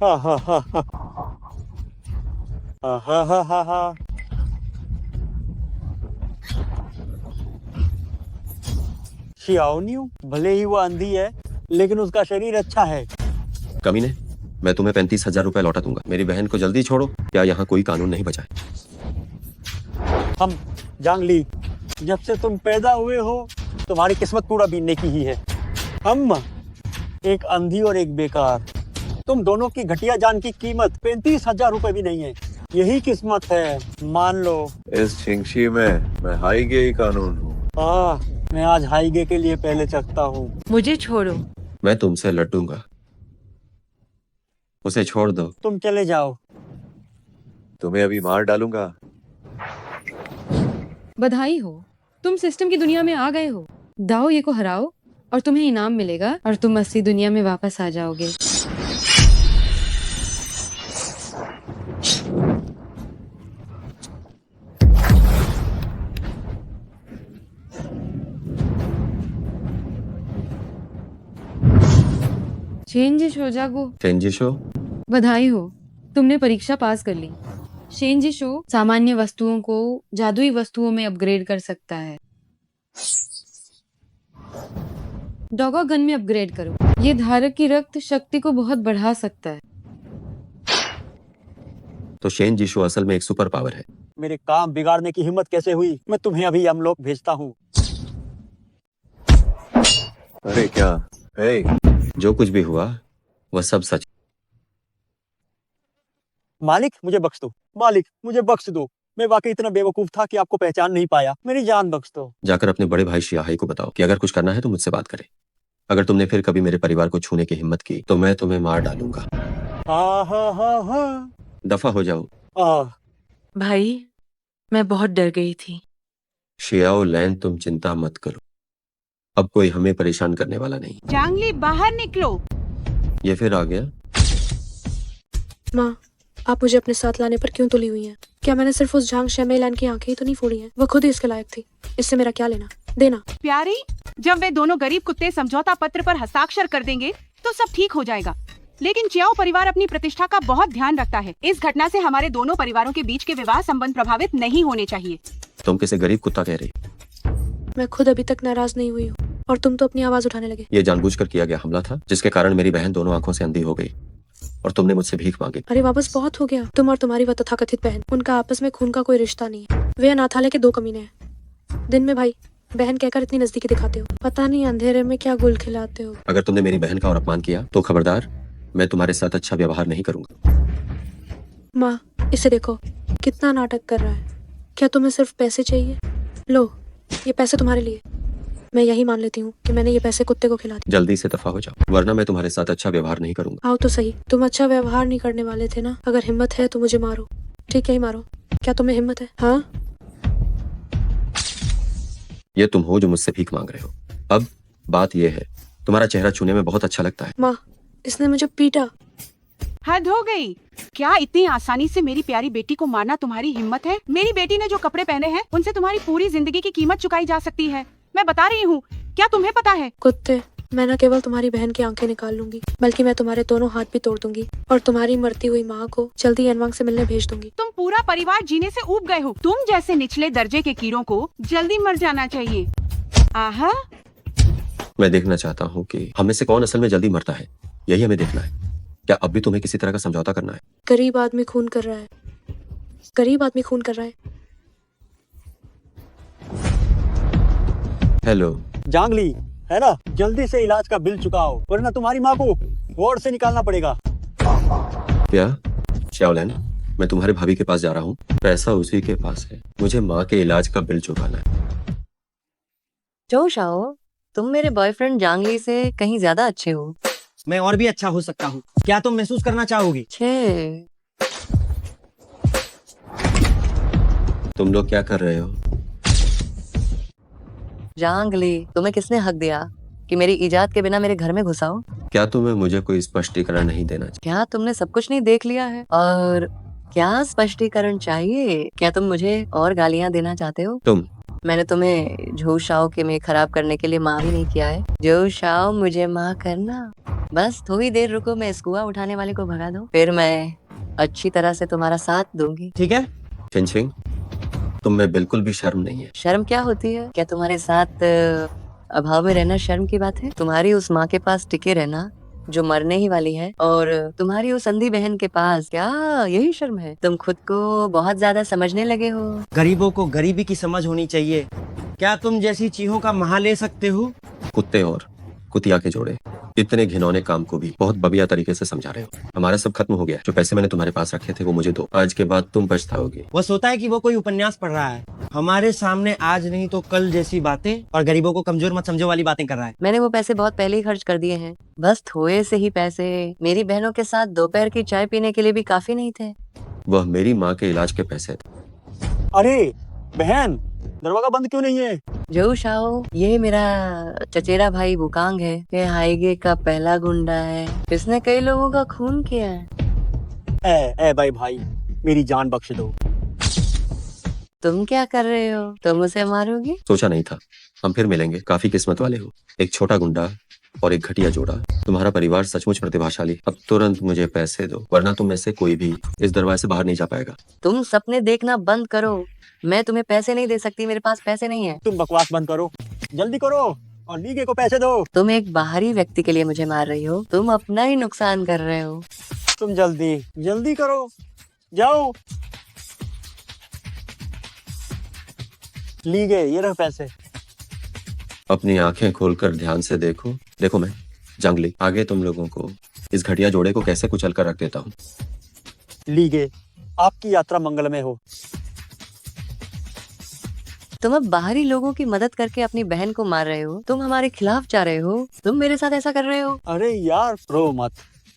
हा हा हा हा हा हा हा हा हा। शियाओनियो भले ही वो अंधी है, लेकिन उसका शरीर अच्छा है। कमीने, मैं तुम्हें 35,000 रुपए लौटा दूंगा। मेरी बहन को जल्दी छोड़ो, या यहाँ कोई कानून नहीं बचा है। हम जांग ली, जब से तुम पैदा हुए हो तुम्हारी किस्मत पूरा बीनने की ही है। हम एक अंधी और एक बेकार, तुम दोनों की घटिया जान की कीमत 35,000 रुपए भी नहीं है। यही किस्मत है, मान लो। इस छिंगशी में मैं हाई गे ही कानून हूँ। मैं आज हाईगे के लिए पहले चखता हूँ। मुझे छोड़ो। मैं तुमसे लड़ूंगा, उसे छोड़ दो। तुम चले जाओ। तुम्हें अभी मार डालूंगा। बधाई हो, तुम सिस्टम की दुनिया में आ गए हो। दाओ ये को हराओ और तुम्हें इनाम मिलेगा और तुम असली दुनिया में वापस आ जाओगे। चेंजिश हो जागो। चेंजिश हो? बधाई हो, तुमने परीक्षा पास कर ली। शेंजिशो सामान्य वस्तुओं को जादुई वस्तुओं में अपग्रेड कर सकता है। डॉगा गन में अपग्रेड करो, ये धारक की रक्त शक्ति को बहुत बढ़ा सकता है। तो शेन जीशो असल में एक सुपर पावर है। मेरे काम बिगाड़ने की हिम्मत कैसे हुई? मैं तुम्हें अभी यमलोक भेजता हूँ। अरे क्या? हे, जो कुछ भी हुआ वह सब सच। मालिक मुझे बख्श दो, मालिक मुझे बख्श दो। मैं वाकई इतना बेवकूफ था कि आपको पहचान नहीं पाया। मेरी जान बख्श दो। जाकर अपने बड़े भाई शियाहाई को बताओ कि अगर कुछ करना है तो मुझसे बात करे। अगर तुमने फिर कभी मेरे परिवार को छूने की हिम्मत की तो मैं तुम्हें मार डालूंगा। हा हा हा हा। दफा हो जाओ। भाई, मैं बहुत डर गई थी। शियाओ लैन, तुम चिंता मत करो, अब कोई हमें परेशान करने वाला नहीं। जांगली बाहर निकलो। ये फिर आ गया। माँ, आप मुझे अपने साथ लाने पर क्यों तुली हुई हैं? क्या मैंने सिर्फ उस झांग शेमेलान की आंखें ही तो नहीं फोड़ी हैं? वो खुद ही इसके लायक थी। इससे मेरा क्या लेना देना? प्यारी, जब वे दोनों गरीब कुत्ते समझौता पत्र पर हस्ताक्षर कर देंगे तो सब ठीक हो जाएगा। लेकिन चियाओ परिवार अपनी प्रतिष्ठा का बहुत ध्यान रखता है। इस घटना से हमारे दोनों परिवारों के बीच के विवाह संबंध प्रभावित नहीं होने चाहिए। तुम किसे गरीब कुत्ता कह रही? मैं खुद अभी तक नाराज नहीं हुई हूँ और तुम तो अपनी आवाज उठाने लगे। ये जानबूझकर किया गया हमला था जिसके कारण मेरी बहन दोनों आंखों से अंधी हो गई और तुमने मुझसे भीख मांगी। अरे वापस बहुत हो गया। तुम और तुम्हारी वह तथाकथित बहन, उनका आपस में खून का कोई रिश्ता नहीं है। वे अनाथालय के 2 कमीने हैं। दिन में भाई बहन कहकर इतनी नजदीकी दिखाते हो, पता नहीं अंधेरे में क्या गुल खिलाते हो। अगर तुमने मेरी बहन का और अपमान किया तो खबरदार, मैं तुम्हारे साथ अच्छा व्यवहार नहीं करूंगा। माँ, इसे देखो कितना नाटक कर रहा है। क्या तुम्हें सिर्फ पैसे चाहिए? लो, ये पैसे तुम्हारे लिए। मैं यही मान लेती हूँ कि मैंने ये पैसे कुत्ते को खिला दिए। जल्दी से दफा हो जाओ, वरना मैं तुम्हारे साथ अच्छा व्यवहार नहीं करूंगा। आओ तो सही, तुम अच्छा व्यवहार नहीं करने वाले थे ना। अगर हिम्मत है तो मुझे मारो, ठीक है ही मारो। क्या तुम्हें हिम्मत है? हाँ, ये तुम हो जो मुझसे भीख मांग रहे हो। अब बात ये है, तुम्हारा चेहरा छूने में बहुत अच्छा लगता है। माँ, इसने मुझे पीटा। हद हो गई। क्या इतनी आसानी से मेरी प्यारी बेटी को मारना तुम्हारी हिम्मत है? मेरी बेटी ने जो कपड़े पहने हैं उनसे तुम्हारी पूरी जिंदगी की कीमत चुकाई जा सकती है। मैं बता रही हूँ, क्या तुम्हें पता है? कुत्ते, मैं न केवल तुम्हारी बहन की आंखें निकाल लूंगी, बल्कि मैं तुम्हारे दोनों हाथ भी तोड़ दूंगी और तुम्हारी मरती हुई माँ को जल्दी एनवांग से मिलने भेज दूंगी। तुम पूरा परिवार जीने से ऊब गए हो। तुम जैसे निचले दर्जे के कीड़ों को जल्दी मर जाना चाहिए। आहा, मैं देखना चाहता हूँ कि हम में से कौन असल में जल्दी मरता है। यही हमें देखना है। क्या अब भी तुम्हें किसी तरह का समझौता करना है? गरीब आदमी खून कर रहा है, गरीब आदमी खून कर रहा है। हेलो जांगली, है ना? जल्दी से इलाज का बिल चुकाओ, वरना तुम्हारी माँ को वार्ड से निकालना पड़ेगा। क्या शाओलिन, मैं तुम्हारे भाभी के पास जा रहा हूँ। पैसा उसी के पास है, मुझे माँ के इलाज का बिल चुकाना है। जो शाओ, तुम मेरे बॉयफ्रेंड जांगली से कहीं ज्यादा अच्छे हो। मैं और भी अच्छा हो सकता हूँ, क्या तुम महसूस करना चाहोगी? छे, तुम लोग क्या कर रहे हो? जांगली, तुम्हें किसने हक दिया कि मेरी इजाद के बिना मेरे घर में घुसाओ? क्या तुम्हें मुझे कोई स्पष्टीकरण नहीं देना चाहिए? क्या तुमने सब कुछ नहीं देख लिया है? और क्या स्पष्टीकरण चाहिए? क्या तुम मुझे और गालियां देना चाहते हो? मैंने तुम्हें झो शाओ के में खराब करने के लिए माँ भी नहीं किया है। जो शाओ, मुझे माँ करना। बस थोड़ी देर रुको, मैं इस कुआ उठाने वाले को भगा दूं, फिर मैं अच्छी तरह से तुम्हारा साथ दूंगी। ठीक है। छिंछिंग, तुम में बिल्कुल भी शर्म नहीं है। शर्म क्या होती है? क्या तुम्हारे साथ अभाव में रहना शर्म की बात है? तुम्हारी उस माँ के पास टिके रहना जो मरने ही वाली है, और तुम्हारी उस अंधी बहन के पास, क्या यही शर्म है? तुम खुद को बहुत ज्यादा समझने लगे हो। गरीबों को गरीबी की समझ होनी चाहिए। क्या तुम जैसी चीहों का महा ले सकते हो? कुत्ते और कुतिया के जोड़े इतने घिनौने काम को भी बहुत बढ़िया तरीके से समझा रहे हो। हमारा सब खत्म हो गया। जो पैसे मैंने तुम्हारे पास रखे थे वो मुझे दो। आज के बाद तुम पछताओगे। वो सोता है कि वो कोई उपन्यास पढ़ रहा है। हमारे सामने आज नहीं तो कल जैसी बातें और गरीबों को कमजोर मत समझो वाली बातें कर रहा है। मैंने वो पैसे बहुत पहले ही खर्च कर दिए हैं। बस थोड़े से ही पैसे मेरी बहनों के साथ दोपहर की चाय पीने के लिए भी काफी नहीं थे। वह मेरी माँ के इलाज के पैसे थे। अरे बहन, दरवाजा बंद क्यों नहीं है? जो शाओ, ये मेरा चचेरा भाई बुकांग है। ये हाईगे का पहला गुंडा है। इसने कई लोगों का खून किया है। ए भाई, मेरी जान बख्श दो। तुम क्या कर रहे हो? तुम उसे मारोगे? सोचा नहीं था हम फिर मिलेंगे। काफी किस्मत वाले हो। एक छोटा गुंडा और एक घटिया जोड़ा। तुम्हारा परिवार सचमुच प्रतिभाशाली। अब तुरंत मुझे पैसे दो, वरना तुम में से कोई भी इस दरवाजे से बाहर नहीं जा पाएगा। तुम सपने देखना बंद करो। मैं तुम्हें पैसे नहीं दे सकती, मेरे पास पैसे नहीं है। तुम बकवास बंद करो, जल्दी करो और लीगे को पैसे दो। तुम एक बाहरी व्यक्ति के लिए मुझे मार रही हो। तुम अपना ही नुकसान कर रहे हो। तुम जल्दी करो, जाओ। लीगे, ये रहे पैसे। अपनी आंखें खोलकर ध्यान से देखो। देखो मैं जंगली आगे तुम लोगों को इस घटिया जोड़े को कैसे कुचल कर रख देता हूँ। लीगे, आपकी यात्रा मंगलमय हो। तुम अब बाहरी लोगों की मदद करके अपनी बहन को मार रहे हो। तुम हमारे खिलाफ जा रहे हो। तुम मेरे साथ ऐसा कर रहे हो। अरे यार रो मत।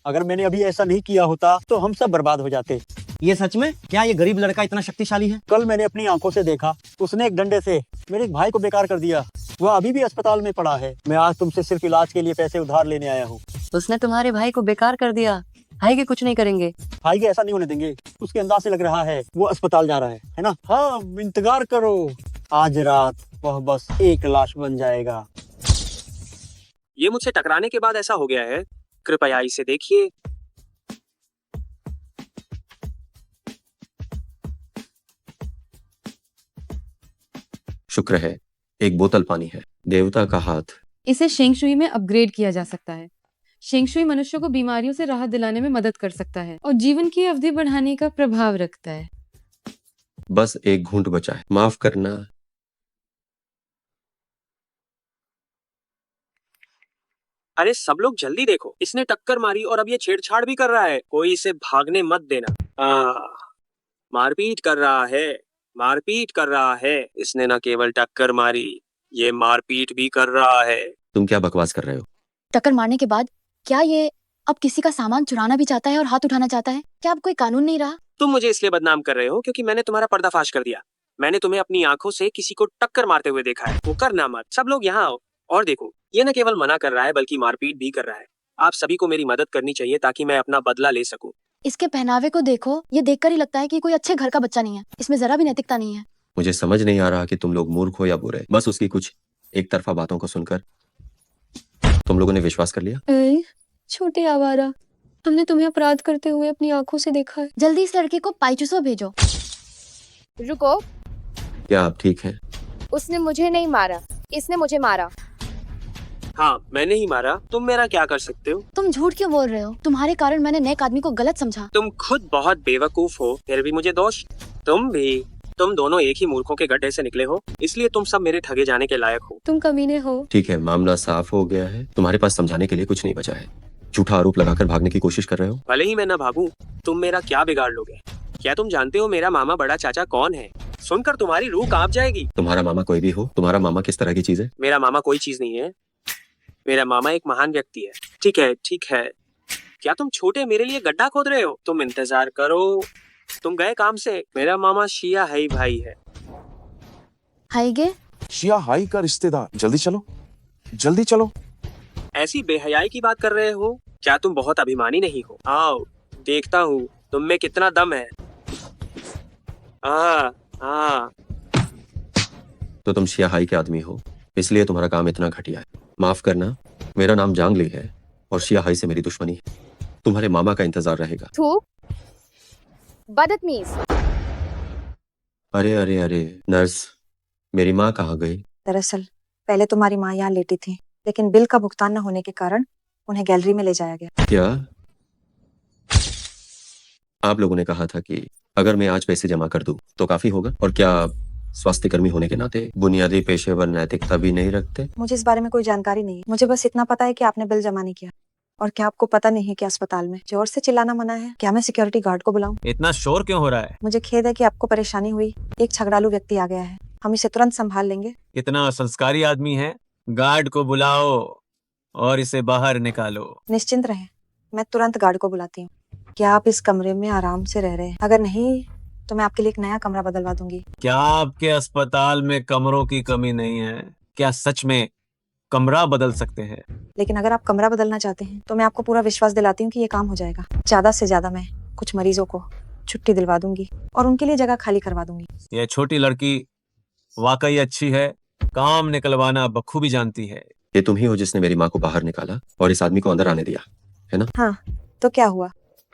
अगर मैंने अभी ऐसा नहीं किया होता तो हम सब बर्बाद हो जाते। ये सच में? क्या ये गरीब लड़का इतना शक्तिशाली है? कल मैंने अपनी आंखों से देखा, उसने एक डंडे से मेरे एक भाई को बेकार कर दिया। वह अभी भी अस्पताल में पड़ा है। मैं आज तुमसे सिर्फ इलाज के लिए पैसे उधार लेने आया हूँ। उसने तुम्हारे भाई को बेकार कर दिया। भाई के कुछ नहीं करेंगे। भाई के ऐसा नहीं होने देंगे। उसके अंदाज से लग रहा है वो अस्पताल जा रहा है ना? हाँ, इंतजार करो। आज रात वह बस एक लाश बन जाएगा। ये मुझसे टकराने के बाद ऐसा हो गया है। कृपया इसे देखिए। शुक्र है एक बोतल पानी है। देवता का हाथ। इसे शेंग शुई में अपग्रेड किया जा सकता है। शेंग शुई मनुष्य को बीमारियों से राहत दिलाने में मदद कर सकता है और जीवन की अवधि बढ़ाने का प्रभाव रखता है। बस एक घूंट बचा है, माफ करना। अरे सब लोग जल्दी देखो, इसने टक्कर मारी और अब ये छेड़छाड़ भी कर रहा है। कोई इसे भागने मत देना। मारपीट कर रहा है, मारपीट कर रहा है। इसने न केवल टक्कर मारी, ये मारपीट भी कर रहा है। तुम क्या बकवास कर रहे हो? टक्कर मारने के बाद क्या ये अब किसी का सामान चुराना भी चाहता है और हाथ उठाना चाहता है? क्या अब कोई कानून नहीं रहा? तुम मुझे इसलिए बदनाम कर रहे हो क्योंकि मैंने तुम्हारा पर्दाफाश कर दिया। मैंने तुम्हें अपनी आंखों से किसी को टक्कर मारते हुए देखा है। वो करना मत। सब लोग यहाँ आओ और देखो, ये न केवल मना कर रहा है बल्कि मारपीट भी कर रहा है। आप सभी को मेरी मदद करनी चाहिए ताकि मैं अपना बदला ले सकूं। इसके पहनावे को देखो, ये देखकर ही लगता है कि कोई अच्छे घर का बच्चा नहीं है। इसमें जरा भी नैतिकता नहीं है। मुझे समझ नहीं आ रहा कि तुम लोग मूर्ख हो या बुरे। बस उसकी कुछ एक तरफा बातों को सुनकर तुम लोगों ने विश्वास कर लिया। छोटे आवारा, हमने तुम्हें अपराध करते हुए अपनी आंखों से देखा है। जल्दी इस लड़के को पाइचुसो भेजो। रुको, क्या आप ठीक हैं? उसने मुझे नहीं मारा, इसने मुझे मारा। हाँ, मैंने ही मारा। तुम मेरा क्या कर सकते हो? तुम झूठ क्यों बोल रहे हो? तुम्हारे कारण मैंने नेक आदमी को गलत समझा। तुम खुद बहुत बेवकूफ हो, फिर भी मुझे दोष। तुम भी। तुम दोनों एक ही मूर्खों के गड्ढे से निकले हो, इसलिए तुम सब मेरे ठगे जाने के लायक हो। तुम कमीने हो। ठीक है, मामला साफ हो गया है। तुम्हारे पास समझाने के लिए कुछ नहीं बचा है। झूठा आरोप लगाकर भागने की कोशिश कर रहे हो। भले ही मैं न भागूं, तुम मेरा क्या बिगाड़ लोगे? क्या तुम जानते हो मेरा मामा बड़ा चाचा कौन है? सुनकर तुम्हारी रूह कांप जाएगी। तुम्हारा मामा कोई भी हो, तुम्हारा मामा किस तरह की चीज है? मेरा मामा कोई चीज नहीं है। मेरा मामा एक महान व्यक्ति है। ठीक है, ठीक है। क्या तुम छोटे मेरे लिए गड्ढा खोद रहे हो? तुम इंतजार करो, तुम गए काम से। मेरा मामा शिया हाई भाई है। हाईगे, शिया हाई का रिश्तेदार। जल्दी चलो, जल्दी चलो। ऐसी बेहयाई की बात कर रहे हो? क्या तुम बहुत अभिमानी नहीं हो? आओ, देखता हूँ तुम में कितना दम है। तो तुम शिया हाई के आदमी हो, इसलिए तुम्हारा काम इतना घटिया है। माफ करना, मेरा नाम जांगली है और शिया हाई से मेरी दुश्मनी है। तुम्हारे मामा का इंतजार रहेगा। थू, बदतमीज। अरे अरे अरे नर्स, मेरी माँ कहाँ गई? दरअसल पहले तुम्हारी माँ यहाँ लेटी थी, लेकिन बिल का भुगतान न होने के कारण उन्हें गैलरी में ले जाया गया। क्या आप लोगों ने कहा था कि अगर मैं आज पैसे जमा कर दूं तो काफी होगा? और क्या स्वास्थ्य कर्मी होने के नाते बुनियादी पेशेवर नैतिकता भी नहीं रखते? मुझे इस बारे में कोई जानकारी नहीं है। मुझे बस इतना पता है कि आपने बिल जमा नहीं किया। और क्या आपको पता नहीं है कि अस्पताल में जोर से चिल्लाना मना है? क्या मैं सिक्योरिटी गार्ड को बुलाऊं? इतना शोर क्यों हो रहा है? मुझे खेद है कि आपको परेशानी हुई। एक झगड़ालू व्यक्ति आ गया है, हम इसे तुरंत संभाल लेंगे। कितना संस्कारी आदमी है। गार्ड को बुलाओ और इसे बाहर निकालो। निश्चिंत रहें, मैं तुरंत गार्ड को बुलाती हूँ। क्या आप इस कमरे में आराम से रह रहे हैं? अगर नहीं तो मैं आपके लिए एक नया कमरा बदलवा दूंगी। क्या आपके अस्पताल में कमरों की कमी नहीं है? क्या सच में कमरा बदल सकते हैं? लेकिन अगर आप कमरा बदलना चाहते हैं तो मैं आपको पूरा विश्वास दिलाती हूँ कि ये काम हो जाएगा। ज्यादा से ज्यादा मैं कुछ मरीजों को छुट्टी दिलवा दूंगी और उनके लिए जगह खाली करवा दूंगी। यह छोटी लड़की वाकई अच्छी है, काम निकलवाना बखूबी जानती है। ये तुम ही हो जिसने मेरी माँ को बाहर निकाला और इस आदमी को अंदर आने दिया, है ना? हाँ, तो क्या हुआ?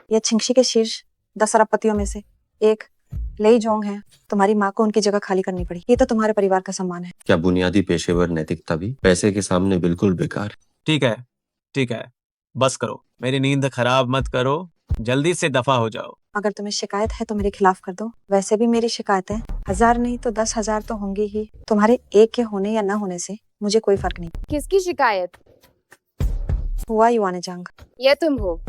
यह छिंगशी के शीर्ष 10 अरबपतियों में से एक लेई जोंग है। तुम्हारी माँ को उनकी जगह खाली करनी पड़ी। ये तो तुम्हारे परिवार का सम्मान है। क्या बुनियादी पेशेवर नैतिकता भी पैसे के सामने बिल्कुल बेकार? ठीक है, ठीक है, बस करो, मेरी नींद खराब मत करो, जल्दी से दफा हो जाओ। अगर तुम्हें शिकायत है तो मेरे खिलाफ कर दो। वैसे भी मेरी शिकायतें 1000 नहीं तो 10,000 तो होंगी ही। तुम्हारे एक के होने या न होने से मुझे कोई फर्क नहीं। किसकी शिकायत? हुआ युआन जंग। ये तुम हो।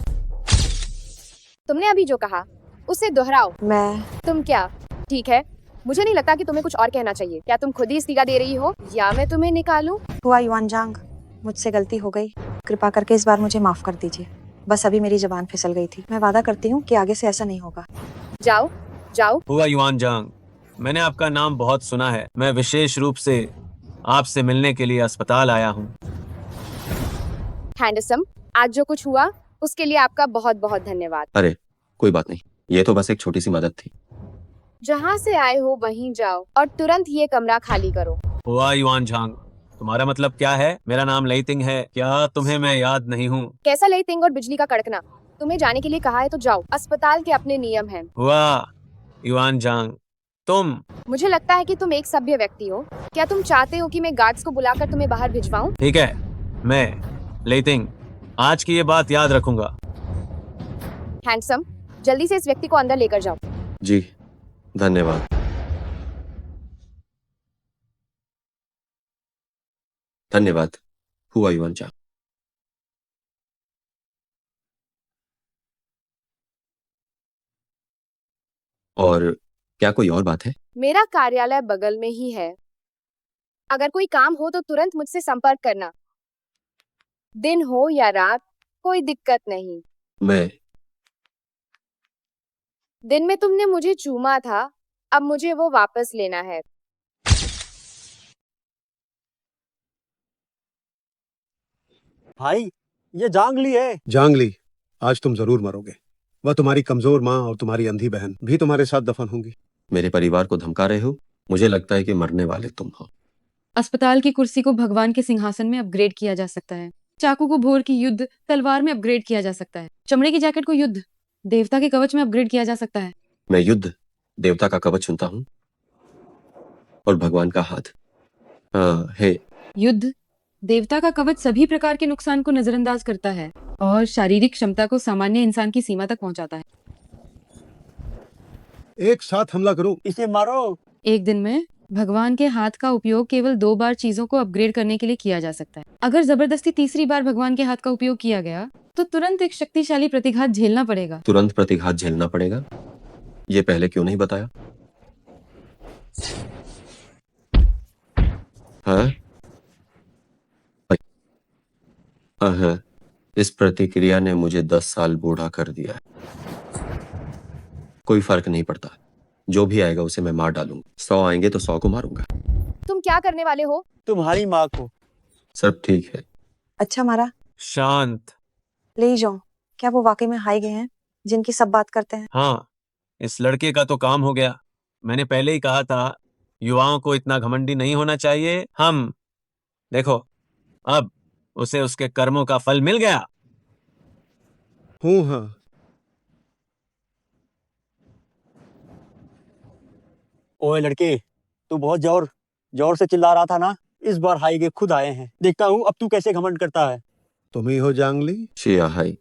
तुमने अभी जो कहा उसे दोहराओ। मैं क्या? ठीक है, मुझे नहीं लगता कि तुम्हें कुछ और कहना चाहिए। क्या तुम खुद ही इस्तीफा दे रही हो या मैं तुम्हें निकालूं? हुआ युआन जंग, मुझसे गलती हो गई। कृपा करके इस बार मुझे माफ कर दीजिए। बस अभी मेरी जबान फिसल गई थी। मैं वादा करती हूँ कि आगे से ऐसा नहीं होगा। जाओ जाओ। हुआ युआन जांग, मैंने आपका नाम बहुत सुना है। मैं विशेष रूप से आपसे मिलने के लिए अस्पताल आया हूँ। हैंडसम, आज जो कुछ हुआ उसके लिए आपका बहुत बहुत धन्यवाद। अरे कोई बात नहीं, ये तो बस एक छोटी सी मदद थी। जहाँ से आए हो वहीं जाओ और तुरंत ये कमरा खाली करो। हुआ युआन झांग, तुम्हारा मतलब क्या है? मेरा नाम लेइतिंग है, क्या तुम्हें मैं याद नहीं हूँ? कैसा लेइतिंग और बिजली का कड़कना? तुम्हें जाने के लिए कहा है तो जाओ। अस्पताल के अपने नियम हैं। हुआ युआन झांग, तुम? मुझे लगता है कि तुम एक सभ्य व्यक्ति हो। क्या तुम चाहते हो कि मैं गार्ड्स को बुलाकर तुम्हें बाहर भिजवाऊं? ठीक है, मैं लेइतिंग आज की ये बात याद रखूंगा। हैंडसम, जल्दी से इस व्यक्ति को अंदर लेकर जाओ। जी धन्यवाद। धन्यवाद हुआ युआन झांग। और क्या कोई और बात है? मेरा कार्यालय बगल में ही है। अगर कोई काम हो तो तुरंत मुझसे संपर्क करना। दिन हो या रात, कोई दिक्कत नहीं। मैं दिन में तुमने मुझे चूमा था, अब मुझे वो वापस लेना है। भाई, ये जांगली है। जांगली, आज तुम जरूर मरोगे। वह तुम्हारी कमजोर माँ और तुम्हारी अंधी बहन भी तुम्हारे साथ दफन होंगी। मेरे परिवार को धमका रहे हो? मुझे लगता है कि मरने वाले तुम हो। अस्पताल की कुर्सी को भगवान के सिंहासन में अपग्रेड किया जा सकता है। चाकू को भोर की युद्ध तलवार में अपग्रेड किया जा सकता है। चमड़े की जैकेट को युद्ध देवता के कवच में अपग्रेड किया जा सकता है। मैं युद्ध देवता का कवच चुनता हूँ और भगवान का हाथ। हे, युद्ध देवता का कवच सभी प्रकार के नुकसान को नजरअंदाज करता है और शारीरिक क्षमता को सामान्य इंसान की सीमा तक पहुंचाता है। एक साथ हमला करो, इसे मारो। एक दिन में भगवान के हाथ का उपयोग केवल 2 बार चीजों को अपग्रेड करने के लिए किया जा सकता है। अगर जबरदस्ती तीसरी बार भगवान के हाथ का उपयोग किया गया तो तुरंत एक शक्तिशाली प्रतिघात झेलना पड़ेगा। तुरंत प्रतिघात झेलना पड़ेगा? ये पहले क्यों नहीं बताया? हाँ? इस प्रतिक्रिया ने मुझे 10 साल बूढ़ा कर दिया है। कोई फर्क नहीं पड़ता, जो भी आएगा उसे मैं मार डालूंगा। 100 आएंगे तो 100 को मारूंगा। तुम क्या करने वाले हो? तुम्हारी माँ को। सब ठीक है। अच्छा मारा। शांत। ले जाओ। क्या वो वाकई में हाई गए हैं जिनकी सब बात करते हैं? हाँ, इस लड़के का तो काम हो गया। मैंने पहले ही कहा था, युवाओं को इतना घमंडी नहीं होना चाहिए। हम देखो, अब उसे उसके कर्मों का फल मिल गया। हूँ हाँ। ओए लड़के, तू बहुत जोर जोर से चिल्ला रहा था ना। इस बार हाईगे खुद आए हैं, देखता हूँ अब तू कैसे घमंड करता है। तुम ही हो जांगली। शिया हाई।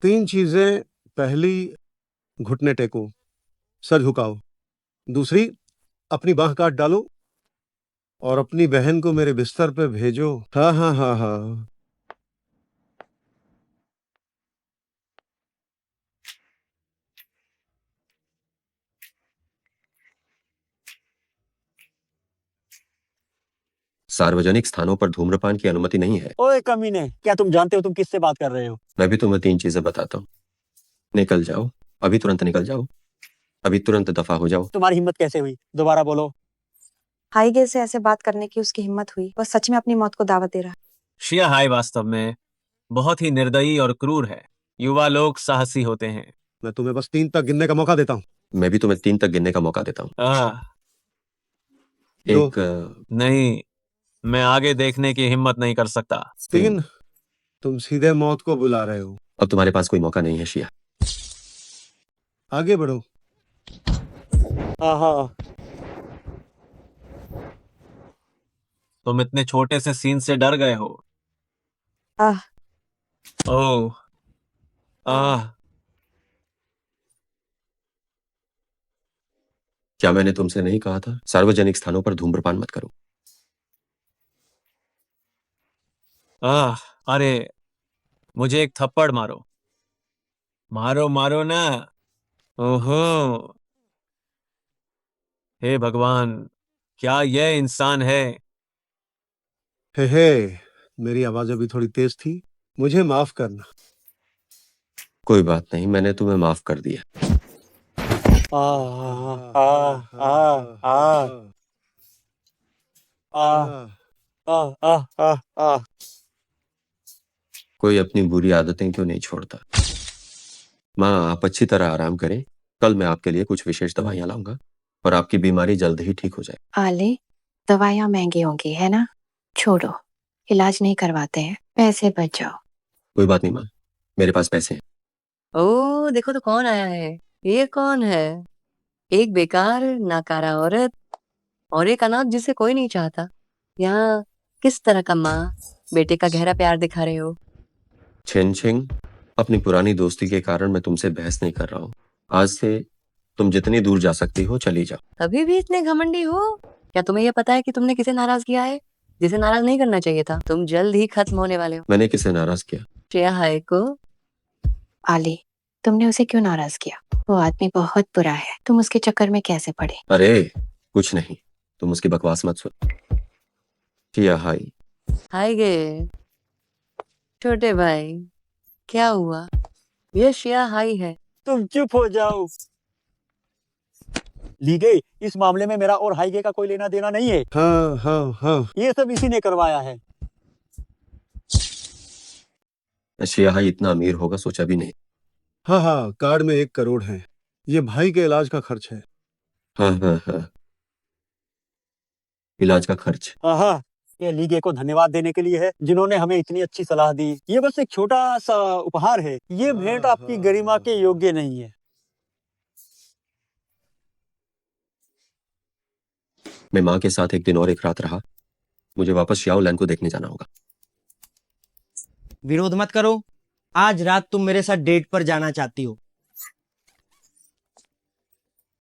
3 चीजें। पहली, घुटने टेको, सर झुकाओ। दूसरी, अपनी बाह काट डालो और अपनी बहन को मेरे बिस्तर पे भेजो। हाँ हाँ हाँ हाँ। सार्वजनिक स्थानों पर धूम्रपान की अनुमति नहीं है। ओए कमीने, क्या तुम जानते हो तुम किससे बात कर रहे हो? मैं भी तुम्हें 3 चीजें बताता हूँ। निकल जाओ, अभी तुरंत निकल जाओ, अभी तुरंत दफा हो जाओ। तुम्हारी हिम्मत कैसे हुई? दोबारा बोलो। हाईगे से ऐसे बात करने की उसकी हिम्मत हुई। वह सच में अपनी मौत को दावत दे रहा है। शिया हाय वास्तव में बहुत ही निर्दयी और क्रूर है। युवा लोग साहसी होते हैं। मैं तुम्हें बस 3 तक गिनने का मौका देता हूँ। मैं भी तुम्हें 3 तक गिनने का मौका देता हूँ। एक नहीं, मैं आगे देखने की हिम्मत नहीं कर सकता। 3। तुम सीधे मौत को बुला रहे हो। अब तुम्हारे पास कोई मौका नहीं है शिया। आगे बढ़ो। हाँ। तुम इतने छोटे से सीन से डर गए हो। आह। ओह। आह। क्या मैंने तुमसे नहीं कहा था सार्वजनिक स्थानों पर धूम्रपान मत करो? आह। अरे, मुझे एक थप्पड़ मारो, मारो मारो ना। ओहो, हे भगवान, क्या यह इंसान है? हे, मेरी आवाज अभी थोड़ी तेज थी, मुझे माफ करना। कोई बात नहीं, मैंने तुम्हें माफ कर दिया। आ आ आ आ आ आ आ आ। कोई अपनी बुरी आदतें क्यों नहीं छोड़ता? माँ, आप अच्छी तरह आराम करें। कल मैं आपके लिए कुछ विशेष दवाइयाँ लाऊंगा और आपकी बीमारी जल्द ही ठीक हो जाए। आले, दवाइयाँ महंगी होंगी है ना? छोड़ो, इलाज नहीं करवाते हैं, पैसे बच जाओ। कोई बात नहीं माँ, मेरे पास पैसे हैं। ओ देखो तो कौन आया है। ये कौन है? एक बेकार नाकारा औरत और एक अनाथ जिसे कोई नहीं चाहता। यहाँ किस तरह का माँ बेटे का गहरा प्यार दिखा रहे हो? छिन छिंग, अपनी पुरानी दोस्ती के कारण मैं तुमसे बहस नहीं कर रहा हूँ। आज से तुम जितनी दूर जा सकती हो चली जाओ। अभी भी इतने घमंडी हो? क्या तुम्हें यह पता है कि तुमने किसे नाराज किया है, जिसे नाराज नहीं करना चाहिए था? तुम जल्द ही खत्म होने वाले हो। मैंने किसे नाराज किया? श्रेया हाय को। आली, तुमने उसे क्यों नाराज किया? वो आदमी बहुत बुरा है, तुम उसके चक्कर में कैसे पड़े? अरे कुछ नहीं, तुम उसकी बकवास मत सुन। किया हाय। हाय गे छोटे भाई, क्या हुआ? ये श्रेया हाई है। तुम चुप हो जाओ। लीगे, इस मामले में मेरा और हाईगे का कोई लेना देना नहीं है। हाँ हाँ हाँ। ये सब इसी ने करवाया है। शिया हाई इतना अमीर होगा सोचा भी नहीं। हाँ हाँ, कार्ड में 1 करोड़ है। ये भाई के इलाज का खर्च है। हाँ, इलाज का खर्च। हाँ, ये लीगे को धन्यवाद देने के लिए है, जिन्होंने हमें इतनी अच्छी सलाह दी। ये बस एक छोटा सा उपहार है। ये भेंट आपकी गरिमा के योग्य नहीं है। मैं माँ के साथ एक दिन और एक रात रहा। मुझे वापस श्याओ लैन को देखने जाना होगा। विरोध मत करो, आज रात तुम मेरे साथ डेट पर जाना चाहती हो।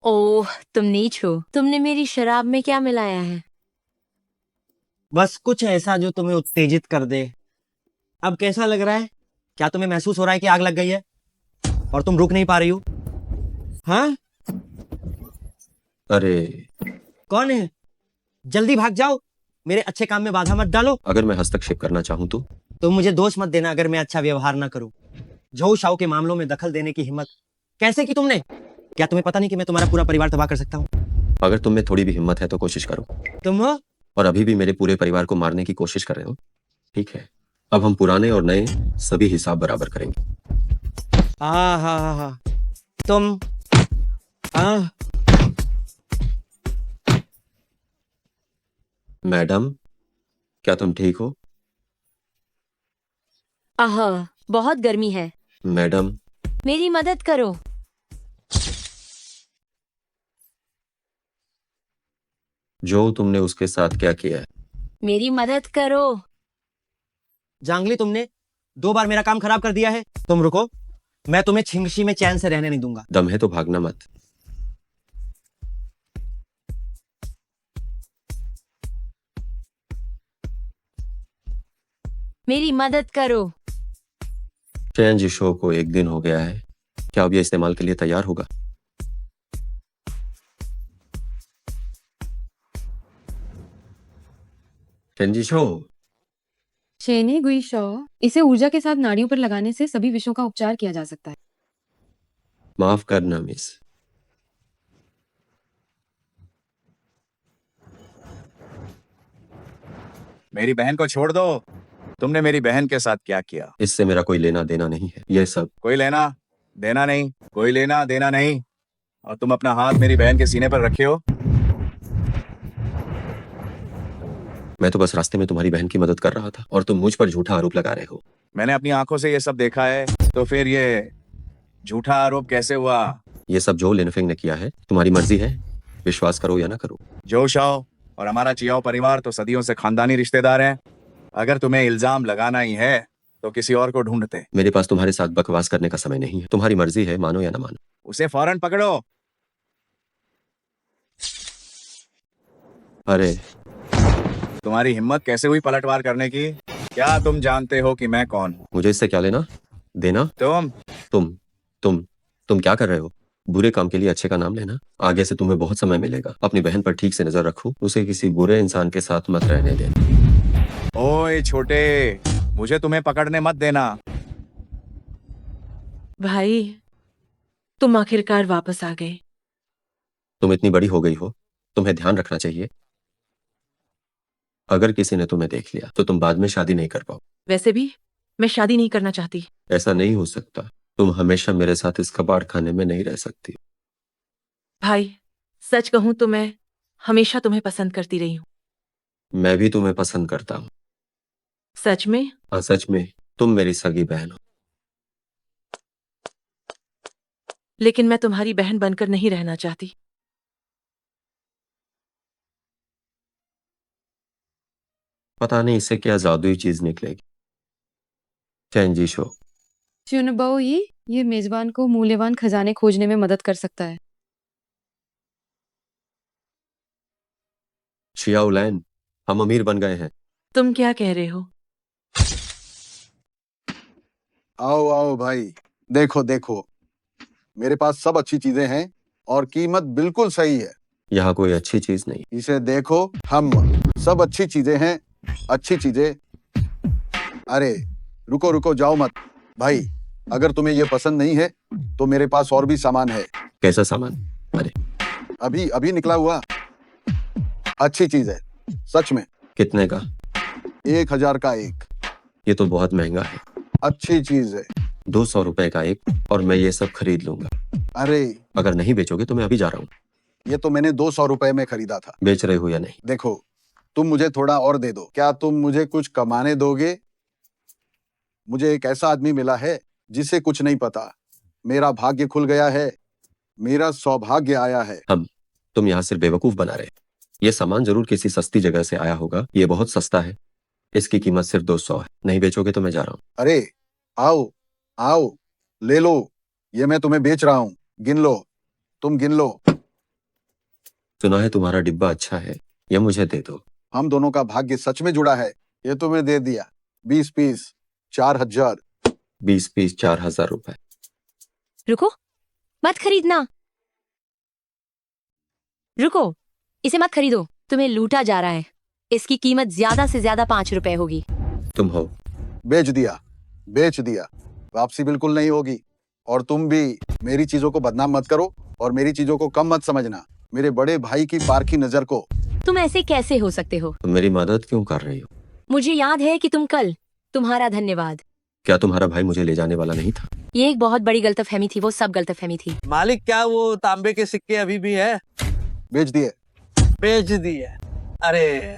ओह, तुम नीच हो। तुमने मेरी शराब में क्या मिलाया है? बस कुछ ऐसा जो तुम्हें उत्तेजित कर दे। अब कैसा लग रहा है? क्या तुम्हें महसूस हो रहा है कि आग लग गई है और तुम रुक नहीं पा रही हो? हाँ? अरे कौन है? जल्दी भाग जाओ, मेरे अच्छे काम में बाधा मत डालो। अगर मैं हस्तक्षेप करना चाहूँ तो? तुम मुझे दोष मत देना अगर मैं अच्छा व्यवहार ना करूं। झोउ शाओ के मामलों में दखल देने की हिम्मत कैसे की तुमने? क्या तुम्हें पता नहीं कि मैं तुम्हारा पूरा परिवार तबाह कर सकता हूँ? अगर तुम में थोड़ी भी हिम्मत है तो कोशिश करो। तुम हो? और अभी भी मेरे पूरे परिवार को मारने की कोशिश कर रहे हो। ठीक है, अब हम पुराने और नए सभी हिसाब बराबर करेंगे। हाँ, तुम मैडम, क्या तुम ठीक हो? आह, बहुत गर्मी है। मैडम, मेरी मदद करो। जो तुमने उसके साथ क्या किया है? मेरी मदद करो। जांगली, तुमने 2 बार मेरा काम खराब कर दिया है। तुम रुको, मैं तुम्हें छिंगशी में चैन से रहने नहीं दूंगा। दम है तो भागना मत। मेरी मदद करो। चैन जी शो को 1 दिन हो गया है, क्या अब ये इस्तेमाल के लिए तैयार होगा? चैन जी शो, शेने गुई शौ, इसे ऊर्जा के साथ नाड़ियों पर लगाने से सभी विषयों का उपचार किया जा सकता है। माफ करना मिस। मेरी बहन को छोड़ दो। तुमने मेरी बहन के साथ क्या किया? इससे मेरा कोई लेना देना नहीं है। ये सब कोई लेना देना नहीं, कोई लेना देना नहीं। और तुम अपना हाथ मेरी बहन के सीने पर रखे हो। मैं तो बस रास्ते में तुम्हारी बहन की मदद कर रहा था और तुम मुझ पर झूठा आरोप लगा रहे हो। मैंने अपनी आंखों से ये सब देखा है, तो फिर ये झूठा आरोप कैसे हुआ? ये सब जो लिनफिंग ने किया है, तुम्हारी मर्जी है, विश्वास करो या ना करो। जो शाओ और हमारा चियाओ परिवार तो सदियों से खानदानी रिश्तेदार हैं। अगर तुम्हें इल्जाम लगाना ही है तो किसी और को ढूंढते। मेरे पास तुम्हारे साथ बकवास करने का समय नहीं है। तुम्हारी मर्जी है, मानो या ना मानो। उसे फौरन पकड़ो। अरे तुम्हारी हिम्मत कैसे हुई पलटवार करने की? क्या तुम जानते हो कि मैं कौन हूँ? मुझे इससे क्या लेना देना? तुम क्या कर रहे हो? बुरे काम के लिए अच्छे का नाम लेना। आगे से तुम्हें बहुत समय मिलेगा। अपनी बहन पर ठीक से नजर रखो, उसे किसी बुरे इंसान के साथ मत रहने देना। ओए छोटे, मुझे तुम्हें पकड़ने मत देना। भाई, तुम आखिरकार वापस आ गए। तुम इतनी बड़ी हो गई हो, तुम्हें ध्यान रखना चाहिए। अगर किसी ने तुम्हें देख लिया तो तुम बाद में शादी नहीं कर पाओ। वैसे भी मैं शादी नहीं करना चाहती। ऐसा नहीं हो सकता। तुम हमेशा मेरे साथ इस कबाड़ खाने में नहीं रह सकती। भाई, सच कहूं तो मैं हमेशा तुम्हें पसंद करती रही हूँ। मैं भी तुम्हें पसंद करता हूँ। सच में? हाँ, सच में। तुम मेरी सगी बहन हो। लेकिन मैं तुम्हारी बहन बनकर नहीं रहना चाहती। पता नहीं इससे क्या जादुई चीज निकलेगी। चैन जी शो, चुनबो ये मेजबान को मूल्यवान खजाने खोजने में मदद कर सकता है। शिया उलैन, हम अमीर बन गए हैं। तुम क्या कह रहे हो? आओ आओ भाई, देखो देखो, मेरे पास सब अच्छी चीजें हैं और कीमत बिल्कुल सही है। यहाँ कोई अच्छी चीज नहीं। इसे देखो, हम सब अच्छी चीजें हैं, अच्छी चीजें। अरे रुको रुको, जाओ मत भाई। अगर तुम्हें ये पसंद नहीं है तो मेरे पास और भी सामान है। कैसा सामान? अरे अभी अभी निकला हुआ अच्छी चीज है, सच में। कितने का? 1000 का एक। ये तो बहुत महंगा है। अच्छी चीज है। 200 रुपए का एक, और मैं ये सब खरीद लूंगा। अरे अगर नहीं बेचोगे तो मैं अभी जा रहा हूँ। ये तो मैंने 200 रुपए में खरीदा था। बेच रहे हो या नहीं? देखो, तुम मुझे थोड़ा और दे दो। क्या तुम मुझे कुछ कमाने दोगे? मुझे एक ऐसा आदमी मिला है जिसे कुछ नहीं पता। मेरा भाग्य खुल गया है, मेरा सौभाग्य आया है। तुम यहाँ सिर्फ बेवकूफ बना रहे। ये सामान जरूर किसी सस्ती जगह से आया होगा। ये बहुत सस्ता है। इसकी कीमत सिर्फ 200 है। नहीं बेचोगे तो मैं जा रहा हूँ। अरे आओ आओ, ले लो, ये मैं तुम्हें बेच रहा हूँ। गिन लो, तुम गिन लो। सुना है तुम्हारा डिब्बा अच्छा है, ये मुझे दे दो। हम दोनों का भाग्य सच में जुड़ा है। ये तुम्हें दे दिया। 20 पीस 4000। 20 पीस 4000 रुपए। रुको, मत खरीदना। रुको, इसे मत खरीदो। तुम्हें लूटा जा रहा है। इसकी कीमत ज्यादा से ज्यादा 5 रुपए होगी। तुम हो। बेच दिया, बेच दिया। वापसी बिल्कुल नहीं होगी। और तुम भी मेरी चीजों को बदनाम मत करो और मेरी चीजों को कम मत समझना। मेरे बड़े भाई की पारखी नजर को। तुम ऐसे कैसे हो सकते हो? तुम मेरी मदद क्यों कर रही हो? मुझे याद है कि तुम कल। तुम्हारा धन्यवाद। क्या तुम्हारा भाई मुझे ले जाने वाला नहीं था? ये एक बहुत बड़ी गलतफहमी थी। वो सब गलतफहमी थी। मालिक, क्या वो तांबे के सिक्के अभी भी है? बेच दिए। बेच दिए? अरे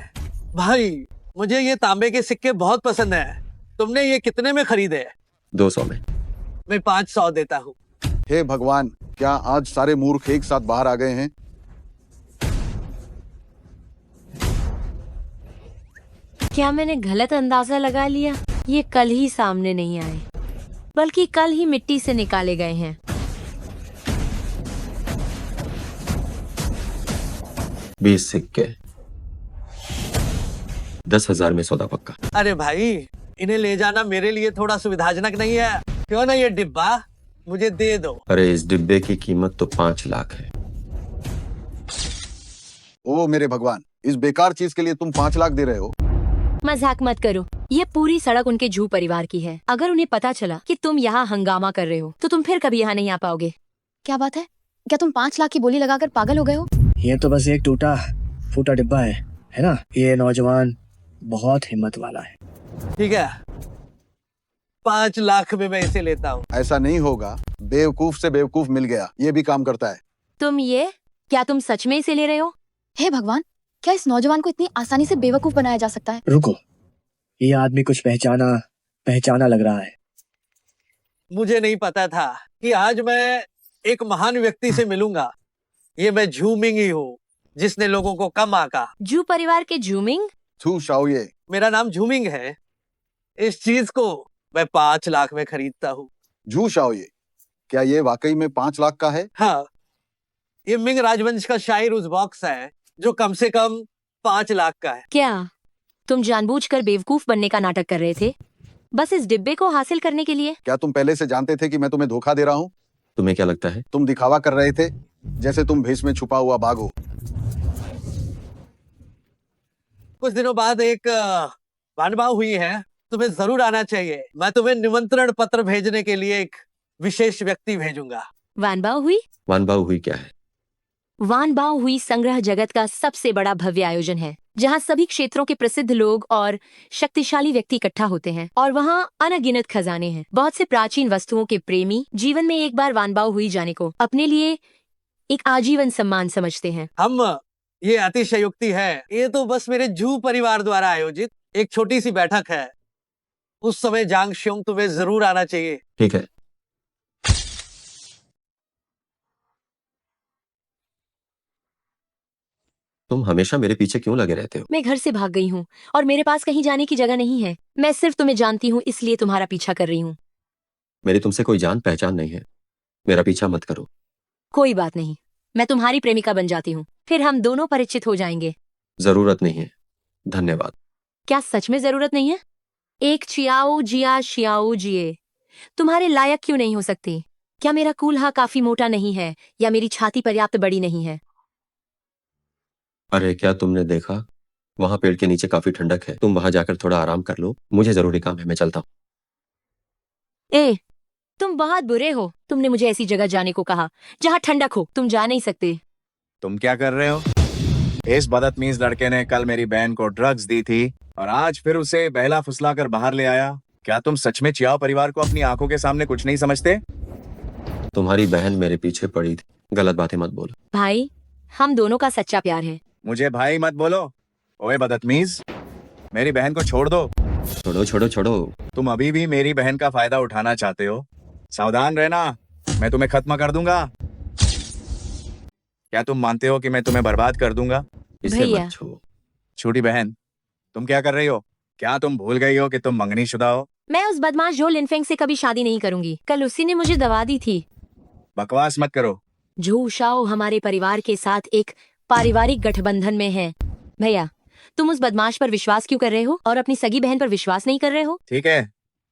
भाई, मुझे ये तांबे के सिक्के बहुत पसंद है। तुमने ये कितने में खरीदे? 200 में। मैं 500 देता हूँ। हे भगवान, क्या आज सारे मूर्ख एक साथ बाहर आ गए हैं? क्या मैंने गलत अंदाजा लगा लिया? ये कल ही सामने नहीं आए, बल्कि कल ही मिट्टी से निकाले गए हैं। 20 सिक्के, 10,000 में सौदा पक्का। अरे भाई, इन्हें ले जाना मेरे लिए थोड़ा सुविधाजनक नहीं है? क्यों ना ये डिब्बा मुझे दे दो। अरे इस डिब्बे की कीमत तो 5 लाख है। ओ मेरे भगवान, इस बेकार चीज के लिए तुम 5 लाख दे रहे हो? मजाक मत करो, ये पूरी सड़क उनके जू परिवार की है। अगर उन्हें पता चला कि तुम यहाँ हंगामा कर रहे हो तो तुम फिर कभी यहाँ नहीं आ पाओगे। क्या बात है? क्या तुम 5 लाख की बोली लगाकर पागल हो गए हो? ये तो बस एक टूटा फूटा डिब्बा है ना? ये नौजवान बहुत हिम्मत वाला है। ठीक है, 5 लाख में मैं इसे लेता हूँ। ऐसा नहीं होगा, बेवकूफ से बेवकूफ मिल गया, ये भी काम करता है। क्या तुम सच में इसे ले रहे हो? हे भगवान, क्या इस नौजवान को इतनी आसानी से बेवकूफ बनाया जा सकता है? रुको, ये आदमी कुछ पहचाना लग रहा है। मुझे नहीं पता था कि आज मैं एक महान व्यक्ति से मिलूंगा। ये मैं झूमिंग ही हूँ, जिसने लोगों को कम आका। जू परिवार के झूमिंग? छू शाओये। मेरा नाम झूमिंग है। इस चीज को मैं 5 लाख में खरीदता हूँ। झू शाओये, क्या ये वाकई में 5 लाख का है? हाँ, ये मिंग राजवंश का शाही उस बॉक्स है जो कम से कम 5 लाख का है। क्या तुम जानबूझकर बेवकूफ बनने का नाटक कर रहे थे, बस इस डिब्बे को हासिल करने के लिए? क्या तुम पहले से जानते थे कि मैं तुम्हें धोखा दे रहा हूँ? तुम्हें क्या लगता है? तुम दिखावा कर रहे थे, जैसे तुम भेष में छुपा हुआ बाघ हो। कुछ दिनों बाद एक भानभाव हुई है, तुम्हें जरूर आना चाहिए। मैं तुम्हें निमंत्रण पत्र भेजने के लिए एक विशेष व्यक्ति भेजूंगा। वानबाव हुई? वानबाव हुई क्या है? वानबाव हुई संग्रह जगत का सबसे बड़ा भव्य आयोजन है, जहां सभी क्षेत्रों के प्रसिद्ध लोग और शक्तिशाली व्यक्ति इकट्ठा होते हैं, और वहां अनगिनत खजाने हैं। बहुत से प्राचीन वस्तुओं के प्रेमी जीवन में एक बार वानबाव हुई जाने को अपने लिए एक आजीवन सम्मान समझते हैं। ये अतिशयोक्ति है। ये तो बस मेरे जू परिवार द्वारा आयोजित एक छोटी सी बैठक है। उस समय जांग श्योंग तुम्हें जरूर आना चाहिए। ठीक है। तुम हमेशा मेरे पीछे क्यों लगे रहते हो? मैं घर से भाग गई हूँ और मेरे पास कहीं जाने की जगह नहीं है। मैं सिर्फ तुम्हें जानती हूँ, इसलिए तुम्हारा पीछा कर रही हूँ। मेरी तुमसे कोई जान पहचान नहीं है, मेरा पीछा मत करो। कोई बात नहीं, मैं तुम्हारी प्रेमिका बन जाती हूँ, फिर हम दोनों परिचित हो जाएंगे। जरूरत नहीं है, धन्यवाद। क्या सच में जरूरत नहीं है? एक चियाओ जिया शियाओ जिए तुम्हारे लायक क्यों नहीं हो सकती? क्या मेरा कूल्हा काफी मोटा नहीं है, या मेरी छाती पर्याप्त बड़ी नहीं है? अरे क्या तुमने देखा, वहां पेड़ के नीचे काफी ठंडक है, तुम वहां जाकर थोड़ा आराम कर लो। मुझे जरूरी काम है, मैं चलता हूँ। तुम बहुत बुरे हो। तुमने मुझे ऐसी जगह जाने को कहा जहाँ ठंडक हो। तुम जा नहीं सकते। तुम क्या कर रहे हो? इस बदतमीज लड़के ने कल मेरी बहन को ड्रग्स दी थी और आज फिर उसे बहला फुसला कर बाहर ले आया। क्या तुम सच में चियाओ परिवार को अपनी आंखों के सामने कुछ नहीं समझते? तुम्हारी बहन मेरे पीछे पड़ी थी, गलत बातें मत बोलो। भाई, हम दोनों का सच्चा प्यार है। मुझे भाई मत बोलो। ओए बदतमीज, मेरी बहन को छोड़ दो। छोड़ो छोड़ो छोड़ो। तुम अभी भी मेरी बहन का फायदा उठाना चाहते हो? सावधान रहना, मैं तुम्हें खत्म कर दूंगा। क्या तुम मानते हो कि मैं तुम्हें बर्बाद कर दूंगा? इसे मत छुओ। छोटी बहन, तुम क्या कर रही हो? क्या तुम भूल गई हो कि तुम मंगनीशुदा हो? मैं उस बदमाश जो लिनफेंग से कभी शादी नहीं करूंगी। कल उसी ने मुझे दवा दी थी। बकवास मत करो। झू शाओ हमारे परिवार के साथ एक पारिवारिक गठबंधन में है। भैया, तुम उस बदमाश पर विश्वास क्यों कर रहे हो और अपनी सगी बहन पर विश्वास नहीं कर रहे हो? ठीक है,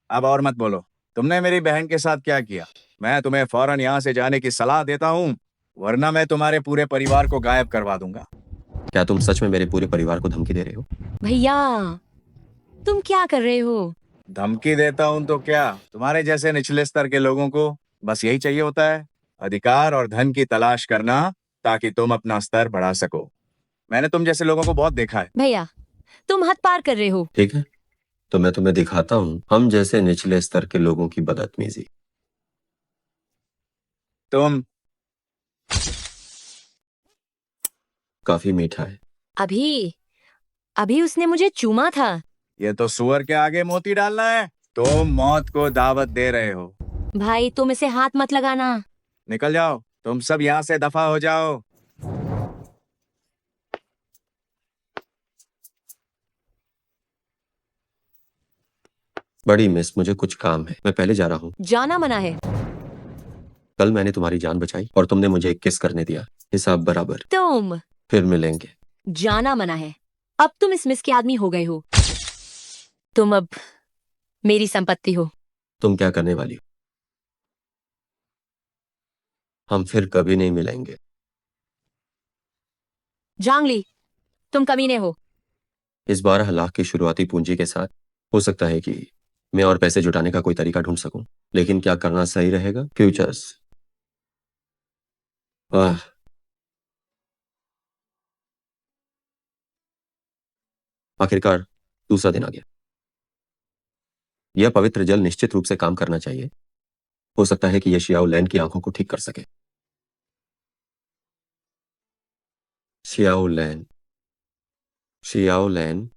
अब और मत बोलो। तुमने मेरी बहन के साथ क्या किया? मैं तुम्हें फौरन यहाँ से जाने की सलाह देता हूँ, वरना मैं तुम्हारे पूरे परिवार को गायब करवा दूंगा। क्या तुम सच में मेरे पूरे परिवार को धमकी दे रहे हो? भैया, तुम क्या कर रहे हो? धमकी देता हूँ तो क्या? तुम्हारे जैसे निचले स्तर के लोगों को बस यही चाहिए होता है, अधिकार और धन की तलाश करना, ताकि तुम अपना स्तर बढ़ा सको। मैंने तुम जैसे लोगों को बहुत देखा है। भैया, तुम हद पार कर रहे हो। ठीक है, तो मैं तुम्हें दिखाता हूँ हम जैसे निचले स्तर के लोगों की बदतमीजी। तुम काफी मीठा है। अभी उसने मुझे चूमा था। ये तो सुअर के आगे मोती डालना है। तुम मौत को दावत दे रहे हो। भाई तुम इसे हाथ मत लगाना। निकल जाओ, तुम सब यहाँ से दफा हो जाओ। बड़ी मिस, मुझे कुछ काम है, मैं पहले जा रहा हूँ। जाना मना है। कल मैंने तुम्हारी जान बचाई और तुमने मुझे एक किस करने दिया, हिसाब बराबर। तुम फिर मिलेंगे। जाना मना है। अब तुम इस मिस के आदमी हो गए हो। तुम अब मेरी संपत्ति हो। तुम क्या करने वाली हो? हम फिर कभी नहीं मिलेंगे। जांगली, तुम कमीने हो। इस 12 लाख की शुरुआती पूंजी के साथ हो सकता है कि मैं और पैसे जुटाने का कोई तरीका ढूंढ सकूं, लेकिन क्या करना सही रहेगा? फ्यूचर्स। आह, आखिरकार दूसरा दिन आ गया। यह पवित्र जल निश्चित रूप से काम करना चाहिए। हो सकता है कि यह शियाओ लैन की आंखों को ठीक कर सके। शियाओ लैन, शियाओ लैन,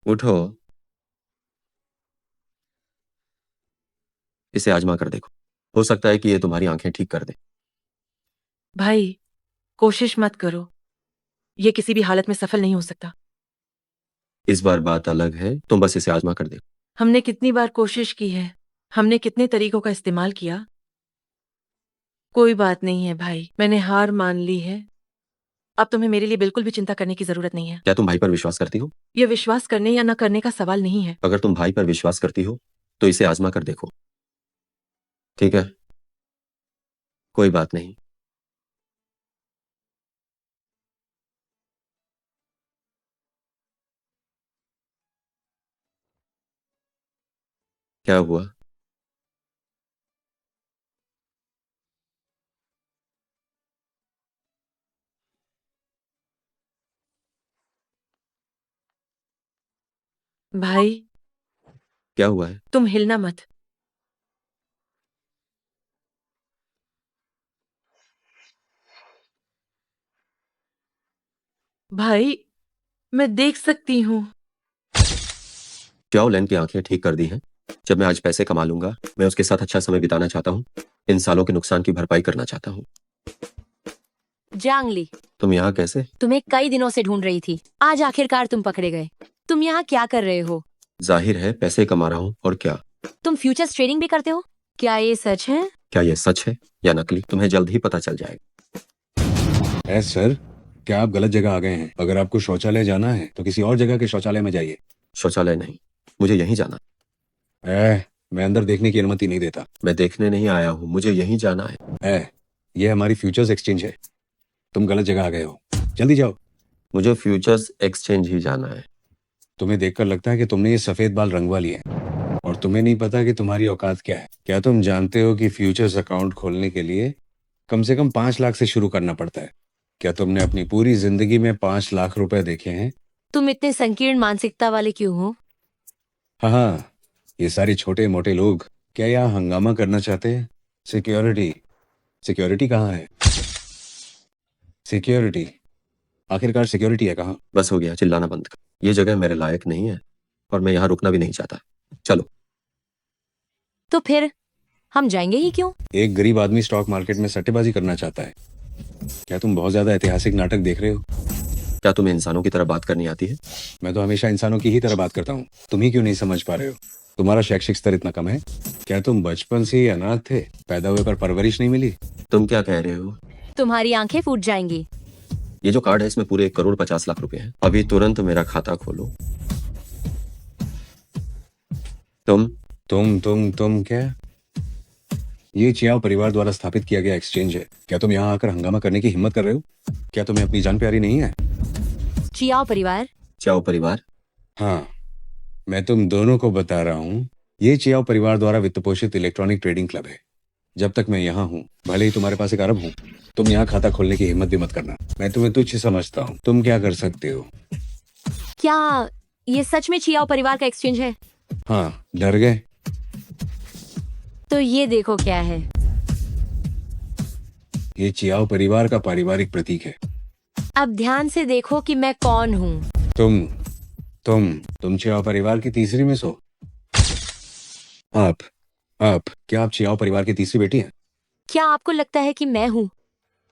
उठो। इसे आजमा कर देखो, हो सकता है कि यह तुम्हारी आंखें ठीक कर दे। भाई कोशिश मत करो, ये किसी भी हालत में सफल नहीं हो सकता। इस बार बात अलग है, तुम बस इसे आजमा कर देखो। हमने कितनी बार कोशिश की है, हमने कितने तरीकों का इस्तेमाल किया। कोई बात नहीं है भाई, मैंने हार मान ली है। अब तुम्हें मेरे लिए बिल्कुल भी चिंता करने की जरूरत नहीं है। क्या तुम भाई पर विश्वास करती हो? यह विश्वास करने या न करने का सवाल नहीं है। अगर तुम भाई पर विश्वास करती हो तो इसे आजमा कर देखो, ठीक है? कोई बात नहीं। क्या हुआ? भाई क्या हुआ है? तुम हिलना मत। भाई मैं देख सकती हूँ। शियाओ लैन की आंखें ठीक कर दी हैं। जब मैं आज पैसे कमा लूंगा, मैं उसके साथ अच्छा समय बिताना चाहता हूँ। इन सालों के नुकसान की भरपाई करना चाहता हूँ। जांगली, तुम यहाँ कैसे? तुम्हें कई दिनों से ढूंढ रही थी। आज आखिरकार तुम पकड़े गए। तुम यहाँ क्या कर रहे हो? जाहिर है पैसे कमा रहा हूँ, और क्या? तुम फ्यूचर्स ट्रेडिंग भी करते हो? क्या ये सच है? क्या यह सच है या नकली, तुम्हें जल्द ही पता चल जाएगा। सर, क्या आप गलत जगह आ गए हैं? अगर आपको शौचालय जाना है तो किसी और जगह के शौचालय में जाइए। शौचालय नहीं, मुझे यहीं जाना। मैं अंदर देखने की अनुमति नहीं देता। मैं देखने नहीं आया हूँ, मुझे यहीं जाना है। यह हमारी फ्यूचर्स एक्सचेंज है। तुम गलत जगह आ गए हो, जल्दी जाओ। मुझे फ्यूचर्स एक्सचेंज ही जाना है। तुम्हें देखकर लगता है कि तुमने ये सफेद बाल रंगवा लिए हैं और तुम्हें नहीं पता कि तुम्हारी औकात क्या है। क्या तुम जानते हो कि फ्यूचर्स अकाउंट खोलने के लिए कम से कम 5 लाख से शुरू करना पड़ता है? क्या तुमने अपनी पूरी जिंदगी में 5 लाख रुपए देखे हैं? तुम इतने संकीर्ण मानसिकता वाले क्यों हो? हाँ, ये सारे छोटे मोटे लोग क्या यहाँ हंगामा करना चाहते हैं? सिक्योरिटी, सिक्योरिटी कहाँ है? सिक्योरिटी, आखिरकार सिक्योरिटी है कहाँ? बस हो गया, चिल्लाना बंद कर। ये जगह मेरे लायक नहीं है और मैं यहाँ रुकना भी नहीं चाहता। चलो। तो फिर हम जाएंगे ही क्यों? एक गरीब आदमी स्टॉक मार्केट में सट्टेबाजी करना चाहता है। क्या तुम बहुत ज्यादा ऐतिहासिक नाटक देख रहे हो? क्या तुम्हें इंसानों की तरह बात करनी आती है? मैं तो हमेशा इंसानों की ही तरह बात करता हूँ। तुम ही क्यों नहीं समझ पा रहे हो? तुम्हारा शैक्षिक स्तर इतना कम है? क्या तुम बचपन से ही अनाथ थे? पैदा हुए पर परवरिश नहीं मिली? तुम क्या कह रहे हो? तुम्हारी आंखें फूट जाएंगी। ये जो कार्ड है इसमें पूरे 1,50,00,000 रुपए हैं। अभी तुरंत मेरा खाता खोलो। तुम क्या? ये चियाओ परिवार द्वारा स्थापित किया गया एक्सचेंज है। क्या तुम यहाँ आकर हंगामा करने की हिम्मत कर रहे हो? क्या तुम्हें अपनी जान प्यारी नहीं है? चियाओ परिवार? चियाओ परिवार? हाँ, मैं तुम दोनों को बता रहा हूँ, ये चियाओ परिवार द्वारा वित्त पोषित इलेक्ट्रॉनिक ट्रेडिंग क्लब है। जब तक मैं यहाँ हूँ, भले ही तुम्हारे पास एक अरब हूँ, तुम यहाँ खाता खोलने की हिम्मत भी मत करना। मैं तुम्हें तुच्छ समझता हूँ। तुम क्या कर सकते हो? क्या ये सच में चियाओ परिवार का एक्सचेंज है? हाँ, डर गए? तो ये देखो क्या है। ये चियाओ परिवार का पारिवारिक प्रतीक है। अब ध्यान से देखो कि मैं कौन हूँ। तुम चियाओ परिवार की तीसरी मिस हो। आप क्या आप चियाओ परिवार की तीसरी बेटी हैं? क्या आपको लगता है कि मैं हूँ?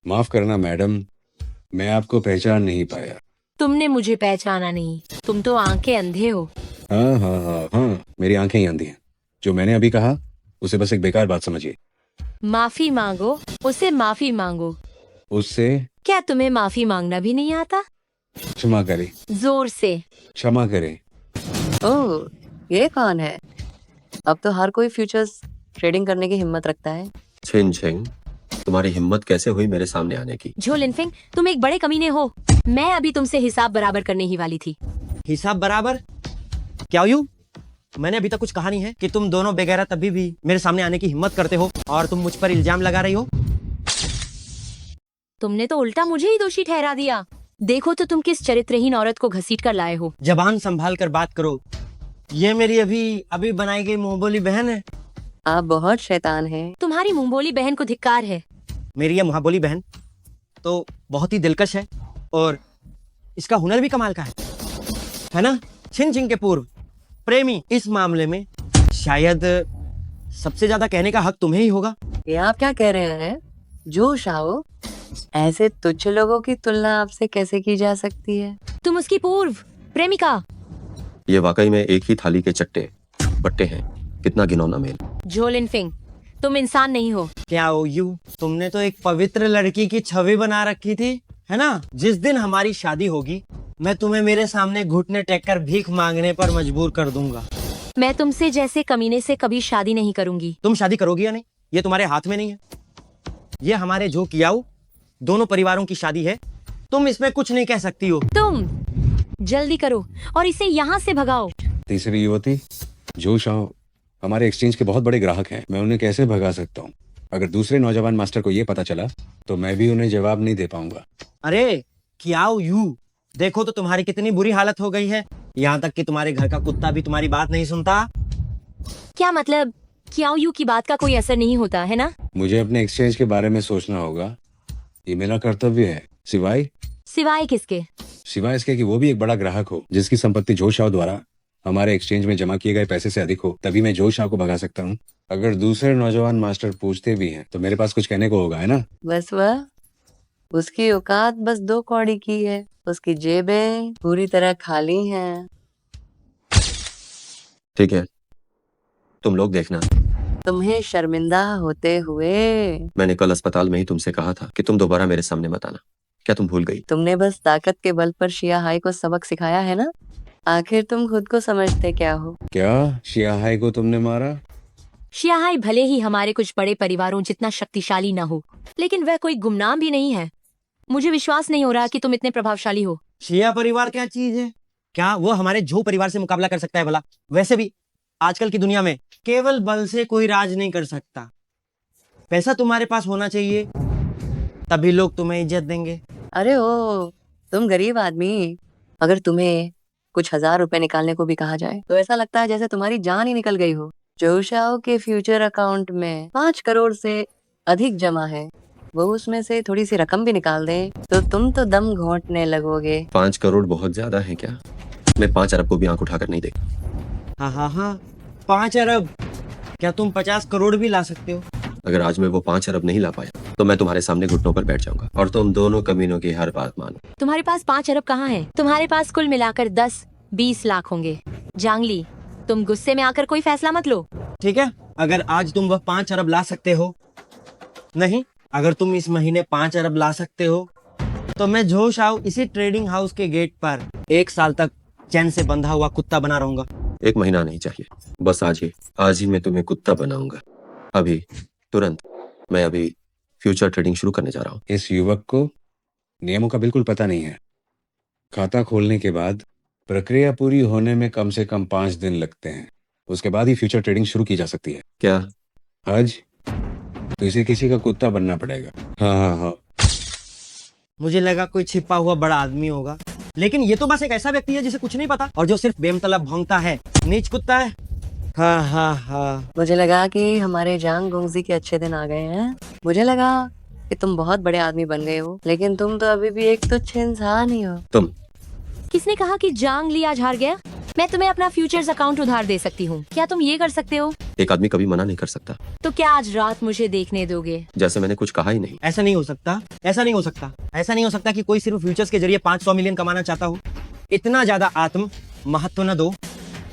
माफ करना मैडम, मैं आपको पहचान नहीं पाया। तुमने मुझे पहचाना नहीं। तुम तो आंखें अंधे हो। हाँ हाँ हाँ हाँ, मेरी आंखें ही अंधी हैं। जो मैंने अभी कहा उसे बस एक बेकार बात समझिए। माफी मांगो, उसे माफी मांगो। उससे क्या तुम्हें माफी मांगना भी नहीं आता? क्षमा करें। जोर से। क्षमा करें। ओह, ये कौन है? अब तो हर कोई फ्यूचर्स ट्रेडिंग करने की हिम्मत रखता है। छिन छिंग, तुम्हारी हिम्मत कैसे हुई मेरे सामने आने की? झो लिनफिंग, तुम एक बड़े कमीने हो। मैं अभी तुमसे हिसाब बराबर करने ही वाली थी। हिसाब बराबर? क्या यू? मैंने अभी तक कुछ कहा नहीं है कि तुम दोनों बेगैरत तभी भी मेरे सामने आने की हिम्मत करते हो और तुम मुझ पर इल्जाम लगा रही हो। तुमने तो उल्टा मुझे ही दोषी ठहरा दिया। देखो तो तुम किस चरित्रहीन औरत को घसीट कर लाए हो। जबान संभाल कर बात करो। ये मेरी अभी अभी बनाई गई मुंहबोली बहन है। आप बहुत शैतान हैं। तुम्हारी मुंहबोली बहन को धिक्कार है। मेरी ये मुंहबोली बहन तो बहुत ही दिलकश है और इसका हुनर भी कमाल का है ना? छिन छिन के पूर्व प्रेमी इस मामले में शायद सबसे ज्यादा कहने का हक तुम्हें ही होगा। ये आप क्या कह रहे हैं? जोश आओ। ऐसे तुच्छ लोगों की तुलना आपसे कैसे की जा सकती है? तुम उसकी पूर्व प्रेमिका। ये वाकई में एक ही थाली के चट्टे बट्टे हैं। कितना घिनौना मेल। झो लिनफिंग, तुम इंसान नहीं हो। क्या हो यू? तुमने तो एक पवित्र लड़की की छवि बना रखी थी, है ना? जिस दिन हमारी शादी होगी मैं तुम्हें मेरे सामने घुटने टेक कर भीख मांगने पर मजबूर कर दूंगा। मैं तुमसे जैसे कमीने से कभी शादी नहीं करूंगी। तुम शादी करोगी या नहीं ये तुम्हारे हाथ में नहीं है। ये हमारे जो कियाऊ दोनों परिवारों की शादी है। तुम इसमें कुछ नहीं कह सकती हो। तुम जल्दी करो और इसे यहाँ से भगाओ। तीसरी युवती जो शाह हमारे एक्सचेंज के बहुत बड़े ग्राहक हैं। मैं उन्हें कैसे भगा सकता हूँ? अगर दूसरे नौजवान मास्टर को ये पता चला तो मैं भी उन्हें जवाब नहीं दे पाऊंगा। अरे कियाओ यू, देखो तो तुम्हारी कितनी बुरी हालत हो गई है। यहाँ तक कि तुम्हारे घर का कुत्ता भी तुम्हारी बात नहीं सुनता। क्या मतलब? क्याओ यू की बात का कोई असर नहीं होता है ना? मुझे अपने एक्सचेंज के बारे में सोचना होगा। ये मेरा कर्तव्य है। सिवाय किसके? सिवाय इसके कि वो भी एक बड़ा ग्राहक हो जिसकी संपत्ति जो शाह द्वारा हमारे एक्सचेंज में जमा किए गए पैसे से अधिक हो, तभी मैं जो शाह को भगा सकता हूँ। अगर दूसरे नौजवान मास्टर पूछते भी हैं तो मेरे पास कुछ कहने को होगा, है ना? बस वह उसकी औकात बस 2 कौड़ी की है। उसकी जेबें पूरी तरह खाली हैं। ठीक है, तुम लोग देखना। तुम्हें शर्मिंदा होते हुए। मैंने कल अस्पताल में ही तुमसे कहा था कि तुम दोबारा मेरे सामने मत आना। क्या तुम भूल गई? तुमने बस ताकत के बल पर शिया हाई को सबक सिखाया है ना? आखिर तुम खुद को समझते क्या हो? क्या शियाहाई को तुमने मारा? शियाहाई भले ही हमारे कुछ बड़े परिवारों जितना शक्तिशाली न हो, लेकिन वह कोई गुमनाम भी नहीं है। मुझे विश्वास नहीं हो रहा कि तुम इतने प्रभावशाली हो। शिया परिवार क्या चीज है? क्या वो हमारे झो परिवार से मुकाबला कर सकता है भला? वैसे भी आजकल की दुनिया में केवल बल से कोई राज नहीं कर सकता। पैसा तुम्हारे पास होना चाहिए, तभी लोग तुम्हें इज्जत देंगे। अरे ओ, तुम गरीब आदमी, अगर तुम्हें कुछ 1000 रुपए निकालने को भी कहा जाए तो ऐसा लगता है जैसे तुम्हारी जान ही निकल गई हो। जोशाओ के फ्यूचर अकाउंट में 5 करोड़ से अधिक जमा है। वो उसमें से थोड़ी सी रकम भी निकाल दे तो तुम तो दम घोंटने लगोगे। 5 करोड़ बहुत ज्यादा है क्या? मैं 5 अरब को भी आंख उठाकर नहीं देख। हाँ हाँ हाँ, 5 अरब? क्या तुम 50 करोड़ भी ला सकते हो? अगर आज मैं वो 5 अरब नहीं ला पाया तो मैं तुम्हारे सामने घुटनों पर बैठ जाऊंगा और तुम दोनों कमीनों की हर बात मानो। तुम्हारे पास 5 अरब कहाँ है? तुम्हारे पास कुल मिलाकर 10-20 लाख होंगे। जांगली, तुम गुस्से में आकर कोई फैसला मत लो। ठीक है, अगर आज तुम वह 5 अरब ला सकते हो, नहीं अगर तुम इस महीने 5 अरब ला सकते हो तो मैं जो शाह इसी ट्रेडिंग हाउस के गेट पर 1 साल तक चैन से बंधा हुआ कुत्ता बना रहूंगा। 1 महीना नहीं चाहिए, बस आज ही मैं तुम्हें कुत्ता बनाऊंगा। अभी तुरंत। मैं अभी फ्यूचर ट्रेडिंग शुरू करने जा रहा हूँ। इस युवक को नियमों का बिल्कुल पता नहीं है। खाता खोलने के बाद प्रक्रिया पूरी होने में कम से कम 5 दिन लगते हैं। उसके बाद ही फ्यूचर ट्रेडिंग शुरू की जा सकती है। क्या आज तो इसे किसी का कुत्ता बनना पड़ेगा। हाँ हाँ हाँ। मुझे लगा कोई छिपा हुआ बड़ा आदमी होगा, लेकिन ये तो बस एक ऐसा व्यक्ति है जिसे कुछ नहीं पता और जो सिर्फ बेमतलब भौंकता है। नीच कुत्ता है। हाँ हाँ हाँ। मुझे लगा कि हमारे जांग गोंगजी के अच्छे दिन आ गए हैं। मुझे लगा कि तुम बहुत बड़े आदमी बन गए हो, लेकिन तुम तो अभी भी एक तुच्छ इंसान ही हो। तुम किसने कहा कि जांग ली आज हार गया? मैं तुम्हें अपना फ्यूचर्स अकाउंट उधार दे सकती हूँ, क्या तुम ये कर सकते हो? एक आदमी कभी मना नहीं कर सकता। तो क्या आज रात मुझे देखने दोगे? जैसे मैंने कुछ कहा ही नहीं। ऐसा नहीं हो सकता, ऐसा नहीं हो सकता, ऐसा नहीं हो सकता कि कोई सिर्फ फ्यूचर्स के जरिए 500 मिलियन कमाना चाहता हो। इतना ज्यादा आत्म महत्व न दो।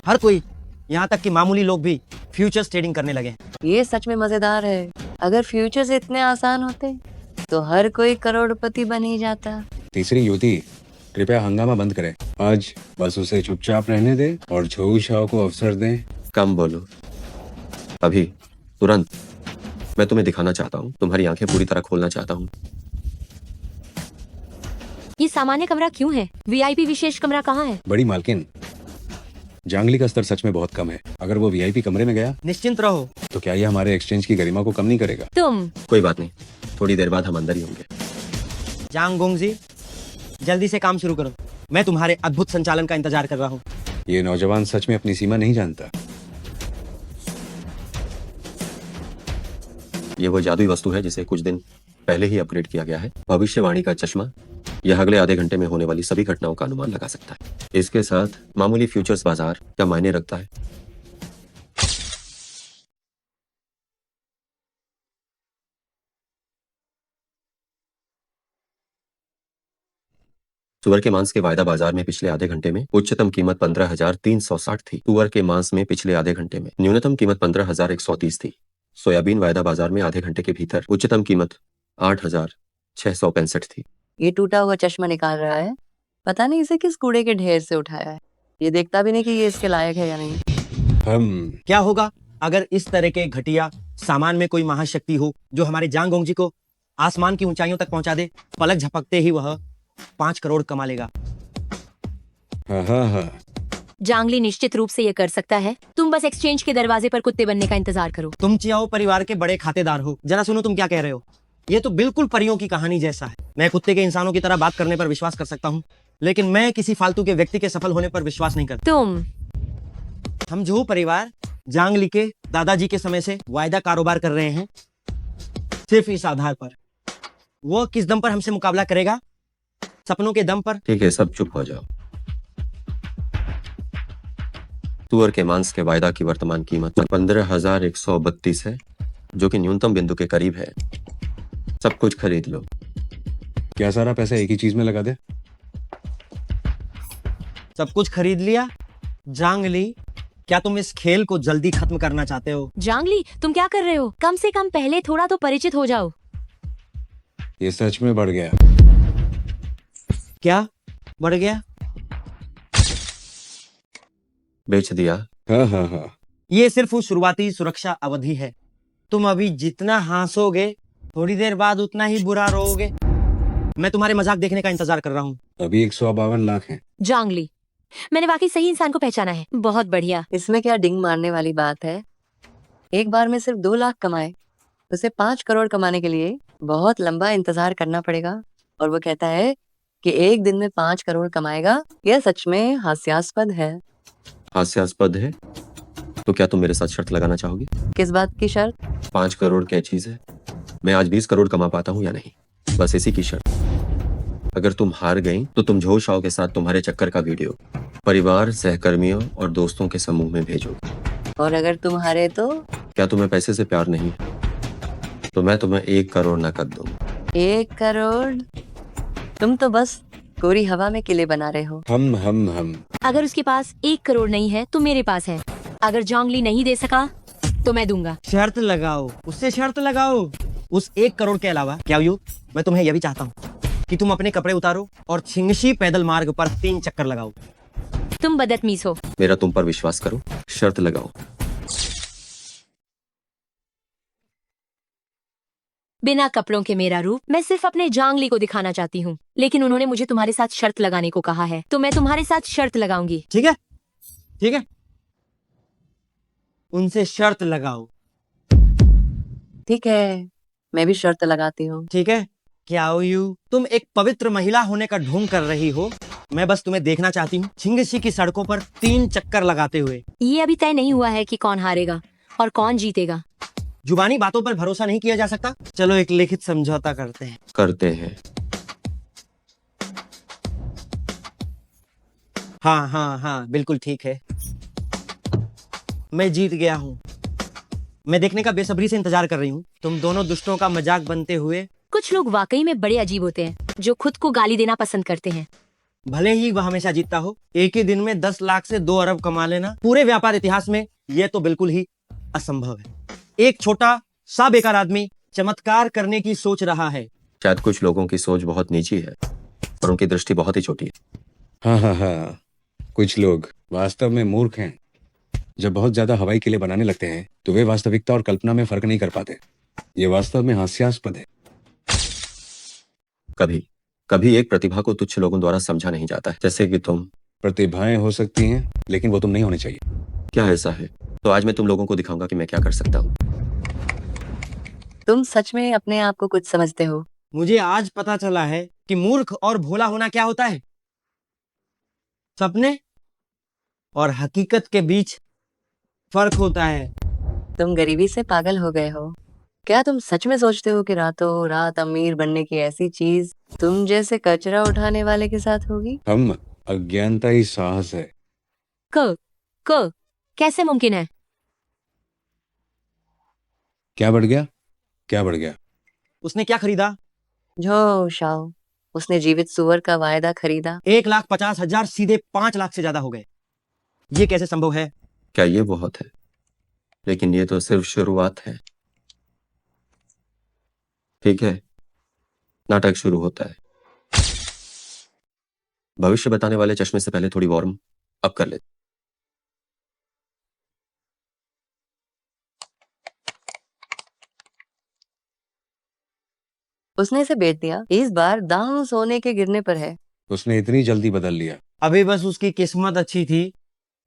हर कोई, यहाँ तक कि मामूली लोग भी फ्यूचर्स ट्रेडिंग करने लगे। ये सच में मजेदार है। अगर फ्यूचर्स इतने आसान होते तो हर कोई करोड़पति बन ही जाता। तीसरी युवती, कृपया हंगामा बंद करें। आज बस उसे चुपचाप रहने दे और झोऊ शाह को अवसर दें। कम बोलो। अभी, तुरंत। मैं तुम्हें दिखाना चाहता हूँ, तुम्हारी आंखें पूरी तरह खोलना चाहता हूँ। ये सामान्य कमरा क्यों है? वीआईपी विशेष कमरा कहाँ है? बड़ी मालकिन, जांगली का स्तर सच में बहुत कम है। अगर वो वीआईपी कमरे में गया निश्चिंत रहो। तो क्या ये हमारे एक्सचेंज की गरिमा को कम नहीं करेगा? तुम कोई बात नहीं, थोड़ी देर बाद हम अंदर ही होंगे। जांग गोंगजी, जल्दी से काम शुरू करो। मैं तुम्हारे अद्भुत संचालन का इंतजार कर रहा हूँ। ये नौजवान सच में अपनी सीमा नहीं जानता। ये वो जादुई वस्तु है जिसे कुछ दिन पहले ही अपग्रेड किया गया है। भविष्यवाणी का चश्मा। यह अगले आधे घंटे में होने वाली सभी घटनाओं का अनुमान लगा सकता है। इसके साथ मामूली फ्यूचर्स बाजार क्या मायने रखता है? सुअर के मांस के वायदा बाजार में पिछले आधे घंटे में उच्चतम कीमत 15,360 थी। तुअर के मांस में पिछले आधे घंटे में न्यूनतम कीमत 15,130 थी। सोयाबीन वायदा बाजार में आधे घंटे के भीतर उच्चतम कीमत 8,665 थी। ये टूटा हुआ चश्मा निकाल रहा है। पता नहीं इसे किस कूड़े के ढेर से उठाया है। ये देखता भी नहीं कि ये इसके लायक है या नहीं। क्या होगा अगर इस तरह के घटिया सामान में कोई महाशक्ति हो जो हमारे जांग गोंगजी को आसमान की ऊंचाइयों तक पहुंचा दे? पलक झपकते ही वह 5 करोड़ कमा लेगा। जांगली निश्चित रूप से ये कर सकता है। तुम बस एक्सचेंज के दरवाजे पर कुत्ते बनने का इंतजार करो। तुम चियाओ परिवार के बड़े खातेदार हो। जरा सुनो तुम क्या कह रहे हो। ये तो बिल्कुल परियों की कहानी जैसा है। मैं कुत्ते के इंसानों की तरह बात करने पर विश्वास कर सकता हूँ, लेकिन मैं किसी फालतू के व्यक्ति के सफल होने पर विश्वास नहीं करता। हम जो परिवार जांगली के दादाजी के समय से वायदा कारोबार कर रहे हैं, सिर्फ इस आधार पर। वो किस दम पर हमसे मुकाबला करेगा? सपनों के दम पर। ठीक है, सब चुप हो जाओ। तुअर के मांस के वायदा की वर्तमान कीमत 15,132 है, जो कि न्यूनतम बिंदु के करीब है। सब कुछ खरीद लो। क्या सारा पैसा एक ही चीज में लगा दे? सब कुछ खरीद लिया? जांगली, क्या तुम इस खेल को जल्दी खत्म करना चाहते हो? जांगली, तुम क्या कर रहे हो? कम से कम पहले थोड़ा तो परिचित हो जाओ। ये सच में बढ़ गया। क्या बढ़ गया? बेच दिया। हाँ। ये सिर्फ शुरुआती सुरक्षा अवधि है। तुम अभी जितना हंसोगे थोड़ी देर बाद उतना ही बुरा रोओगे। मैं तुम्हारे मजाक देखने का इंतजार कर रहा हूँ। अभी 152 लाख हैं। जांगली, मैंने वाकई सही इंसान को पहचाना है। बहुत बढ़िया। इसमें क्या डिंग मारने वाली बात है। एक बार में सिर्फ 2 लाख कमाए, उसे 5 करोड़ कमाने के लिए बहुत लंबा इंतजार करना पड़ेगा। और वो कहता है कि एक दिन में 5 करोड़ कमाएगा। यह सच में हास्यास्पद है। हास्यास्पद है? तो क्या तुम मेरे साथ शर्त लगाना चाहोगी? किस बात की शर्त? 5 करोड़ क्या चीज है? मैं आज 20 करोड़ कमा पाता हूँ या नहीं, बस इसी की शर्त। अगर तुम हार गई तो तुम झो शाओ के साथ तुम्हारे चक्कर का वीडियो परिवार, सहकर्मियों और दोस्तों के समूह में भेजो। और अगर तुम हारे तो? क्या तुम्हें पैसे से प्यार नहीं है? तो मैं तुम्हें 1 करोड़ नकद दूँ। 1 करोड़? तुम तो बस कोरी हवा में किले बना रहे हो। हम अगर उसके पास 1 करोड़ नहीं है तो मेरे पास है। अगर जांगली नहीं दे सका तो मैं दूंगा। शर्त लगाओ, उससे शर्त लगाओ। उस 1 करोड़ के अलावा क्या यू, मैं तुम्हें यह भी चाहता हूँ कि तुम अपने कपड़े उतारो और छिंगशी पैदल मार्ग पर 3 चक्कर लगाओ। तुम बदतमीज हो। मेरा तुम पर विश्वास करो, शर्त लगाओ। बिना कपड़ों के मेरा रूप मैं सिर्फ अपने जांगली को दिखाना चाहती हूँ, लेकिन उन्होंने मुझे तुम्हारे साथ शर्त लगाने को कहा है, तो मैं तुम्हारे साथ शर्त लगाऊंगी। ठीक है, ठीक है, उनसे शर्त लगाओ। ठीक है, मैं भी शर्त लगाती हूँ। ठीक है, क्या यू, तुम एक पवित्र महिला होने का ढोंग कर रही हो। मैं बस तुम्हें देखना चाहती हूँ छिंगशी की सड़कों पर 3 चक्कर लगाते हुए। ये अभी तय नहीं हुआ है कि कौन हारेगा और कौन जीतेगा। जुबानी बातों पर भरोसा नहीं किया जा सकता। चलो एक लिखित समझौता करते हैं। हाँ हाँ हाँ, बिल्कुल ठीक है। मैं जीत गया हूँ। मैं देखने का बेसब्री से इंतजार कर रही हूँ तुम दोनों दुष्टों का मजाक बनते हुए। कुछ लोग वाकई में बड़े अजीब होते हैं, जो खुद को गाली देना पसंद करते हैं। भले ही वह हमेशा जीतता हो, एक ही दिन में 10 लाख से 2 अरब कमा लेना पूरे व्यापार इतिहास में यह तो बिल्कुल ही असंभव है। एक छोटा सा बेकार आदमी चमत्कार करने की सोच रहा है। शायद कुछ लोगों की सोच बहुत नीची है और उनकी दृष्टि बहुत ही छोटी है। हाँ हाँ हाँ, कुछ लोग वास्तव में मूर्ख हैं। जब बहुत ज्यादा हवाई किले बनाने लगते हैं तो वे वास्तविकता और कल्पना में फर्क नहीं कर पाते। ये वास्तव में हास्यास्पद है। कभी कभी एक प्रतिभा को तुच्छ लोगों द्वारा समझा नहीं जाता है, जैसे कि तुम। प्रतिभाएं हो सकती हैं, लेकिन वो तुम नहीं होने चाहिए। क्या ऐसा है? तो आज मैं तुम लोगों को दिखाऊंगा कि मैं क्या कर सकता हूँ। तुम सच में अपने आप को कुछ समझते हो? मुझे आज पता चला है कि मूर्ख और भोला होना क्या होता है। सपने और हकीकत के बीच फर्क होता है। तुम गरीबी से पागल हो गए हो। क्या तुम सच में सोचते हो कि रातों रात अमीर बनने की ऐसी चीज तुम जैसे कचरा उठाने वाले के साथ होगी? हम अज्ञानता ही साहस है। क कैसे मुमकिन है? क्या बढ़ गया? क्या बढ़ गया? उसने क्या खरीदा? जो शाओ, उसने जीवित सुअर का वायदा खरीदा। 1,50,000 सीधे 5 लाख से ज्यादा हो गए। ये कैसे संभव है? क्या ये बहुत है? लेकिन ये तो सिर्फ शुरुआत है। ठीक है, नाटक शुरू होता है। भविष्य बताने वाले चश्मे से पहले थोड़ी वार्म अप कर ले। उसने इसे बेच दिया। इस बार दाम सोने के गिरने पर है। उसने इतनी जल्दी बदल लिया। अभी बस उसकी किस्मत अच्छी थी,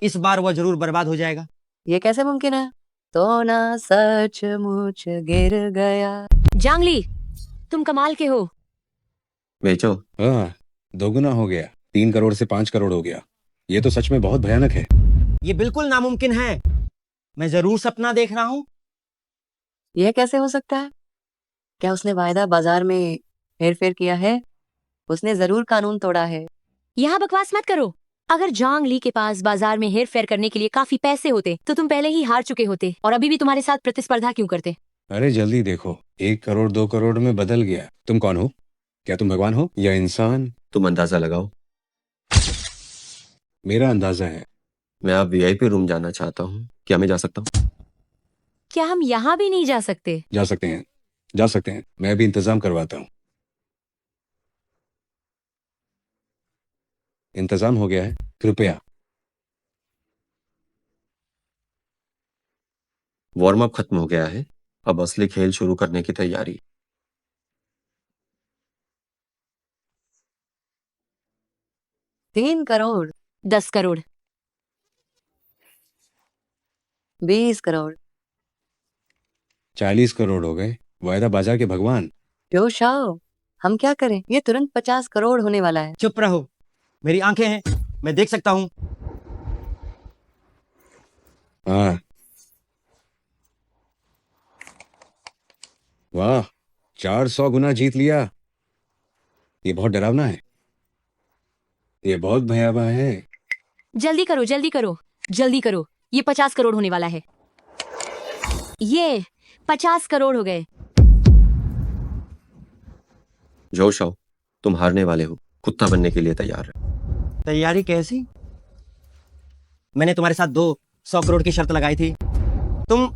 इस बार वह जरूर बर्बाद हो जाएगा। ये कैसे मुमकिन है? सोना सचमुच गिर गया। जांगली, तुम कमाल के हो। बेचो। हाँ, दोगुना हो गया। 3 करोड़ से 5 करोड़ हो गया। ये तो सच में बहुत भयानक है। ये बिल्कुल नामुमकिन है। मैं जरूर सपना देख रहा हूँ। यह कैसे हो सकता है? क्या उसने वायदा बाजार में हेरफेर किया है? उसने जरूर कानून तोड़ा है। यहाँ बकवास मत करो। अगर जांग ली के पास बाजार में हेर फेर करने के लिए काफी पैसे होते तो तुम पहले ही हार चुके होते और अभी भी तुम्हारे साथ प्रतिस्पर्धा क्यों करते? अरे जल्दी देखो, 1 करोड़ 2 करोड़ में बदल गया। तुम कौन हो? क्या तुम भगवान हो या इंसान? तुम अंदाजा लगाओ। मेरा अंदाजा है। मैं अब वीआईपी रूम जाना चाहता हूँ। क्या मैं जा सकता हूँ? क्या हम यहाँ भी नहीं जा सकते? जा सकते हैं, जा सकते हैं। मैं अभी इंतजाम करवाता हूँ। इंतजाम हो गया है, कृपया। वार्म अप खत्म हो गया है, अब असली खेल शुरू करने की तैयारी। तीन करोड़, 10 करोड़, 20 करोड़। 40 करोड़ हो गए। वायदा बाजार के भगवान। जो शाओ, हम क्या करें? ये तुरंत 50 करोड़ होने वाला है। चुप रहो, मेरी आंखें हैं, मैं देख सकता हूँ। हाँ, वाह, 400 गुना जीत लिया। ये बहुत डरावना है। ये बहुत भयावह है। जल्दी करो, जल्दी करो, जल्दी करो। ये 50 करोड़ होने वाला है। ये 50 करोड़ हो गए। जोश आओ, तुम हारने वाले हो। कुत्ता बनने के लिए तैयार है। तैयारी कैसी? मैंने तुम्हारे साथ 200 करोड़ की शर्त लगाई थी। तुम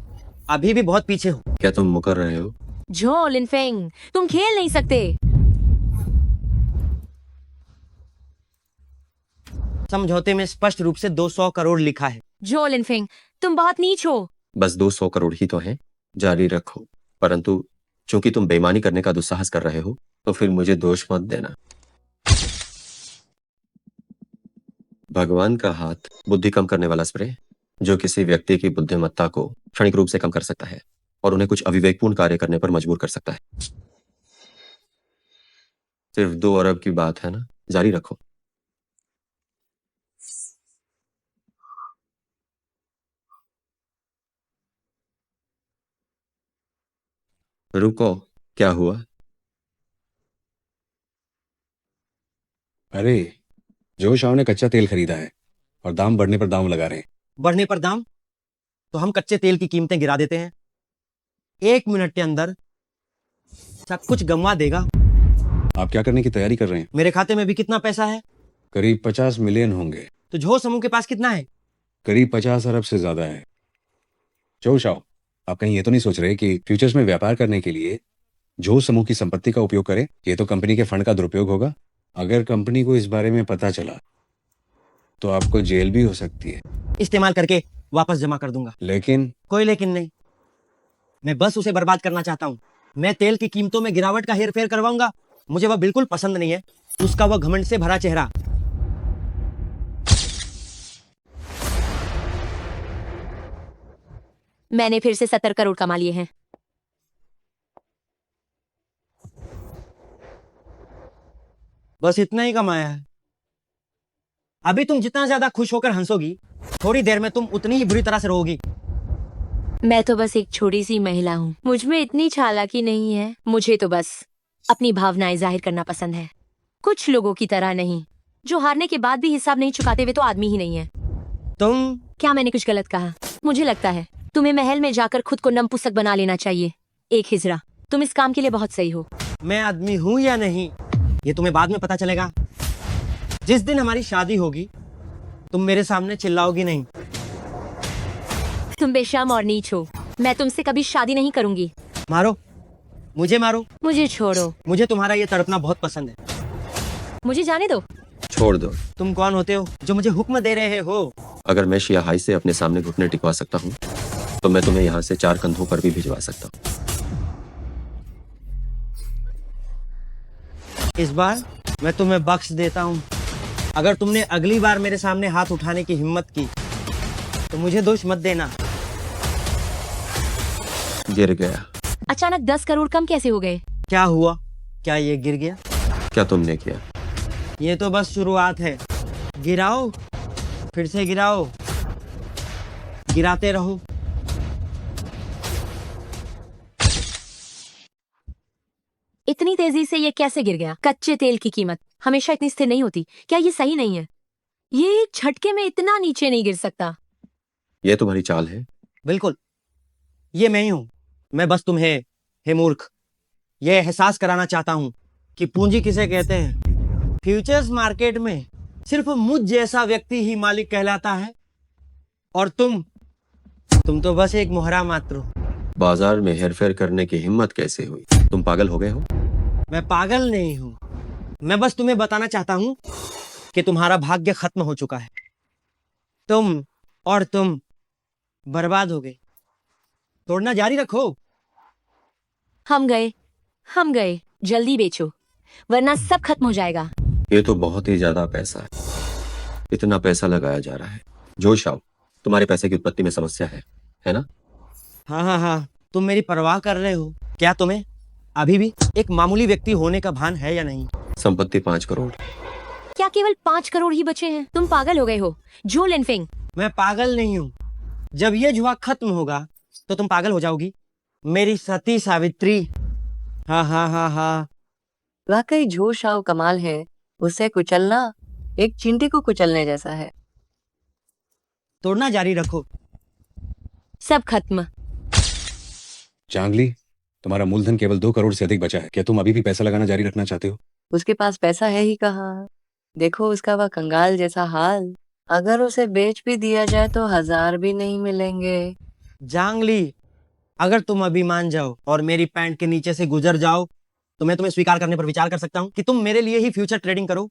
अभी भी बहुत पीछे हो। क्या तुम मुकर रहे हो? झो लिनफेंग, तुम खेल नहीं सकते। समझौते में स्पष्ट रूप से 200 करोड़ लिखा है। झो लिनफेंग, तुम बहुत नीच हो। बस 200 करोड़ ही तो है, जारी रखो। परंतु चूंकि तुम बेईमानी करने का दुस्साहस कर रहे हो तो फिर मुझे दोष मत देना। भगवान का हाथ बुद्धि कम करने वाला स्प्रे, जो किसी व्यक्ति की बुद्धिमत्ता को क्षणिक रूप से कम कर सकता है और उन्हें कुछ अविवेकपूर्ण कार्य करने पर मजबूर कर सकता है। सिर्फ 2 अरब की बात है ना, जारी रखो। रुको, क्या हुआ? अरे जो शाह ने कच्चा तेल खरीदा है और दाम बढ़ने पर दाम लगा रहे हैं। बढ़ने पर दाम? तो हम कच्चे तेल की कीमतें गिरा देते हैं, 1 मिनट के अंदर सब कुछ गंवा देगा। आप क्या करने की तैयारी कर रहे हैं? मेरे खाते में भी कितना पैसा है? करीब 50 मिलियन होंगे। तो झो समूह के पास कितना है? करीब 50 अरब से ज्यादा है। जो शाह, आप कहीं ये तो नहीं सोच रहे कि फ्यूचर्स में व्यापार करने के लिए जो समूह की संपत्ति का उपयोग करे? ये तो कंपनी के फंड का दुरुपयोग होगा। अगर कंपनी को इस बारे में पता चला तो आपको जेल भी हो सकती है। इस्तेमाल करके वापस जमा कर दूंगा। लेकिन कोई लेकिन नहीं, मैं बस उसे बर्बाद करना चाहता हूँ। मैं तेल की कीमतों में गिरावट का हेरफेर करवाऊंगा। मुझे वह बिल्कुल पसंद नहीं है, उसका वह घमंड से भरा चेहरा। मैंने फिर से 70 करोड़ कमा लिए हैं। बस इतना ही कमाया है। अभी तुम जितना ज्यादा खुश होकर हंसोगी, थोड़ी देर में तुम उतनी ही बुरी तरह से रोगी। मैं तो बस एक छोटी सी महिला हूँ, मुझ में इतनी चालाकी नहीं है। मुझे तो बस अपनी भावनाएं जाहिर करना पसंद है, कुछ लोगों की तरह नहीं, जो हारने के बाद भी हिसाब नहीं चुकाते, वे तो आदमी ही नहीं है। तुम? क्या मैंने कुछ गलत कहा? मुझे लगता है तुम्हें महल में जाकर खुद को नपुंसक बना लेना चाहिए। एक हिजरा, तुम इस काम के लिए बहुत सही हो। मैं आदमी हूँ या नहीं, ये तुम्हें बाद में पता चलेगा। जिस दिन हमारी शादी होगी, तुम मेरे सामने चिल्लाओगी नहीं। तुम बेशर्म और नीच हो। मैं तुमसे कभी शादी नहीं करूंगी। मारो, मुझे मारो, मुझे छोड़ो। मुझे तुम्हारा ये तड़पना बहुत पसंद है। मुझे जाने दो। छोड़ दो। तुम कौन होते हो जो मुझे हुक्म दे रहे हो? अगर मैं शिया हाई से अपने सामने घुटने टिकवा सकता हूँ तो मैं तुम्हें यहाँ से 4 कंधों पर भी भिजवा सकता हूँ। इस बार मैं तुम्हें बख्श देता हूँ। अगर तुमने अगली बार मेरे सामने हाथ उठाने की हिम्मत की तो मुझे दोष मत देना। गिर गया। अचानक 10 करोड़ कम कैसे हो गए? क्या हुआ? क्या ये गिर गया? क्या तुमने किया? ये तो बस शुरुआत है। गिराओ, फिर से गिराओ, गिराते रहो। इतनी तेजी से ये कैसे गिर गया? कच्चे तेल की कीमत हमेशा इतनी स्थिर नहीं होती। क्या ये सही नहीं है? ये एक झटके में इतना नीचे नहीं गिर सकता। ये तुम्हारी चाल है? बिल्कुल, ये मैं ही हूँ। मैं बस तुम्हें, हे मूर्ख, ये एहसास कराना चाहता हूँ कि पूंजी किसे कहते हैं। फ्यूचर्स मार्केट में सिर्फ मुझ जैसा व्यक्ति ही मालिक कहलाता है, और तुम तो बस एक मोहरा मात्र हो। बाजार में हेरफेर करने की हिम्मत कैसे हुई? तुम पागल हो गए हो? मैं पागल नहीं हूँ, मैं बस तुम्हें बताना चाहता हूँ कि तुम्हारा भाग्य खत्म हो चुका है। तुम बर्बाद हो गए। तोड़ना जारी रखो। हम गए, जल्दी बेचो वरना सब खत्म हो जाएगा। ये तो बहुत ही ज्यादा पैसा है। इतना पैसा लगाया जा रहा है। जो शाह, तुम्हारे पैसे की उत्पत्ति में समस्या है ना? हाँ, तुम मेरी परवाह कर रहे हो। क्या तुम्हें अभी भी एक मामूली व्यक्ति होने का भान है या नहीं? संपत्ति 5 करोड़। क्या केवल 5 करोड़ ही बचे हैं? तुम पागल हो गए हो जो लिनफिंग। मैं पागल नहीं हूँ। जब ये जुआ खत्म होगा तो तुम पागल हो जाओगी, मेरी सती सावित्री। हाँ। वाकई जो शाह कमाल है, उसे कुचलना एक चींटी को कुचलने जैसा है। तोड़ना जारी रखो। सब खत्म। चांगली, तुम्हारा मूलधन केवल 2 करोड़ से अधिक बचा है। क्या तुम अभी भी पैसा लगाना जारी रखना चाहते हो? उसके पास पैसा है ही कहाँ। देखो उसका वह कंगाल जैसा हाल। अगर उसे बेच भी दिया जाए तो 1000 भी नहीं मिलेंगे। जांगली, अगर तुम अभी मान जाओ और मेरी पैंट के नीचे से गुजर जाओ तो मैं तुम्हें स्वीकार करने पर विचार कर सकता हूँ कि तुम मेरे लिए ही फ्यूचर ट्रेडिंग करो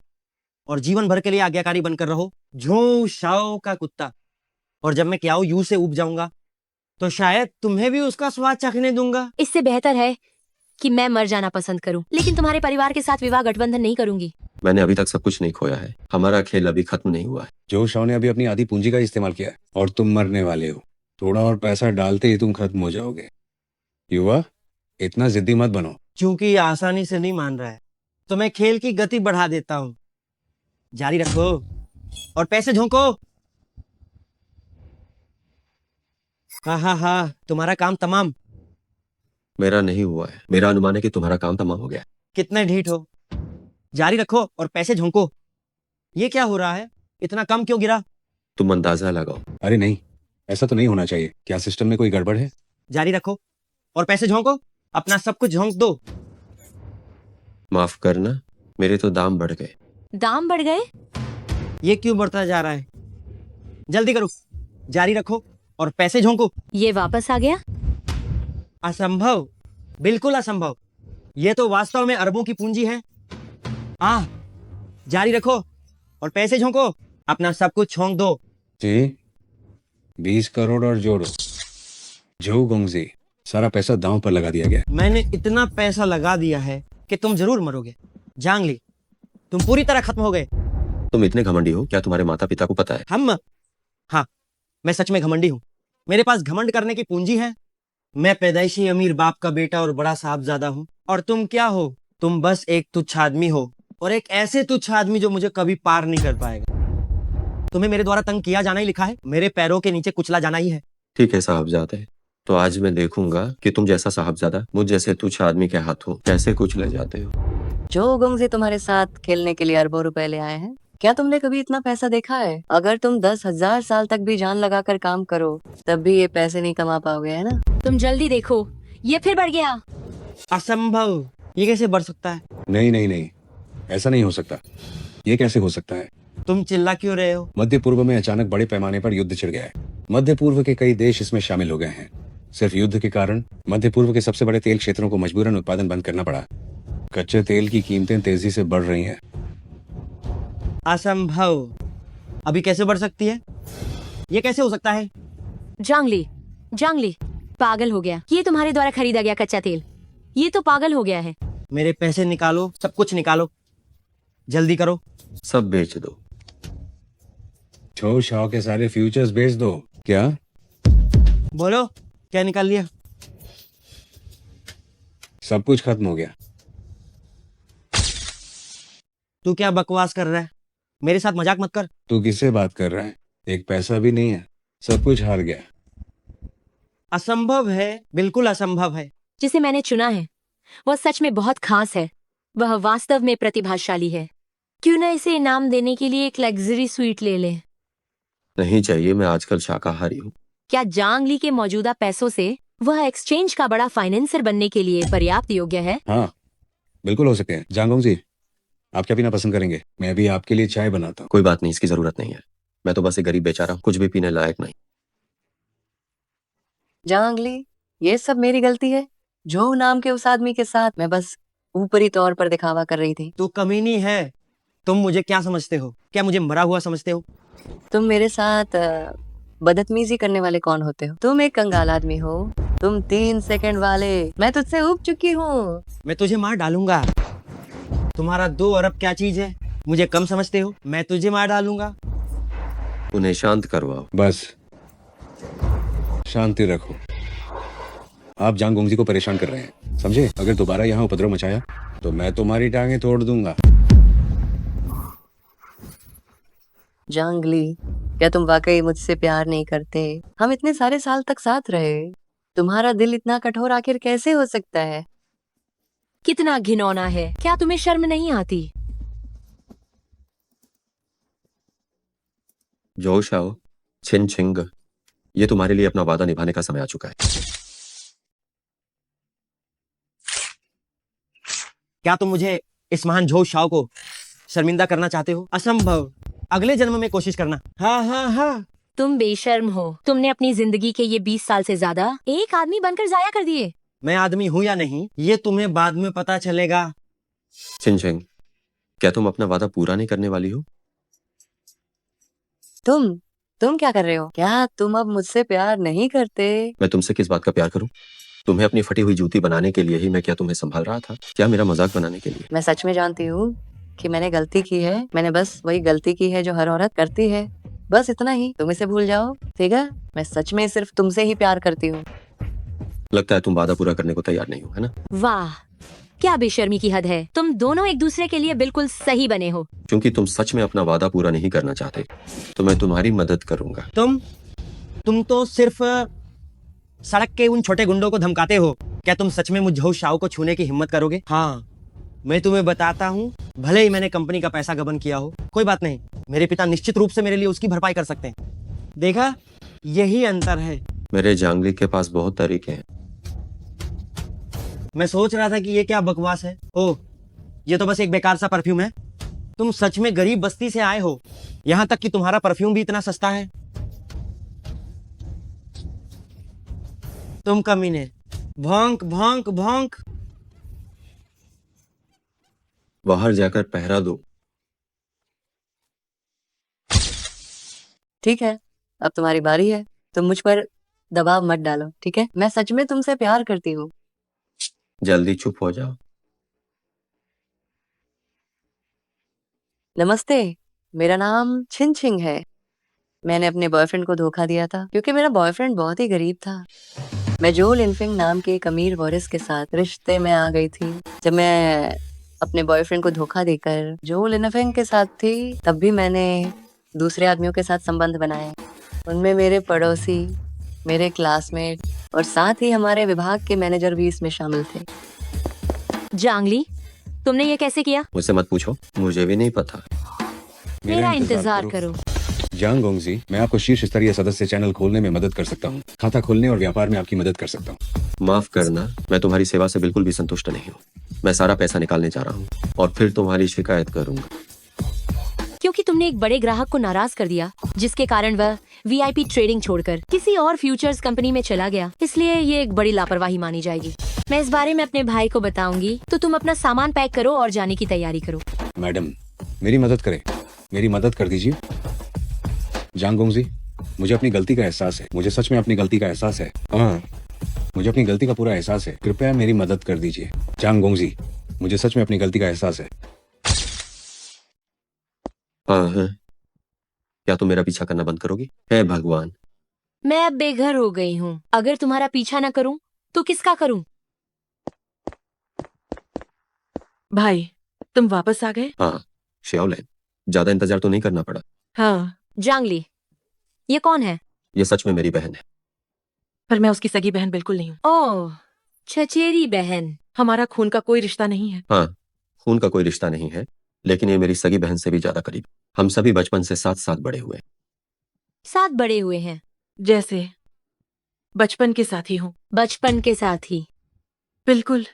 और जीवन भर के लिए आज्ञाकारी बनकर रहो, झू शाओ का कुत्ता। और जब मैं क्याओ यू से उब जाऊंगा तो शायद तुम्हें भी उसका स्वाद चखने दूंगा। इससे बेहतर है कि मैं मर जाना पसंद करूं, लेकिन तुम्हारे परिवार के साथ विवाह गठबंधन नहीं करूंगी। मैंने अभी तक सब कुछ नहीं खोया है। हमारा खेल अभी खत्म नहीं हुआ है। जो शाह ने अभी अपनी आधी पूंजी का इस्तेमाल किया है और तुम मरने वाले हो। थोड़ा और पैसा डालते ही तुम खत्म हो जाओगे। युवा, इतना जिद्दी मत बनो। क्योंकि ये आसानी से नहीं मान रहा है तो मैं खेल की गति बढ़ा देता हूँ। जारी रखो और पैसे झोंको। हाँ, तुम्हारा काम तमाम। मेरा नहीं हुआ है। मेरा अनुमान है कि तुम्हारा काम तमाम हो गया है। कितने ढीठ हो। जारी रखो और पैसे झोंको। ये क्या हो रहा है? इतना कम क्यों गिरा? तुम अंदाजा लगाओ। अरे नहीं, ऐसा तो नहीं होना चाहिए। क्या सिस्टम में कोई गड़बड़ है? जारी रखो और पैसे झोंको, अपना सब कुछ झोंक दो। माफ करना, मेरे तो दाम बढ़ गए। दाम बढ़ गए? ये क्यों बढ़ता जा रहा है? जल्दी करो, जारी रखो और पैसे झोंको। ये वापस आ गया? असंभव, बिल्कुल असंभव। ये तो वास्तव में अरबों की पूंजी है। जारी रखो और पैसे झोंको, अपना सब कुछ झोंक दो। जी, 20 करोड़ और जोड़ो। जो गोंगजी, सारा पैसा दांव पर लगा दिया गया। मैंने इतना पैसा लगा दिया है कि तुम जरूर मरोगे। जांगली, तुम पूरी तरह खत्म हो गए। तुम इतने घमंडी हो, क्या तुम्हारे माता पिता को पता है? हाँ, मैं सच में घमंडी हूँ। मेरे पास घमंड करने की पूंजी है। मैं पैदाइशी अमीर बाप का बेटा और बड़ा साहबजादा हूँ। और तुम क्या हो? तुम बस एक तुच्छ आदमी हो, और एक ऐसे तुच्छ आदमी जो मुझे कभी पार नहीं कर पाएगा। तुम्हें मेरे द्वारा तंग किया जाना ही लिखा है, मेरे पैरों के नीचे कुचला जाना ही है। ठीक है साहबजादे, तो आज मैं देखूंगा कि तुम जैसा साहबजादा मुझ जैसे तुच्छ आदमी के हाथों कैसे कुचले जाते हो। जो गुंगजे तुम्हारे साथ खेलने के लिए अरबों रुपए ले आए हैं, क्या तुमने कभी इतना पैसा देखा है? अगर तुम 10,000 साल तक भी जान लगाकर काम करो, तब भी ये पैसे नहीं कमा पाओगे, है ना? तुम जल्दी देखो, ये फिर बढ़ गया। असंभव, ये कैसे बढ़ सकता है? नहीं नहीं नहीं, ऐसा नहीं हो सकता। ये कैसे हो सकता है? तुम चिल्ला क्यों रहे हो? मध्य पूर्व में अचानक बड़े पैमाने पर युद्ध छिड़ गया है। मध्य पूर्व के कई देश इसमें शामिल हो गए हैं। सिर्फ युद्ध के कारण मध्य पूर्व के सबसे बड़े तेल क्षेत्रों को मजबूरन उत्पादन बंद करना पड़ा। कच्चे तेल की कीमतें तेजी से बढ़ रही हैं। असंभव, अभी कैसे बढ़ सकती है? ये कैसे हो सकता है? जांगली, पागल हो गया। ये तुम्हारे द्वारा खरीदा गया कच्चा तेल, ये तो पागल हो गया है। मेरे पैसे निकालो, सब कुछ निकालो, जल्दी करो। सब बेच दो। छो शाओ के सारे फ्यूचर्स बेच दो। क्या? बोलो, क्या निकाल लिया? सब कुछ खत्म हो गया। तू क्या बकवास कर रहा है? मेरे साथ मजाक मत कर। तू किससे बात कर रहा है? एक पैसा भी नहीं है, सब कुछ हार गया। असंभव है, बिल्कुल असंभव है। जिसे मैंने चुना है वह सच में बहुत खास है। वह वास्तव में प्रतिभाशाली है। क्यों न इसे इनाम देने के लिए एक लग्जरी स्वीट ले लें? नहीं चाहिए, मैं आजकल शाकाहारी हूँ। क्या जांगली के मौजूदा पैसों से वह एक्सचेंज का बड़ा फाइनेंसर बनने के लिए पर्याप्त योग्य है? हाँ, बिल्कुल हो सकते हैं। जांगोंग जी, आप क्या पीना पसंद करेंगे? मैं भी आपके लिए चाय बनाता हूँ। कोई बात नहीं, इसकी जरूरत नहीं है। मैं तो बस एक गरीब बेचारा हूँ, कुछ भी पीने लायक नहीं। जांगली, ये सब मेरी गलती है। जो नाम के उस आदमी के साथ मैं बस ऊपरी तौर पर दिखावा कर रही थी। तू कमीनी है। तुम मुझे क्या समझते हो? क्या मुझे मरा हुआ समझते हो? तुम मेरे साथ बदतमीजी करने वाले कौन होते हो? तुम एक कंगाल आदमी हो। तुम 3 सेकंड वाले। मैं तुझसे उब चुकी हूँ। मैं तुझे मार डालूंगा। तुम्हारा 2 अरब क्या चीज है? मुझे कम समझते हो? मैं तुझे मार डालूंगा। उन्हें शांत करवाओ। बस शांति रखो। आप जांगोंग जी को परेशान कर रहे हैं, समझे? अगर दोबारा यहाँ उपद्रव मचाया तो मैं तुम्हारी टांगें तोड़ दूंगा। जांगली, क्या तुम वाकई मुझसे प्यार नहीं करते? हम इतने सारे साल तक साथ रहे। तुम्हारा दिल इतना कठोर आखिर कैसे हो सकता है? कितना घिनौना है। क्या तुम्हें शर्म नहीं आती? जो शाओ, छिन छिंग, ये तुम्हारे लिए अपना वादा निभाने का समय आ चुका है। क्या तुम मुझे, इस महान झो शाओ को शर्मिंदा करना चाहते हो? असंभव। अगले जन्म में कोशिश करना। हाँ। तुम बेशर्म हो। तुमने अपनी जिंदगी के ये 20 साल से ज्यादा एक आदमी बनकर जाया कर दिए। मैं आदमी हूँ या नहीं, ये तुम्हें बाद में पता चलेगा। छिन छिंग, क्या तुम अपना वादा पूरा नहीं करने वाली हो? तुम क्या कर रहे हो? क्या तुम अब मुझसे प्यार नहीं करते? मैं तुमसे किस बात का प्यार करूं? तुम्हें अपनी फटी हुई जूती बनाने के लिए ही मैं क्या तुम्हें संभाल रहा था? क्या मेरा मजाक बनाने के लिए? मैं सच में जानती हूँ कि मैंने गलती की है। मैंने बस वही गलती की है जो हर औरत करती है। बस इतना ही। तुम इसे भूल जाओ, ठीक है? मैं सच में सिर्फ तुमसे ही प्यार करती हूँ। लगता है तुम वादा पूरा करने को तैयार नहीं हो, है ना? वाह, क्या बेशर्मी की हद है। तुम दोनों एक दूसरे के लिए बिल्कुल सही बने हो। क्योंकि तुम सच में अपना वादा पूरा नहीं करना चाहते तो मैं तुम्हारी मदद करूंगा। तुम तो सिर्फ सड़क के उन छोटे गुंडों को धमकाते हो। क्या तुम सच में मुझ झो शाओ को छूने की हिम्मत करोगे? हाँ, मैं तुम्हें बताता हूँ, भले ही मैंने कंपनी का पैसा गबन किया हो, कोई बात नहीं, मेरे पिता निश्चित रूप से मेरे लिए उसकी भरपाई कर सकते हैं। देखा, यही अंतर है। मेरे जांगली के पास बहुत तरीके हैं। मैं सोच रहा था कि ये क्या बकवास है। ओह, ये तो बस एक बेकार सा परफ्यूम है। तुम सच में गरीब बस्ती से आए हो, यहाँ तक कि तुम्हारा परफ्यूम भी इतना सस्ता है। तुम कमीने, भौंक भौंक भौंक। बाहर जाकर पहरा दो। ठीक है, अब तुम्हारी बारी है। तुम मुझ पर दबाव मत डालो, ठीक है? मैं सच में तुमसे प्यार करती हूँ। जल्दी चुप हो जाओ। नमस्ते, मेरा नाम छिन छिंग है। मैंने अपने बॉयफ्रेंड को धोखा दिया था क्योंकि मेरा बॉयफ्रेंड बहुत ही गरीब था। मैं जो लिनफिंग नाम के एक अमीर वॉरिस के साथ रिश्ते में आ गई थी। जब मैं अपने बॉयफ्रेंड को धोखा देकर जो लिनफिंग के साथ थी, तब भी मैंने दूसरे आदमियों के साथ संबंध बनाए। उनमें मेरे पड़ोसी, मेरे क्लासमेट और साथ ही हमारे विभाग के मैनेजर भी इसमें शामिल थे। जांगली, तुमने ये कैसे किया? मुझसे मत पूछो, मुझे भी नहीं पता। मेरा इंतजार करो। जांग गोंगजी, मैं आपको शीर्ष स्तरीय सदस्य चैनल खोलने में मदद कर सकता हूँ। खाता खोलने और व्यापार में आपकी मदद कर सकता हूँ। माफ करना, मैं तुम्हारी सेवा से बिल्कुल भी संतुष्ट नहीं हूँ। मैं सारा पैसा निकालने जा रहा हूँ और फिर तुम्हारी शिकायत करूंगा। क्योंकि तुमने एक बड़े ग्राहक को नाराज कर दिया, जिसके कारण वह वीआईपी ट्रेडिंग छोड़कर किसी और फ्यूचर्स कंपनी में चला गया। इसलिए ये एक बड़ी लापरवाही मानी जाएगी। मैं इस बारे में अपने भाई को बताऊंगी, तो तुम अपना सामान पैक करो और जाने की तैयारी करो। मैडम, मेरी मदद करें, मेरी मदद कर दीजिए। जांग गोंगजी, मुझे अपनी गलती का एहसास है। मुझे सच में अपनी गलती का एहसास है। हाँ, मुझे अपनी गलती का पूरा एहसास है। कृपया मेरी मदद कर दीजिए। जांग गोंगजी, मुझे सच में अपनी गलती का एहसास है। हाँ है। क्या तुम मेरा पीछा करना बंद करोगी? हे भगवान, मैं अब बेघर हो गई हूँ। अगर तुम्हारा पीछा न करूँ तो किसका करूँ? भाई, तुम वापस आ गए? हाँ श्याओलिन, ज्यादा इंतजार तो नहीं करना पड़ा। हाँ। जांगली, ये कौन है? ये सच में मेरी बहन है। पर मैं उसकी सगी बहन बिल्कुल नहीं हूँ। ओह, चचेरी बहन। हमारा खून का कोई रिश्ता नहीं है। हाँ, खून का कोई रिश्ता नहीं है, लेकिन ये मेरी सगी बहन से भी ज्यादा करीब। हम सभी बचपन से साथ साथ बड़े हुए। साथ बड़े हुए हैं? जैसे बचपन के साथी हूँ। बचपन के साथी? बिल्कुल,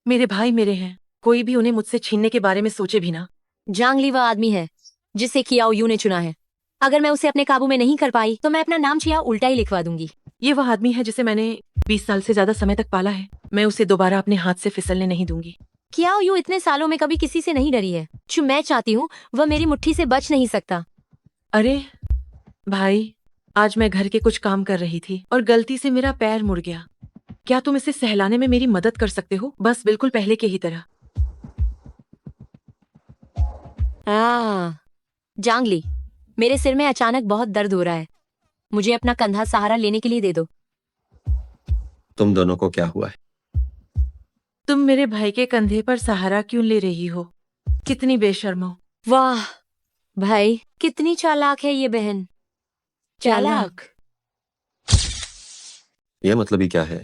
मेरे भाई मेरे हैं। कोई भी उन्हें मुझसे छीनने के बारे में सोचे भी ना। जांगली वह आदमी है जिसे कियाओ यू ने चुना है। अगर मैं उसे अपने काबू में नहीं कर पाई तो मैं अपना नाम चिया उल्टा ही लिखवा दूंगी। ये वह आदमी है जिसे मैंने 20 साल से ज्यादा समय तक पाला है। मैं उसे दोबारा अपने हाथ से फिसलने नहीं दूंगी। कियाओ यू इतने सालों में कभी किसी से नहीं डरी है। जो मैं चाहती हूँ वह मेरी मुट्ठी से बच नहीं सकता। अरे भाई, आज मैं घर के कुछ काम कर रही थी और गलती से मेरा पैर मुड़ गया। क्या तुम इसे सहलाने में मेरी मदद कर सकते हो? बस बिल्कुल पहले के ही तरह। जांगली, मेरे सिर में अचानक बहुत दर्द हो रहा है। मुझे अपना कंधा सहारा लेने के लिए दे दो। तुम दोनों को क्या हुआ है? तुम मेरे भाई के कंधे पर सहारा क्यों ले रही हो? कितनी बेशर्म हो। वाह भाई, कितनी चालाक है ये बहन। चालाक? ये मतलब ही क्या है?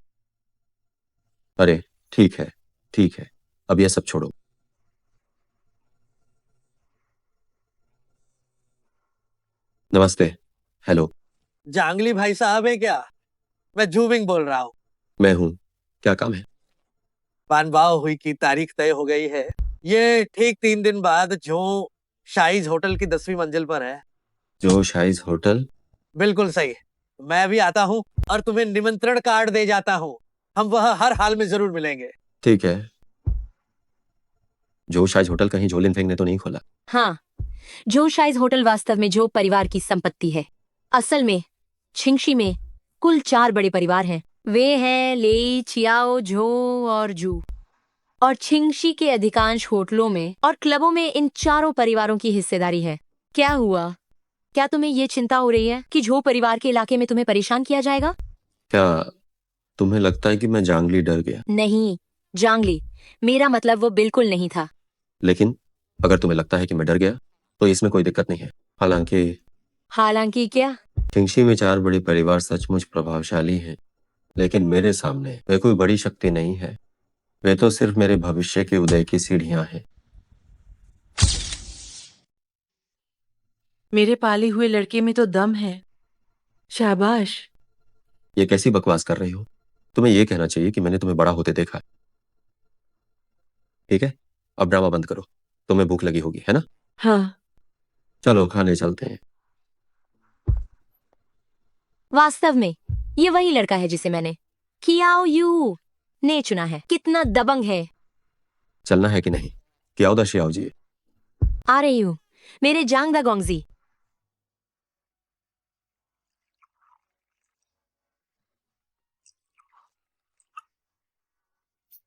अरे ठीक है, ठीक है, अब ये सब छोड़ो। नमस्ते। हेलो। जांगली भाई साहब है क्या? मैं जूबिंग बोल रहा हूँ। मैं हूँ, क्या काम है? पानबाव हुई की तारीख तय हो गई है। ये ठीक 3 दिन बाद जो शाइज होटल की 10वीं मंजिल पर है। जो शाइज होटल? बिल्कुल सही। मैं भी आता हूँ और तुम्हें निमंत्रण कार्ड दे जाता हूँ। हम वह हर हाल में जरूर मिलेंगे। ठीक है। जो शाइज होटल कहीं झोलिन फेंग ने तो नहीं खोला? हाँ, जो शाइज होटल वास्तव में जो परिवार की संपत्ति है। असल में छिंगशी में कुल 4 बड़े परिवार हैं। वे हैं लेई, चियाओ, झो और जू। और छिंगशी के अधिकांश होटलों में और क्लबों में इन चारों परिवारों की हिस्सेदारी है। क्या हुआ? क्या तुम्हें ये चिंता हो रही है कि झो परिवार के इलाके में तुम्हें परेशान किया जाएगा? क्या तुम्हें लगता है कि मैं जांगली डर गया? नहीं जांगली, मेरा मतलब वो बिल्कुल नहीं था। लेकिन अगर तुम्हें लगता है कि मैं डर गया तो इसमें कोई दिक्कत नहीं है। हालांकि क्या? छिंगशी में 4 बड़े परिवार सचमुच प्रभावशाली हैं, लेकिन मेरे सामने वे कोई बड़ी शक्ति नहीं है। वे तो सिर्फ मेरे भविष्य के उदय की सीढ़ियां हैं। मेरे पाले हुए लड़के में तो दम है। शाबाश। ये कैसी बकवास कर रही हो? तुम्हें ये कहना चाहिए कि मैंने तुम्हें बड़ा होते देखा है। ठीक है, अब ड्रामा बंद करो। तुम्हें भूख लगी होगी, है ना? हाँ। चलो खाने चलते हैं। वास्तव में ये वही लड़का है जिसे मैंने कियाओ यू ने चुना है। कितना दबंग है। चलना है कि नहीं? क्या उदा शियाओ जी? आ रही हूँ मेरे जांग दा गोंगजी।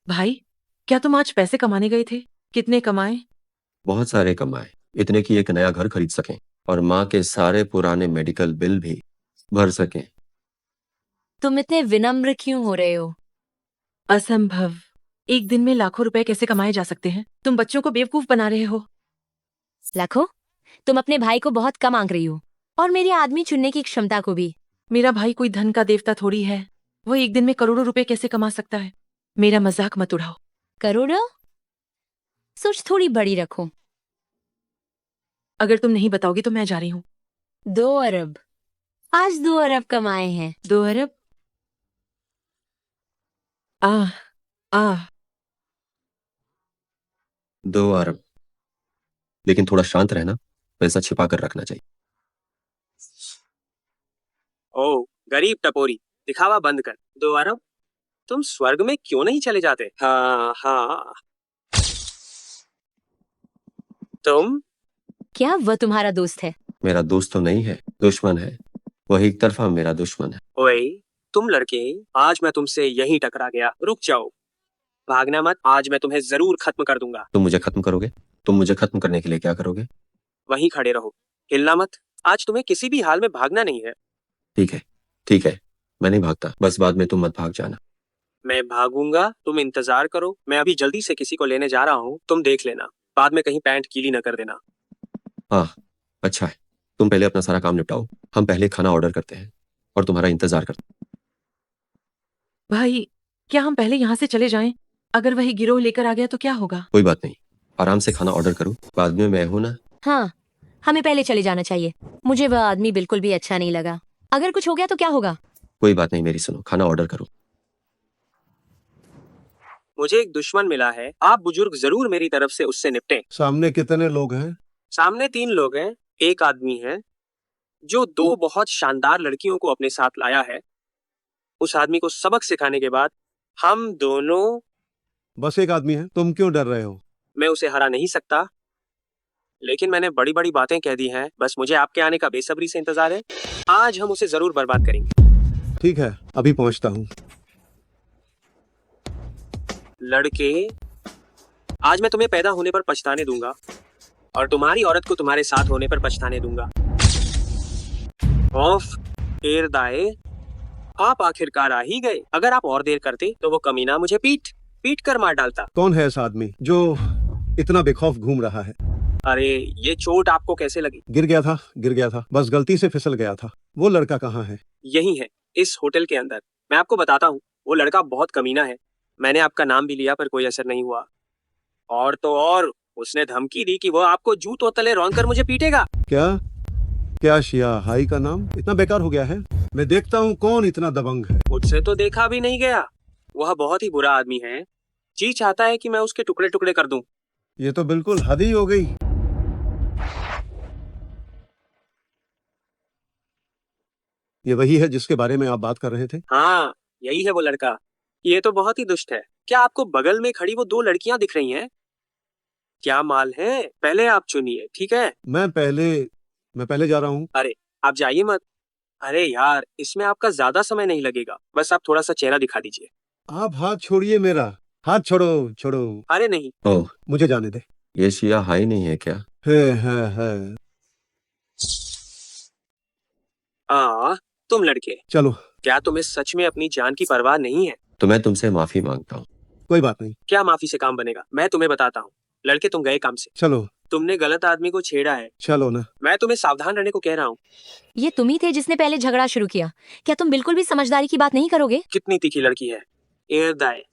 भाई, क्या तुम आज पैसे कमाने गए थे? कितने कमाए? बहुत सारे कमाए, इतने कि एक नया घर खरीद सकें और माँ के सारे पुराने मेडिकल बिल भी भर सकें। तुम इतने विनम्र क्यों हो रहे हो? असंभव। एक दिन में लाखों रुपए कैसे कमाए जा सकते हैं? तुम बच्चों को बेवकूफ बना रहे हो। लाखों? तुम अपने भाई को बहुत कम आंक रही हो और मेरे आदमी चुनने की क्षमता को भी। मेरा भाई कोई धन का देवता थोड़ी है। वो एक दिन में करोड़ों रुपए कैसे कमा सकता है? मेरा मजाक मत उड़ाओ। करोड़ों? सोच थोड़ी बड़ी रखो। अगर तुम नहीं बताओगी तो मैं जा रही हूँ। 2 अरब। आज 2 अरब कमाए हैं। 2 अरब? आह आह। 2 अरब। लेकिन थोड़ा शांत रहना, पैसा छिपा कर रखना चाहिए। ओ गरीब टपोरी, दिखावा बंद कर। 2 अरब? तुम स्वर्ग में क्यों नहीं चले जाते? हाँ हाँ। तुम? क्या वह तुम्हारा दोस्त है? मेरा दोस्त तो नहीं है, दुश्मन है। वह एक तरफा मेरा दुश्मन है। ओए तुम लड़के, आज मैं तुमसे यहीं टकरा गया। रुक जाओ, भागना मत। आज मैं तुम्हें जरूर खत्म कर दूंगा। तुम मुझे खत्म करोगे? तुम मुझे खत्म करने के लिए क्या करोगे? वहीं खड़े रहो, हिलना मत। आज तुम्हें किसी भी हाल में भागना नहीं है। ठीक है, ठीक है, मैं नहीं भागता। बस बाद में तुम मत भाग जाना। मैं भागूंगा, तुम इंतजार करो। मैं अभी जल्दी से किसी को लेने जा रहा हूँ, तुम देख लेना। बाद में कहीं पैंट गीली न कर देना। हाँ, अच्छा है। तुम पहले अपना सारा काम निपटाओ, हम पहले खाना ऑर्डर करते हैं और तुम्हारा इंतजार करते हैं। भाई, क्या हम पहले यहाँ से चले जाएं? अगर वही गिरोह लेकर आ गया तो क्या होगा? कोई बात नहीं, आराम से खाना ऑर्डर करो। बाद में मैं हूं ना। हाँ, हमें पहले चले जाना चाहिए। मुझे वह आदमी बिल्कुल भी अच्छा नहीं लगा। अगर कुछ हो गया तो क्या होगा? कोई बात नहीं, मेरी सुनो, खाना ऑर्डर करो। मुझे एक दुश्मन मिला है, आप बुजुर्ग जरूर मेरी तरफ से उससे निपटें। सामने कितने लोग हैं? सामने 3 लोग हैं। एक आदमी है जो 2 बहुत शानदार लड़कियों को अपने साथ लाया है। उस आदमी को सबक सिखाने के बाद हम दोनों। बस एक आदमी है, तुम क्यों डर रहे हो? मैं उसे हरा नहीं सकता, लेकिन मैंने बड़ी बड़ी बातें कह दी हैं। बस मुझे आपके आने का बेसब्री से इंतजार है। आज हम उसे जरूर बर्बाद करेंगे। ठीक है, अभी पहुंचता हूँ। लड़के, आज मैं तुम्हें पैदा होने पर पछताने दूंगा और तुम्हारी औरत को तुम्हारे साथ होने पर पछताने दूंगा। ऑफ दाए, आप आखिरकार आ ही गए। अगर आप और देर करते तो वो कमीना मुझे पीट पीट कर मार डालता। कौन है ऐसा आदमी जो इतना बेखौफ घूम रहा है? अरे ये चोट आपको कैसे लगी? गिर गया था, बस गलती से फिसल गया था। वो लड़का कहाँ है? यही है, इस होटल के अंदर। मैं आपको बताता हूँ, वो लड़का बहुत कमीना है। मैंने आपका नाम भी लिया पर कोई असर नहीं हुआ। और तो और उसने धमकी दी कि वो आपको जूतों तले रौंद कर मुझे पीटेगा। क्या शिया हाई का नाम इतना बेकार हो गया है? मैं देखता हूँ कौन इतना दबंग है। मुझसे तो देखा भी नहीं गया। वह बहुत ही बुरा आदमी है। जी चाहता है कि मैं उसके टुकड़े टुकड़े कर दूं। ये तो बिल्कुल हद ही हो गई। ये वही है जिसके बारे में आप बात कर रहे थे? हाँ, यही है वो लड़का। ये तो बहुत ही दुष्ट है। क्या आपको बगल में खड़ी वो 2 लड़कियां दिख रही हैं? क्या माल है? पहले आप चुनिए, ठीक है? मैं पहले जा रहा हूँ। अरे आप जाइए मत। अरे यार, इसमें आपका ज्यादा समय नहीं लगेगा। बस आप थोड़ा सा चेहरा दिखा दीजिए। आप हाथ छोड़िए मेरा। हाथ छोड़ो। अरे नहीं। ओह, मुझे जाने दे। ये शिया हाई नहीं है क्या? है। तुम लड़के, चलो। क्या तुम्हें सच में अपनी जान की परवाह नहीं है? तो मैं तुमसे माफी मांगता हूँ। कोई बात नहीं। क्या माफी से काम बनेगा? मैं तुम्हें बताता हूँ। लड़के, तुम गए काम से। चलो। तुमने गलत आदमी को छेड़ा है। चलो ना। मैं तुम्हें सावधान रहने को कह रहा हूँ। ये तुम ही थे जिसने पहले झगड़ा शुरू किया। क्या तुम बिल्कुल भी समझदारी की बात नहीं करोगे? कितनी तीखी लड़की है। एरदाए,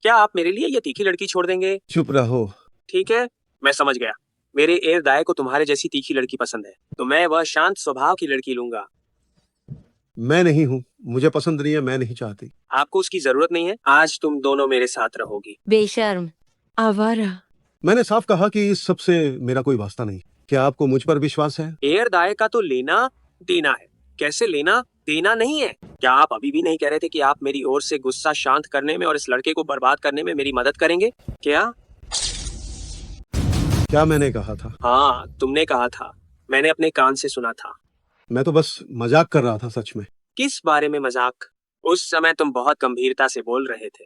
क्या आप मेरे लिए ये तीखी लड़की छोड़ देंगे? चुप रहो। ठीक है, मैं समझ गया। मेरे एयर दाय को तुम्हारे जैसी तीखी लड़की पसंद है, तो मैं वह शांत स्वभाव की लड़की लूंगा। मैं नहीं हूँ, मुझे पसंद नहीं है, मैं नहीं चाहती। आपको उसकी जरूरत नहीं है। आज तुम दोनों मेरे साथ रहोगी। बेशर्म, आवारा। मैंने साफ कहा कि इस सब से मेरा कोई वास्ता नहीं। क्या आपको मुझ पर विश्वास है? एयर दाय का तो लेना देना है, कैसे लेना देना नहीं है। क्या आप अभी भी नहीं कह रहे थे कि आप मेरी ओर से गुस्सा शांत करने में और इस लड़के को बर्बाद करने में मेरी मदद करेंगे? क्या मैंने कहा था? हाँ, तुमने कहा था, मैंने अपने कान से सुना था। मैं तो बस मजाक कर रहा था, सच में। किस बारे में मजाक? उस समय तुम बहुत गंभीरता से बोल रहे थे।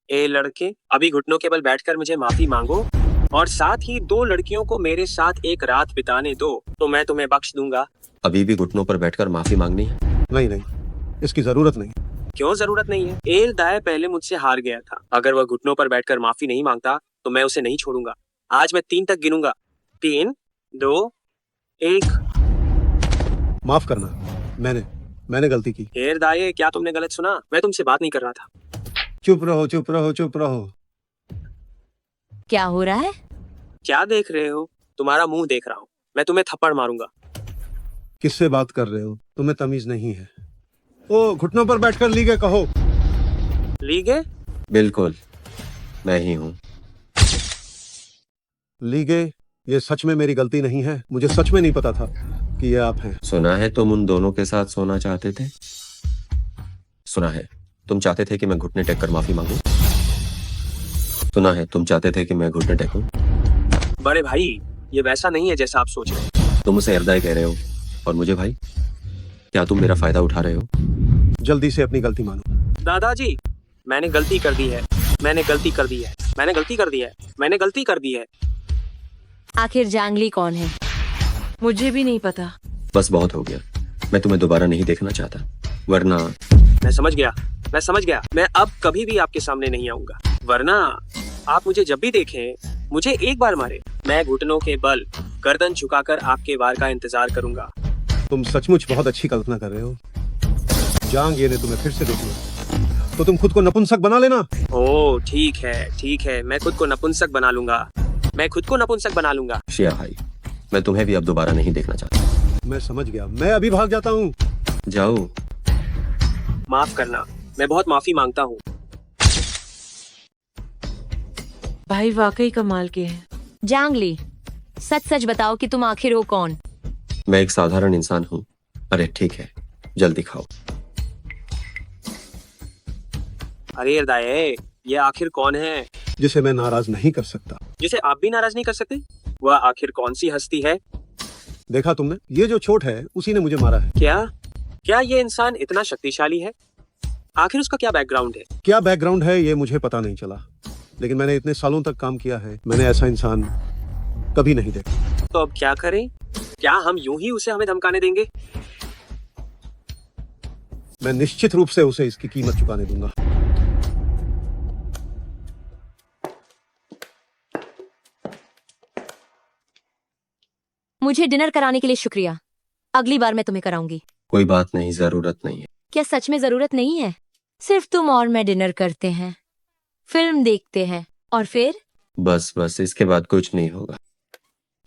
ए लड़के, अभी घुटनों के बल बैठकर मुझे माफी मांगो और साथ ही 2 लड़कियों को मेरे साथ एक रात बिताने दो, तो मैं तुम्हें बख्श दूंगा। अभी भी घुटनों पर बैठकर माफी मांगनी है? नहीं, इसकी जरूरत नहीं। क्यों जरूरत नहीं है? एल दाय पहले मुझसे हार गया था। अगर वह घुटनों पर बैठकर माफी नहीं मांगता तो मैं उसे नहीं छोड़ूंगा। आज मैं 3 तक गिनूंगा। 3, 2, 1। माफ करना, मैंने गलती की। एल दाय, क्या तुमने गलत सुना? मैं तुमसे बात नहीं कर रहा था। चुप रहो। क्या हो रहा है? क्या देख रहे हो? तुम्हारा मुंह देख रहा हूँ। मैं तुम्हें थप्पड़ मारूंगा। किससे बात कर रहे हो? तुम्हें तमीज नहीं है। ओ, घुटनों पर बैठकर लीगे कहो। लीगे? बिल्कुल, मैं ही हूँ। लीगे, ये सच में मेरी गलती नहीं है। मुझे सच में नहीं पता था कि ये आप हैं। सुना है तुम उन दोनों के साथ सोना चाहते थे। सुना है तुम चाहते थे कि मैं घुटने टेक कर माफी मांगूं। सुना है तुम चाहते थे कि मैं घुटने टेकूं। बड़े भाई, ये वैसा नहीं है जैसा आप सोच रहे हैं। तुम उसे हृदय कह रहे हो और मुझे भाई। क्या तुम मेरा फायदा उठा रहे हो? जल्दी से अपनी गलती मानो। दादाजी, मैंने गलती कर दी है। मैंने गलती कर दी है। आखिर जांगली कौन है? मुझे भी नहीं पता। बस बहुत हो गया। मैं तुम्हें दोबारा नहीं देखना चाहता, वरना। मैं समझ गया। मैं अब कभी भी आपके सामने नहीं आऊंगा, वरना आप मुझे जब भी देखें, मुझे एक बार मारे। मैं घुटनों के बल गर्दन झुकाकर आपके वार का इंतजार करूंगा। तुम सचमुच बहुत अच्छी कल्पना कर रहे हो। जांग, ये ने तुम्हें फिर से देख लिया तो तुम खुद को नपुंसक बना लेना। ओह, ठीक है, मैं खुद को नपुंसक बना लूंगा। शिया भाई, मैं तुम्हें भी अब दोबारा नहीं देखना चाहता। मैं समझ गया, मैं अभी भाग जाता हूँ। जाओ। माफ करना, मैं बहुत माफी मांगता हूँ। भाई वाकई कमाल के हैं। जांगली, सच बताओ कि तुम आखिर हो कौन? मैं एक साधारण इंसान हूँ। अरे ठीक है, जल्दी खाओ। अरे दाए, ये आखिर कौन है जिसे मैं नाराज नहीं कर सकता? जिसे आप भी नाराज नहीं कर सकते? वह आखिर कौन सी हस्ती है? देखा तुमने, ये जो चोट है उसी ने मुझे मारा है। क्या ये इंसान इतना शक्तिशाली है? आखिर उसका क्या बैकग्राउंड है? क्या बैकग्राउंड है ये मुझे पता नहीं चला, लेकिन मैंने इतने सालों तक काम किया है, मैंने ऐसा इंसान कभी नहीं देखा। तो अब क्या करें? क्या हम यूं ही उसे हमें धमकाने देंगे? मैं निश्चित रूप से उसे इसकी कीमत चुकाने दूंगा। मुझे डिनर कराने के लिए शुक्रिया। अगली बार मैं तुम्हें कराऊंगी। कोई बात नहीं, जरूरत नहीं है। क्या सच में जरूरत नहीं है? सिर्फ तुम और मैं डिनर करते हैं, फिल्म देखते हैं और फिर बस इसके बाद कुछ नहीं होगा।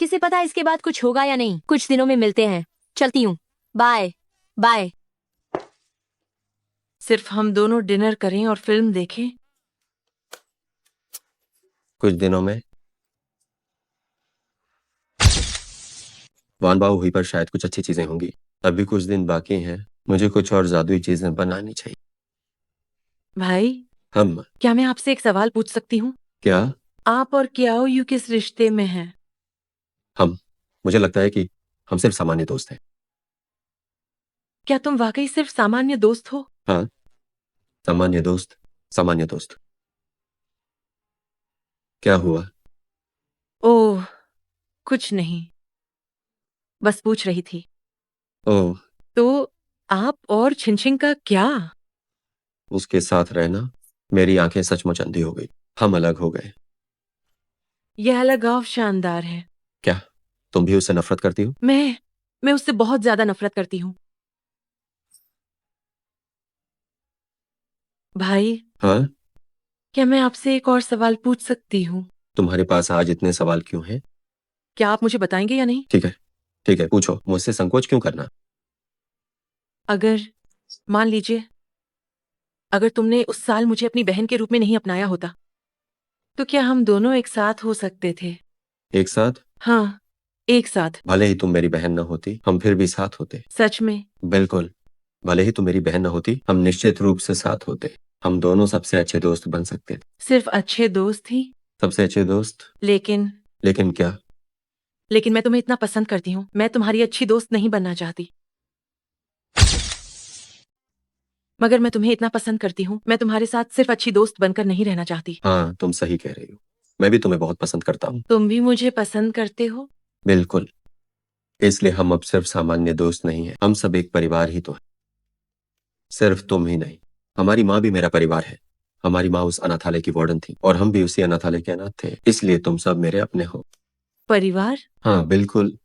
किसे पता इसके बाद कुछ होगा या नहीं। कुछ दिनों में मिलते हैं। चलती हूँ। बाय। सिर्फ हम दोनों डिनर करें और फिल्म देखें? कुछ दिनों में वान बाओ हुई पर शायद कुछ अच्छी चीजें होंगी। अभी कुछ दिन बाकी हैं। मुझे कुछ और जादुई चीजें बनानी चाहिए। भाई, हम क्या मैं आपसे एक सवाल पूछ सकती हूँ? क्या? आप और क्याओ यू किस रिश्ते में हैं? मुझे लगता है कि हम सिर्फ सामान्य दोस्त हैं। क्या तुम वाकई सिर्फ सामान्य दोस्त हो? हाँ, सामान्य दोस्त। क्या हुआ? ओह, कुछ नहीं, बस पूछ रही थी। ओह, तो आप और छिनछिन का क्या? उसके साथ रहना, मेरी आंखें सचमुच अंधी हो गई। हम अलग हो गए। यह अलगाव शानदार है। क्या तुम भी उससे नफरत करती हो? मैं उससे बहुत ज्यादा नफरत करती हूँ। भाई, हाँ? क्या मैं आपसे एक और सवाल पूछ सकती हूँ? तुम्हारे पास आज इतने सवाल क्यों हैं? क्या आप मुझे बताएंगे या नहीं? ठीक है, पूछो। मुझसे संकोच क्यों करना? अगर मान लीजिए अगर तुमने उस साल मुझे अपनी बहन के रूप में नहीं अपनाया होता तो क्या हम दोनों एक साथ हो सकते थे? एक साथ? हाँ, एक साथ। भले ही तुम मेरी बहन न होती, हम फिर भी साथ होते। सच में? बिल्कुल। भले ही तुम मेरी बहन न होती, हम निश्चित रूप से साथ होते। हम दोनों सबसे अच्छे दोस्त बन सकते थे। सिर्फ अच्छे दोस्त ही? सबसे अच्छे दोस्त? लेकिन लेकिन क्या? लेकिन मैं तुम्हें इतना पसंद करती हूँ, मैं तुम्हारी अच्छी दोस्त नहीं बनना चाहती। मगर मैं तुम्हें इतना पसंद करती हूँ, मैं तुम्हारे साथ सिर्फ अच्छी दोस्त बनकर नहीं रहना चाहती। हाँ, तुम सही कह रही हो। मैं भी तुम्हें बहुत पसंद करता हूँ। तुम भी मुझे पसंद करते हो? बिल्कुल। इसलिए हम अब सिर्फ सामान्य दोस्त नहीं हैं, हम सब एक परिवार ही तो हैं। सिर्फ तुम ही नहीं, हमारी माँ भी मेरा परिवार है। हमारी माँ उस अनाथालय की वार्डन थी और हम भी उसी अनाथालय के अनाथ थे। इसलिए तुम सब मेरे अपने हो। परिवार? हाँ बिल्कुल,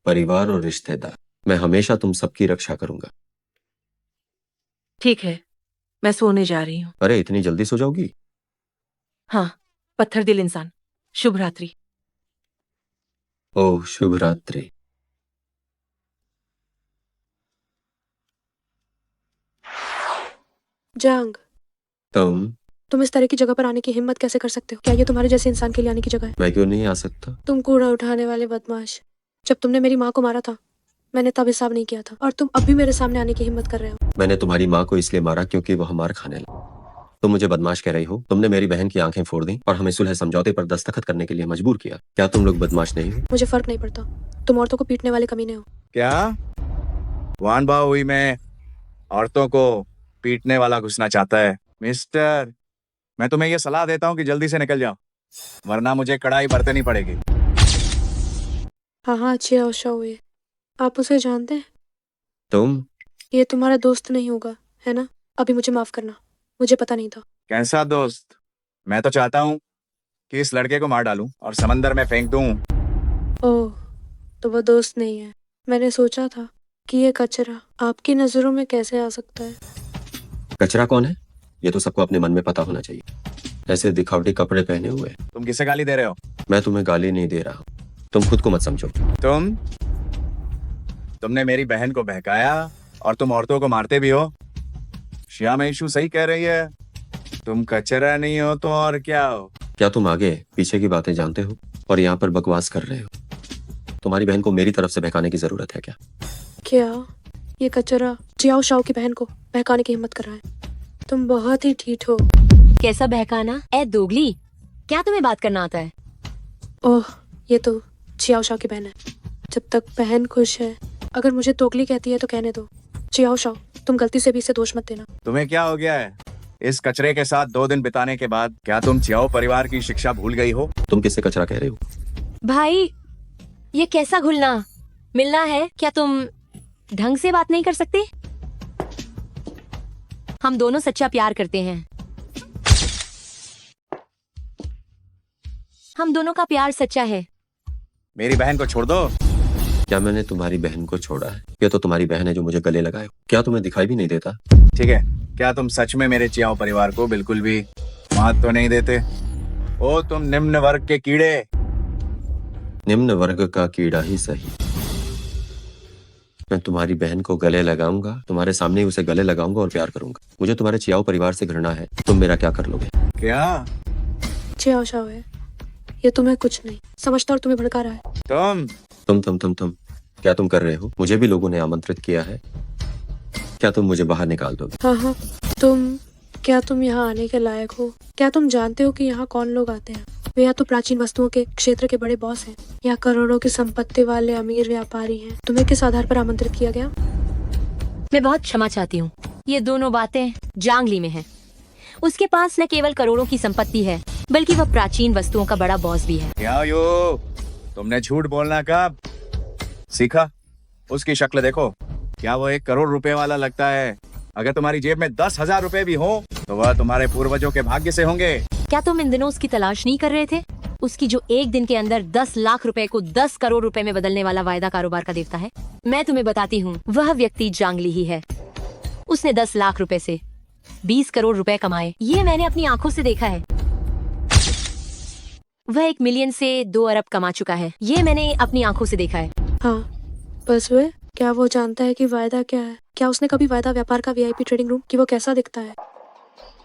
परिवार और रिश्तेदार। मैं हमेशा तुम सबकी रक्षा करूंगा। ठीक है, मैं सोने जा रही हूँ। अरे इतनी जल्दी सो जाओगी? हाँ, पत्थर दिल इंसान। शुभ रात्रि। ओह, शुभ रात्रि। जंग, तुम इस तरह की जगह पर आने की हिम्मत कैसे कर सकते हो? क्या ये तुम्हारे जैसे इंसान के लिए आने की जगह है? मैं क्यों नहीं आ सकता? तुम कूड़ा उठाने वाले बदमाश। जब तुमने मेरी माँ को मारा था, मैंने तब हिसाब नहीं किया था, और तुम अब भी मेरे सामने आने की हिम्मत कर रहे हो। मैंने तुम्हारी माँ को इसलिए मारा क्योंकि वो मार खाने लगी। तुम मुझे बदमाश कह रही हो? तुमने मेरी बहन की आंखें फोड़ दी और हमें सुलह समझौते पर दस्तखत करने के लिए मजबूर किया। क्या तुम लोग बदमाश नहीं हो? मुझे फर्क नहीं पड़ता, तुम औरतों को पीटने वाले कमीने हो। क्या वान बाओ हुई में औरतों को पीटने वाला घुसना चाहता है? मिस्टर, मैं तुम्हें यह सलाह देता हूँ कि जल्दी से निकल जाओ, वरना मुझे कड़ाई बरतनी पड़ेगी। हाँ, अच्छी आशा हुई। आप उसे जानते हैं? तुम? ये तुम्हारा दोस्त नहीं होगा, है ना? अभी मुझे माफ करना, मुझे पता नहीं था। कैसा दोस्त? मैं तो चाहता हूँ कि इस लड़के को मार डालूं और समंदर में फेंक दूं। ओह, तो वो दोस्त नहीं है। मैंने सोचा था कि ये कचरा आपकी नजरों में कैसे आ सकता है। कचरा कौन है? ये तो सबको अपने मन में पता होना चाहिए। ऐसे दिखावटी कपड़े पहने हुए। तुम किसे गाली दे रहे हो? मैं तुम्हें गाली नहीं दे रहा, तुम खुद को मत समझो। तुमने मेरी बहन को बहकाया और तुम औरतों को मारते भी हो। श्याम ईशु सही कह रही है, तुम कचरा नहीं हो तो और क्या हो? क्या तुम आगे पीछे की बातें जानते हो और यहाँ पर बकवास कर रहे हो? तुम्हारी बहन को मेरी तरफ से बहकाने की जरूरत है क्या? क्या ये कचरा जियाओ शाओ की बहन को बहकाने की हिम्मत कर रहा है? तुम बहुत ही ठीठ हो। कैसा बहकाना? ए दोगली, क्या तुम्हें बात करना आता है? ओह, ये तो जियाओ शाओ की बहन है। जब तक बहन खुश है, अगर मुझे दोगली कहती है तो कहने दो। जियाओ शाओ, तुम गलती से भी इसे दोष मत देना। तुम्हें क्या हो गया है? इस कचरे के साथ 2 दिन बिताने के बाद क्या तुम चियाओ परिवार की शिक्षा भूल गई हो? तुम किससे कचरा कह रहे हो? भाई, ये कैसा घुलना मिलना है? क्या तुम ढंग से बात नहीं कर सकते? हम दोनों सच्चा प्यार करते हैं। हम दोनों का प्यार सच्चा है। मेरी बहन को छोड़ दो। क्या मैंने तुम्हारी बहन को छोड़ा है? ये तो तुम्हारी बहन है जो मुझे गले लगाए। क्या तुम्हें दिखाई भी नहीं देता? ठीक है, क्या तुम सच में मेरे चियाओ परिवार को बिल्कुल भी महत्व तो नहीं देते? ओ तुम निम्न वर्ग के कीड़े। निम्न वर्ग का कीड़ा ही सही। मैं तुम्हारी बहन को गले लगाऊंगा, तुम्हारे सामने ही उसे गले लगाऊंगा और प्यार करूंगा। मुझे तुम्हारे चियाओ परिवार से घृणा है। तुम मेरा क्या कर लोगे? क्या? जियाओ शाओ है, ये तुम्हें कुछ नहीं समझता और तुम्हें भड़का रहा है। तुम क्या तुम कर रहे हो? मुझे भी लोगों ने आमंत्रित किया है। क्या तुम मुझे बाहर निकाल दोगे? हाँ, क्या तुम यहाँ आने के लायक हो? क्या तुम जानते हो कि यहाँ कौन लोग आते हैं? वे या तो प्राचीन वस्तुओं के क्षेत्र के बड़े बॉस हैं या करोड़ों की संपत्ति वाले अमीर व्यापारी हैं। तुम्हें किस आधार पर आमंत्रित किया गया? मैं बहुत क्षमा चाहती हूँ, ये दोनों बातें जांगली में हैं। उसके पास न केवल करोड़ों की संपत्ति है, बल्कि वह प्राचीन वस्तुओं का बड़ा बॉस भी है। क्या यो? तुमने झूठ बोलना कब सीखा? उसकी शक्ल देखो, क्या वो 1 करोड़ रुपए वाला लगता है? अगर तुम्हारी जेब में 10,000 रुपए भी हो तो वह तुम्हारे पूर्वजों के भाग्य से होंगे। क्या तुम इन दिनों उसकी तलाश नहीं कर रहे थे? उसकी जो एक दिन के अंदर 10 लाख रुपए को 10 करोड़ रुपए में बदलने वाला वायदा कारोबार का देवता है। मैं तुम्हें बताती हूँ, वह व्यक्ति जांगली ही है। उसने 10 लाख रुपए से 20 करोड़ रुपए कमाए। ये मैंने अपनी आंखों से देखा है। वह 1 मिलियन से 2 अरब कमा चुका है। ये मैंने अपनी आंखों से देखा है। हाँ, बस वे क्या वो जानता है कि वायदा क्या है? क्या उसने कभी वायदा व्यापार का वीआईपी ट्रेडिंग रूम कि वो कैसा दिखता है?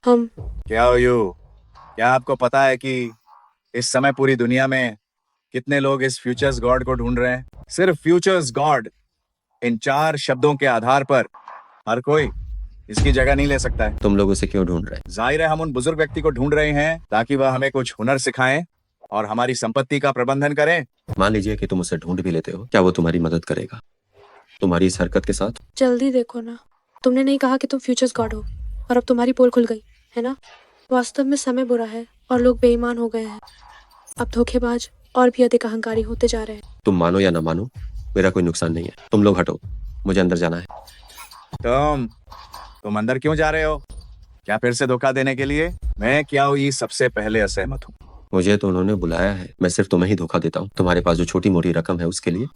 हम क्या हो यू? क्या आपको पता है कि इस समय पूरी दुनिया में कितने लोग इस फ्यूचर्स गॉड को ढूंढ रहे हैं? सिर्फ फ्यूचर्स गॉड, इन 4 शब्दों के आधार पर हर कोई इसकी जगह नहीं ले सकता है। तुम लोग उसे क्यों ढूंढ रहे जाहिर है हम उन बुजुर्ग व्यक्ति को ढूंढ रहे हैं ताकि वह हमें कुछ हुनर सिखाएं और हमारी संपत्ति का प्रबंधन करें। मान लीजिए कि तुम उसे ढूंढ भी लेते हो, क्या वो तुम्हारी मदद करेगा तुम्हारी इस हरकत के साथ? जल्दी देखो ना, तुमने नहीं कहा कि तुम फ्यूचर्स गॉड हो और अब तुम्हारी पोल खुल गई है ना? वास्तव में समय बुरा है और लोग बेईमान हो गए हैं। अब धोखेबाज और भी अधिक अहंकारी होते जा रहे हैं। तुम मानो या ना मानो, मेरा कोई नुकसान नहीं है। तुम लोग हटो, मुझे अंदर जाना है। तुम अंदर क्यों जा रहे हो? क्या फिर से धोखा देने के लिए? मैं क्या हुई सबसे पहले असहमत हूँ। मुझे तो उन्होंने बुलाया है, मैं सिर्फ तुम्हें ही धोखा देता हूँ। तुम्हारे पास जो छोटी मोटी रकम है उसके लिए।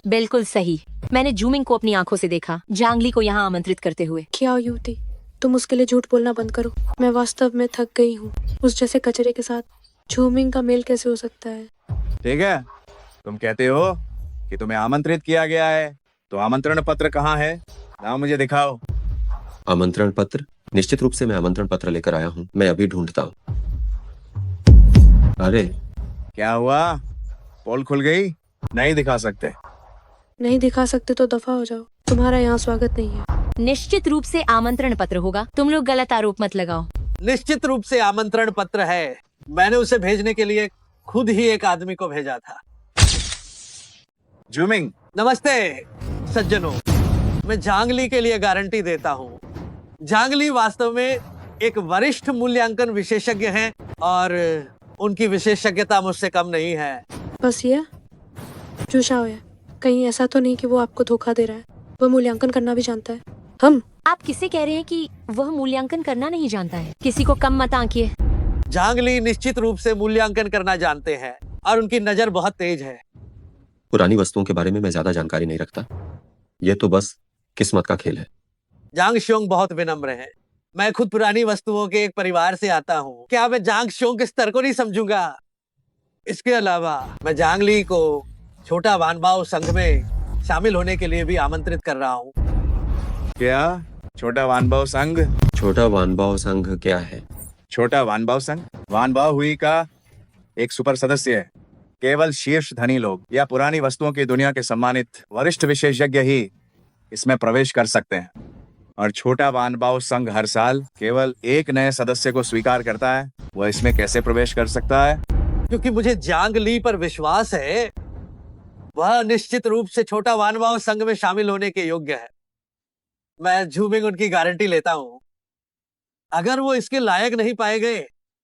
बिल्कुल सही। मैंने जूमिंग को अपनी आंखों से देखा, जांगली को यहाँ आमंत्रित करते हुए। क्या युवती, तुम उसके लिए झूठ बोलना बंद करो। मैं वास्तव में थक गई हूँ। उस जैसे कचरे के साथ झूमिंग का मेल कैसे हो सकता है? ठीक है, तुम कहते हो कि तुम्हें आमंत्रित किया गया है, तो आमंत्रण पत्र कहाँ है? ना मुझे दिखाओ। आमंत्रण पत्र? निश्चित रूप से मैं आमंत्रण पत्र लेकर आया हूँ, मैं अभी ढूंढता हूँ। अरे क्या हुआ? पोल खुल गई? नहीं दिखा सकते? नहीं दिखा सकते तो दफा हो जाओ, तुम्हारा यहाँ स्वागत नहीं है। निश्चित रूप से आमंत्रण पत्र होगा। तुम लोग गलत आरोप मत लगाओ। निश्चित रूप से आमंत्रण पत्र है। मैंने उसे भेजने के लिए खुद ही एक आदमी को भेजा था। जूमिंग, नमस्ते सज्जनों, मैं जांगली के लिए गारंटी देता हूँ। जांगली वास्तव में एक वरिष्ठ मूल्यांकन विशेषज्ञ हैं और उनकी विशेषज्ञता मुझसे कम नहीं है। बस ये जोशा हो, कहीं ऐसा तो नहीं कि वो आपको धोखा दे रहा है? वो मूल्यांकन करना भी जानता है। हम आप किसे कह रहे हैं कि वह मूल्यांकन करना नहीं जानता है? किसी को कम मत आंकिए। जांगली निश्चित रूप से मूल्यांकन करना जानते हैं और उनकी नजर बहुत तेज है। पुरानी वस्तुओं के बारे में मैं ज्यादा जानकारी नहीं रखता, ये तो बस किस्मत का खेल है। जांग श्योंग बहुत विनम्र हैं। मैं खुद पुरानी वस्तुओं के एक परिवार से आता हूँ। क्या मैं जांग श्योंग के स्तर को नहीं समझूंगा? इसके अलावा मैं जांगली को छोटा वानबाओ संघ में शामिल होने के लिए भी आमंत्रित कर रहा हूँ। क्या छोटा वानबाओ संघ? छोटा वानबाओ संघ क्या है? छोटा वानबाओ संघ वानबाओ हुई का एक सुपर सदस्य है। केवल शीर्ष धनी लोग या पुरानी वस्तुओं की दुनिया के सम्मानित वरिष्ठ विशेषज्ञ ही इसमें प्रवेश कर सकते हैं और छोटा वानबाओ संघ हर साल केवल एक नए सदस्य को स्वीकार करता है। वह इसमें कैसे प्रवेश कर सकता है? क्योंकि मुझे जांग ली पर विश्वास है। वह निश्चित रूप से छोटा वानबाओ संघ में शामिल होने के योग्य है। मैं झूमिंग उनकी गारंटी लेता हूँ। अगर वो इसके लायक नहीं पाए गए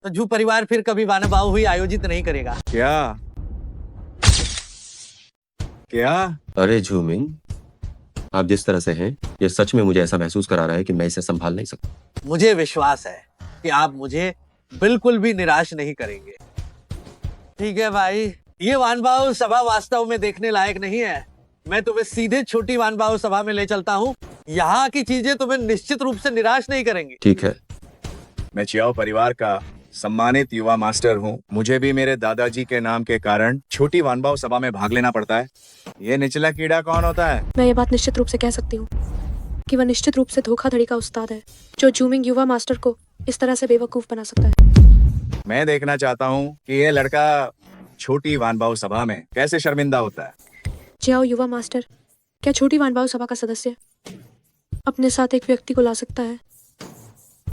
तो झू परिवार फिर कभी वानबाओ हुई आयोजित नहीं करेगा। क्या? अरे झूमिंग, आप जिस तरह से हैं, ये सच में मुझे ऐसा महसूस करा रहा है कि मैं इसे संभाल नहीं सकता। मुझे विश्वास है कि आप मुझे बिल्कुल भी निराश नहीं करेंगे। ठीक है भाई, ये वानबाओ सभा वास्तव में देखने लायक नहीं है। मैं तुम्हें सीधे छोटी वानबाओ सभा में ले चलता हूँ। यहाँ की चीजें तुम्हें निश्चित रूप से निराश नहीं करेंगी। ठीक है। मैं चियाओ परिवार का सम्मानित युवा मास्टर हूँ। मुझे भी मेरे दादाजी के नाम के कारण छोटी वानबाओ सभा में भाग लेना पड़ता है। ये निचला कीड़ा कौन होता है? मैं ये बात निश्चित रूप से कह सकती हूँ कि वह निश्चित रूप से धोखाधड़ी का उस्ताद है, जो जूमिंग युवा मास्टर को इस तरह से बेवकूफ बना सकता है। मैं देखना चाहता हूँ कि ये लड़का छोटी वानबाओ सभा में कैसे शर्मिंदा होता है। जियाओ युवा मास्टर, क्या छोटी वानबाओ सभा का सदस्य अपने साथ एक व्यक्ति को ला सकता है?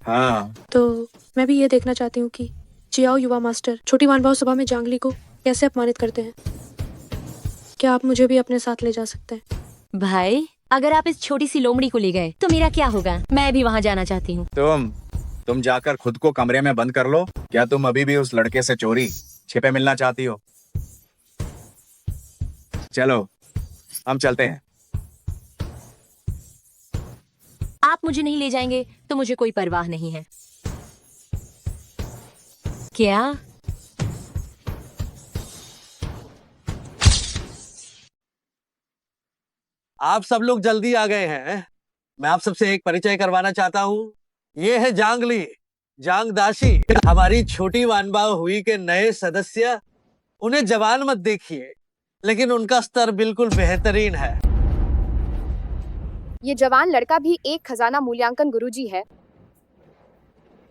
हाँ, तो मैं भी ये देखना चाहती हूँ कि जियाओ युवा मास्टर छोटी वानबाओ सभा में जांगली को कैसे अपमानित करते हैं। क्या आप मुझे भी अपने साथ ले जा सकते हैं? भाई, अगर आप इस छोटी सी लोमड़ी को ले गए तो मेरा क्या होगा? मैं भी वहाँ जाना चाहती हूँ। तुम जाकर खुद को कमरे में बंद कर लो। क्या तुम अभी भी उस लड़के से चोरी छिपे मिलना चाहती हो? चलो, हम चलते हैं। आप मुझे नहीं ले जाएंगे तो मुझे कोई परवाह नहीं है। क्या? आप सब लोग जल्दी आ गए हैं। मैं आप सबसे एक परिचय करवाना चाहता हूँ। ये है जांगली, जांग दासी, हमारी छोटी वानबाव हुई के नए सदस्य। उन्हें जवान मत देखिए, लेकिन उनका स्तर बिल्कुल बेहतरीन है। ये जवान लड़का भी एक खजाना मूल्यांकन गुरुजी है।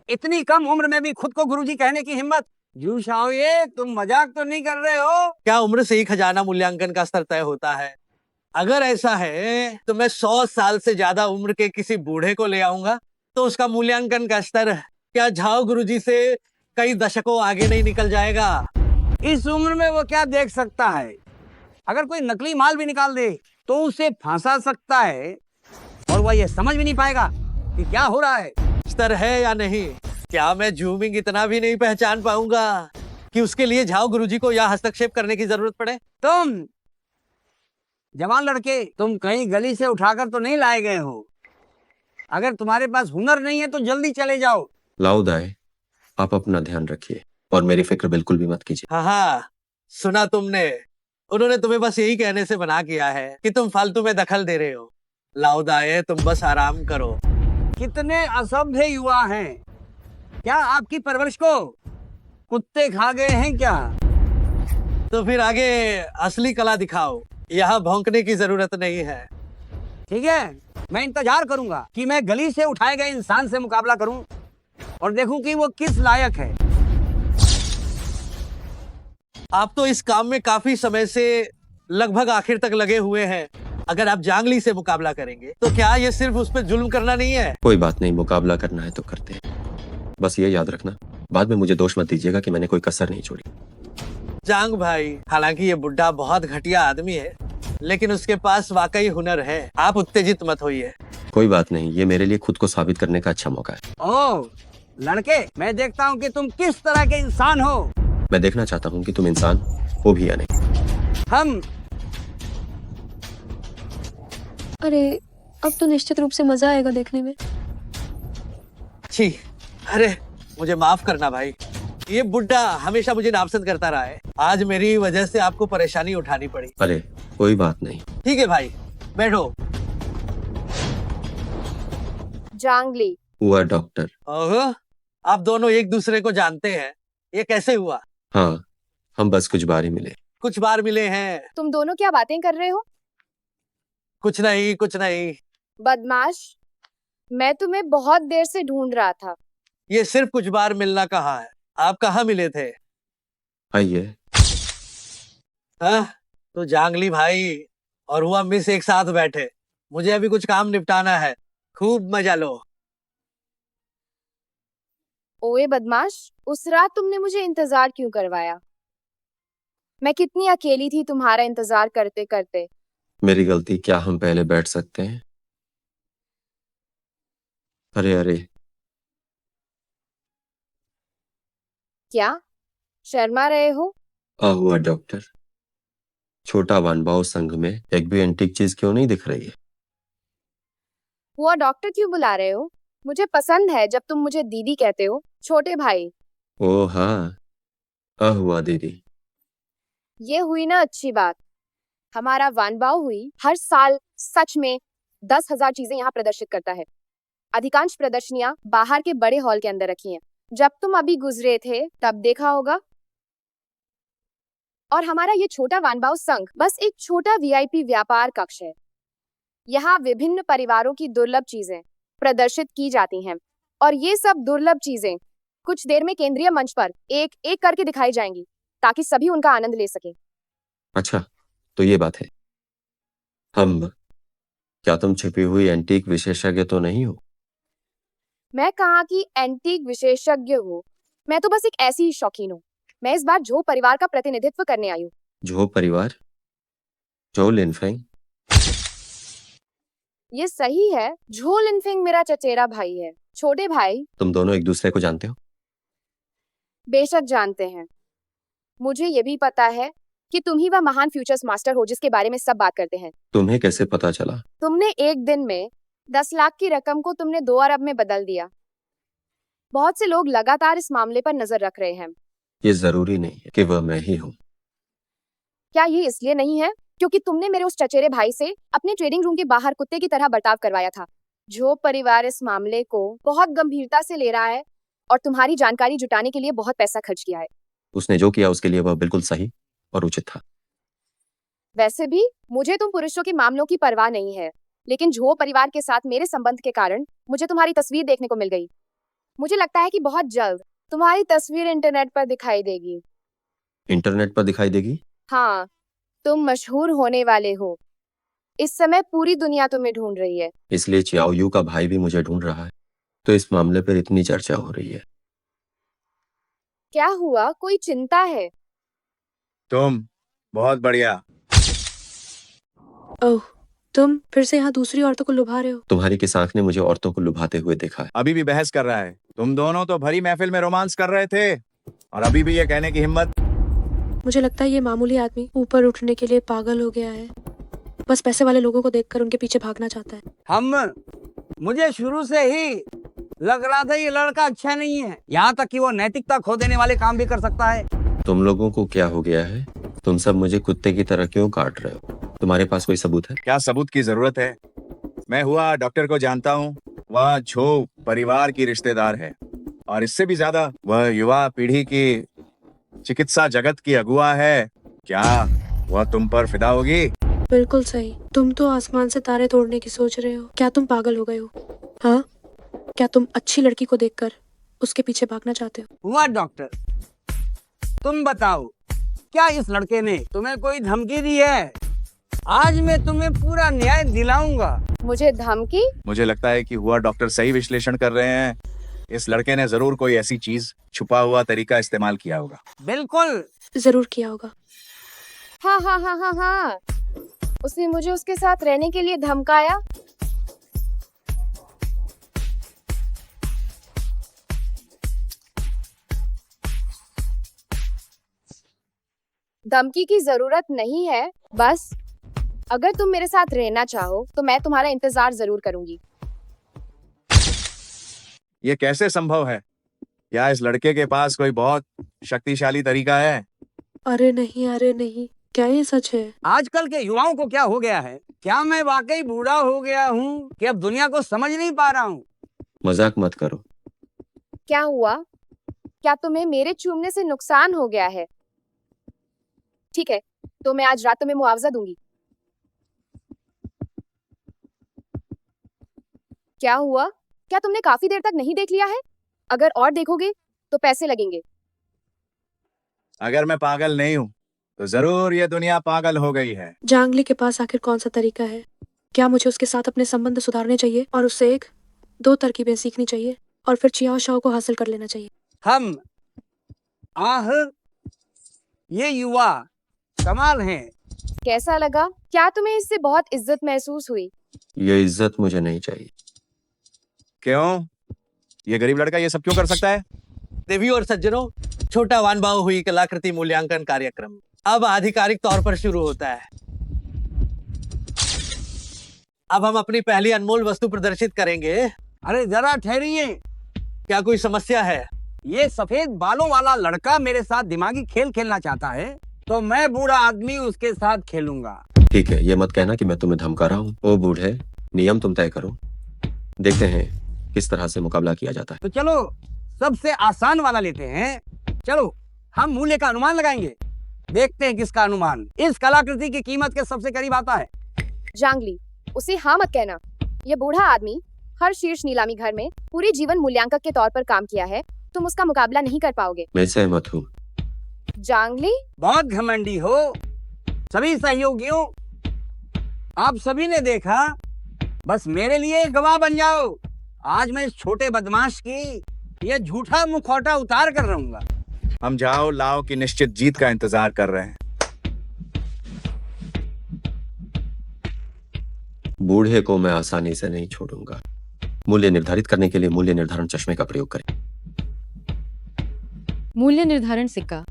इतनी कम उम्र में भी खुद को गुरुजी कहने की हिम्मत। जू शाओये, तुम मजाक तो नहीं कर रहे हो? क्या उम्र से ही खजाना मूल्यांकन का स्तर तय होता है? अगर ऐसा है तो मैं 100 साल से ज्यादा उम्र के किसी बूढ़े को ले आऊंगा तो उसका मूल्यांकन का स्तर क्या झाओ गुरुजी से कई दशकों आगे नहीं निकल जाएगा? इस उम्र में वो क्या देख सकता है? अगर कोई नकली माल भी निकाल दे तो उसे फंसा सकता है और वह ये समझ भी नहीं पाएगा कि क्या हो रहा है। स्तर है या नहीं? क्या मैं जूमिंग इतना भी नहीं पहचान पाऊंगा कि उसके लिए झाओ गुरुजी को यहाँ हस्तक्षेप करने की जरूरत पड़े? तुम जवान लड़के, तुम कहीं गली से उठाकर तो नहीं लाए गए हो? अगर तुम्हारे पास हुनर नहीं है तो जल्दी चले जाओ। लाओ दाए, आप अपना ध्यान रखिए और मेरी फिक्र बिल्कुल भी मत कीजिए। हाँ हाँ, सुना तुमने। उन्होंने तुम्हें बस यही कहने से मना किया है कि तुम फालतू में दखल दे रहे हो। लाओ दाए, तुम बस आराम करो। कितने असभ्य युवा हैं। क्या आपकी परवरिश को कुत्ते खा गए हैं क्या? तो फिर आगे असली कला दिखाओ, यहाँ भौंकने की जरूरत नहीं है। ठीक है, मैं इंतजार करूंगा कि मैं गली से उठाए गए इंसान से मुकाबला करूं और देखूं कि वो किस लायक है। आप तो इस काम में काफी समय से लगभग आखिर तक लगे हुए हैं। अगर आप जांगली से मुकाबला करेंगे तो क्या ये सिर्फ उस पर जुल्म करना नहीं है? कोई बात नहीं, मुकाबला करना है तो करते हैं। बस ये याद रखना, बाद में मुझे दोष मत दीजिएगा कि मैंने कोई कसर नहीं छोड़ी। जांग भाई, हालांकि ये बुड्ढा बहुत घटिया आदमी है, लेकिन उसके पास वाकई हुनर है। आप उत्तेजित मत होइए। कोई बात नहीं, ये मेरे लिए खुद को साबित करने का अच्छा मौका है। ओह लड़के, मैं देखता हूँ कि तुम किस तरह के इंसान हो। मैं देखना चाहता हूँ कि तुम इंसान हो भी या नहीं। हम अरे अब तो निश्चित रूप से मजा आएगा देखने में। छी, अरे मुझे माफ करना भाई। ये बुड्ढा हमेशा मुझे नापसंद करता रहा है। आज मेरी वजह से आपको परेशानी उठानी पड़ी। अरे कोई बात नहीं। ठीक है भाई, बैठो। जांगली। हुआ डॉक्टर। ओहो, आप दोनों एक दूसरे को जानते हैं? ये कैसे हुआ? हाँ, हम बस कुछ बार ही मिले। कुछ बार मिले हैं? तुम दोनों क्या बातें कर रहे हो? कुछ नहीं, कुछ नहीं। बदमाश, मैं तुम्हें बहुत देर से ढूंढ रहा था। ये सिर्फ कुछ बार मिलना कहाँ है? आप कहाँ मिले थे? आइए। हाँ, तो जांगली भाई और हुआ मिस एक साथ बैठे। मुझे अभी कुछ काम निपटाना है। खूब मजा लो। ओए बदमाश, उस रात तुमने मुझे इंतजार क्यों करवाया? मैं कितनी अकेली थी तुम्हारा इंतजार करते करते। मेरी गलती, क्या हम पहले बैठ सकते हैं? अरे अरे, क्या शर्मा रहे हो? हुआ डॉक्टर। छोटा वानबाओ संघ में एक भी एंटीक चीज क्यों नहीं दिख रही है? हुआ डॉक्टर क्यों बुला रहे हो? मुझे पसंद है जब तुम मुझे दीदी कहते हो। छोटे भाई। ओ हाँ, हुआ दीदी। ये हुई ना अच्छी बात। हमारा वानबाओ हुई हर साल सच में 10,000 चीजें यहाँ प्रदर्शित करता है। अधिकांश प्रदर्शनियां बाहर के बड़े हॉल के अंदर रखी हैं। जब तुम अभी गुजरे थे तब देखा होगा। और हमारा ये छोटा वानबाओ संघ बस एक छोटा वीआईपी व्यापार कक्ष है। यहाँ विभिन्न परिवारों की दुर्लभ चीजें प्रदर्शित की जाती हैं और ये सब दुर्लभ चीजें कुछ देर में केंद्रीय मंच पर एक एक करके दिखाई जाएंगी ताकि सभी उनका आनंद ले सकें। अच्छा, तो ये बात है। क्या तुम छिपी हुई एंटीक विशेषज्ञ तो नहीं हो? मैं कहाँ की एंटीक विशेषज्ञ हूँ। मैं तो बस एक ऐसी ही शौकीन हूँ। मैं इस बार झो परिवार का प्रतिनिधित्व करने आई हूँ। झो परिवार? झो लिनफेंग? ये सही है, झो लिनफेंग मेरा चचेरा भाई है। छोटे भाई। तुम दोनों एक दूसरे को जानते हो? बेशक जानते हैं। मुझे ये भी पता है कि तुम ही वह महान फ्यूचर्स मास्टर हो जिसके बारे में सब बात करते हैं। तुम्हें कैसे पता चला? तुमने एक दिन में 10 लाख की रकम को तुमने 2 अरब में बदल दिया। बहुत से लोग लगातार इस मामले पर नजर रख रहे हैं। ये जरूरी नहीं है कि वह मैं ही हूँ। क्या ये इसलिए नहीं है क्योंकि तुमने मेरे उस चचेरे भाई से अपने ट्रेडिंग रूम के बाहर कुत्ते की तरह बर्ताव करवाया था? जो परिवार इस मामले को बहुत गंभीरता से ले रहा है और तुम्हारी जानकारी जुटाने के लिए बहुत पैसा खर्च किया है। उसने जो किया उसके लिए वह बिल्कुल सही और उचित था। वैसे भी मुझे तुम पुरुषों के मामलों की परवाह नहीं है, लेकिन झो परिवार के साथ मेरे संबंध के कारण मुझे तुम्हारी तस्वीर देखने को मिल गई। मुझे लगता है कि बहुत जल्द तुम्हारी तस्वीर इंटरनेट पर दिखाई देगी। इंटरनेट पर दिखाई देगी? हाँ, तुम मशहूर होने वाले हो। इस समय पूरी दुनिया तुम्हें ढूंढ रही है। इसलिए चियाओ यू का भाई भी मुझे ढूंढ रहा है, तो इस मामले पर इतनी चर्चा हो रही है। क्या हुआ, कोई चिंता है? तुम बहुत बढ़िया। ओह, तुम फिर से यहाँ दूसरी औरतों को लुभा रहे हो। तुम्हारी किस आंख ने मुझे औरतों को लुभाते हुए देखा है? अभी भी बहस कर रहा है। तुम दोनों तो भरी महफिल में रोमांस कर रहे थे और अभी भी ये कहने की हिम्मत। मुझे लगता है ये मामूली आदमी ऊपर उठने के लिए पागल हो गया है। बस पैसे वाले लोगों को देखकर उनके पीछे भागना चाहता है। मुझे शुरू से ही लग रहा था ये लड़का अच्छा नहीं है, यहाँ तक कि वो नैतिकता खो देने वाले काम भी कर सकता है। तुम लोगों को क्या हो गया है? तुम सब मुझे कुत्ते की तरह क्यों काट रहे हो? तुम्हारे पास कोई सबूत है? क्या सबूत की जरूरत है? मैं हुआ डॉक्टर को जानता हूँ। वह झो परिवार की रिश्तेदार है और इससे भी ज्यादा वह युवा पीढ़ी की चिकित्सा जगत की अगुआ है। क्या वह तुम पर फिदा होगी? बिल्कुल सही। तुम तो आसमान से तारे तोड़ने की सोच रहे हो। क्या तुम पागल हो गए हो? हाँ, क्या तुम अच्छी लड़की को देखकर उसके पीछे भागना चाहते हो? हुआ डॉक्टर, तुम बताओ, क्या इस लड़के ने तुम्हें कोई धमकी दी है? आज मैं तुम्हें पूरा न्याय दिलाऊंगा। मुझे धमकी? मुझे लगता है कि हुआ डॉक्टर सही विश्लेषण कर रहे हैं। इस लड़के ने जरूर कोई ऐसी चीज, छुपा हुआ तरीका इस्तेमाल किया होगा। बिल्कुल जरूर किया होगा। हाँ हाँ हाँ हाँ हाँ, उसने मुझे उसके साथ रहने के लिए धमकाया। धमकी की जरूरत नहीं है। बस अगर तुम मेरे साथ रहना चाहो तो मैं तुम्हारा इंतजार जरूर करूंगी। ये कैसे संभव है? क्या इस लड़के के पास कोई बहुत शक्तिशाली तरीका है? अरे नहीं, क्या ये सच है? आजकल के युवाओं को क्या हो गया है? क्या मैं वाकई बूढ़ा हो गया हूँ कि अब दुनिया को समझ नहीं पा रहा हूँ? मजाक मत करो। क्या हुआ? क्या तुम्हें मेरे चूमने से नुकसान हो गया है? ठीक है, तो मैं आज रात तुम्हें मुआवजा दूंगी। क्या हुआ? क्या तुमने काफी देर तक नहीं देख लिया है? अगर और देखोगे तो पैसे लगेंगे। अगर मैं पागल नहीं हूँ तो जरूर ये दुनिया पागल हो गई है। जांगली के पास आखिर कौन सा तरीका है? क्या मुझे उसके साथ अपने संबंध सुधारने चाहिए और उससे एक दो तरकीबें सीखनी चाहिए और फिर चियाओ शाओ को हासिल कर लेना चाहिए? हम ये युवा कमाल हैं। कैसा लगा? क्या तुम्हें इससे बहुत इज्जत महसूस हुई? ये इज्जत मुझे नहीं चाहिए। क्यों? ये गरीब लड़का ये सब क्यों कर सकता है? देवियों और सज्जनों, छोटा वानबाओ हुई कलाकृति मूल्यांकन कार्यक्रम अब आधिकारिक तौर पर शुरू होता है। अब हम अपनी पहली अनमोल वस्तु प्रदर्शित करेंगे। अरे जरा ठहरिए, क्या कोई समस्या है? ये सफेद बालों वाला लड़का मेरे साथ दिमागी खेल खेलना चाहता है, तो मैं बूढ़ा आदमी उसके साथ खेलूंगा। ठीक है, ये मत कहना कि मैं तुम्हें धमका रहा हूँ। ओ बूढ़े, नियम तुम तय करो, देखते हैं किस तरह से मुकाबला किया जाता है। तो चलो सबसे आसान वाला लेते हैं। चलो हम मूल्य का अनुमान लगाएंगे, देखते हैं किसका अनुमान इस कलाकृति की कीमत के सबसे करीब आता है। जांगली, उसे हाँ मत कहना। ये बूढ़ा आदमी हर शीर्ष नीलामी घर में पूरे जीवन मूल्यांकक के तौर पर काम किया है। तुम उसका मुकाबला नहीं कर पाओगे। मैं सहमत हूँ। जांगली, बहुत घमंडी हो। सभी सहयोगियों, आप सभी ने देखा, बस मेरे लिए गवाह बन जाओ। आज मैं इस छोटे बदमाश की ये झूठा मुखौटा उतार कर रहूंगा। हम जाओ लाओ की निश्चित जीत का इंतजार कर रहे हैं। बूढ़े को मैं आसानी से नहीं छोड़ूंगा। मूल्य निर्धारित करने के लिए मूल्य निर्धारण चश्मे का प्रयोग करें। मूल्य निर्धारण सिक्का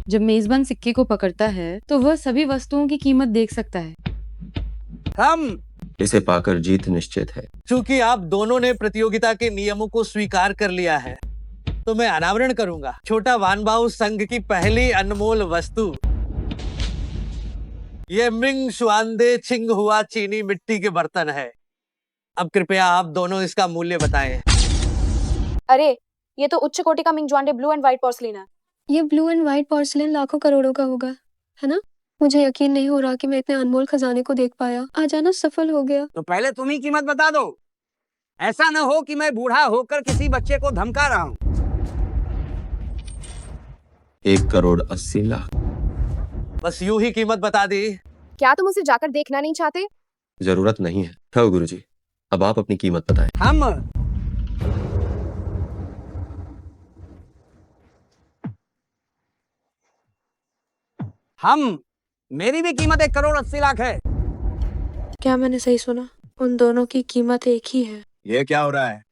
जब मेजबान सिक्के को पकड़ता है तो वह सभी वस्तुओं की कीमत देख सकता है। हम इसे पाकर जीत निश्चित है। चूंकि आप दोनों ने प्रतियोगिता के नियमों को स्वीकार कर लिया है, तो मैं अनावरण करूंगा छोटा वानबाओ संघ की पहली अनमोल वस्तु। ये मिंग शुआनदे छिंग हुआ चीनी मिट्टी के बर्तन है। अब कृपया आप दोनों इसका मूल्य बताएं। अरे ये तो उच्च कोटि का मिंगजॉन्डे ब्लू एंड व्हाइट पोर्सलिन है। ये ब्लू एंड व्हाइट पोर्सलिन लाखों करोड़ों का होगा, है ना? मुझे यकीन नहीं हो रहा कि मैं इतने अनमोल खजाने को देख पाया। आज आना सफल हो गया। तो पहले तुम ही कीमत बता दो, ऐसा न हो कि मैं बूढ़ा होकर किसी बच्चे को धमका रहा हूँ। 1,80,00,000। बस यूं ही कीमत बता दी। क्या तुम उसे जाकर देखना नहीं चाहते? जरूरत नहीं है। ठहरो गुरुजी, अब आप अपनी कीमत बताएं। हम मेरी भी कीमत 1,80,00,000 है। क्या मैंने सही सुना? उन दोनों की कीमत एक ही है। ये क्या हो रहा है?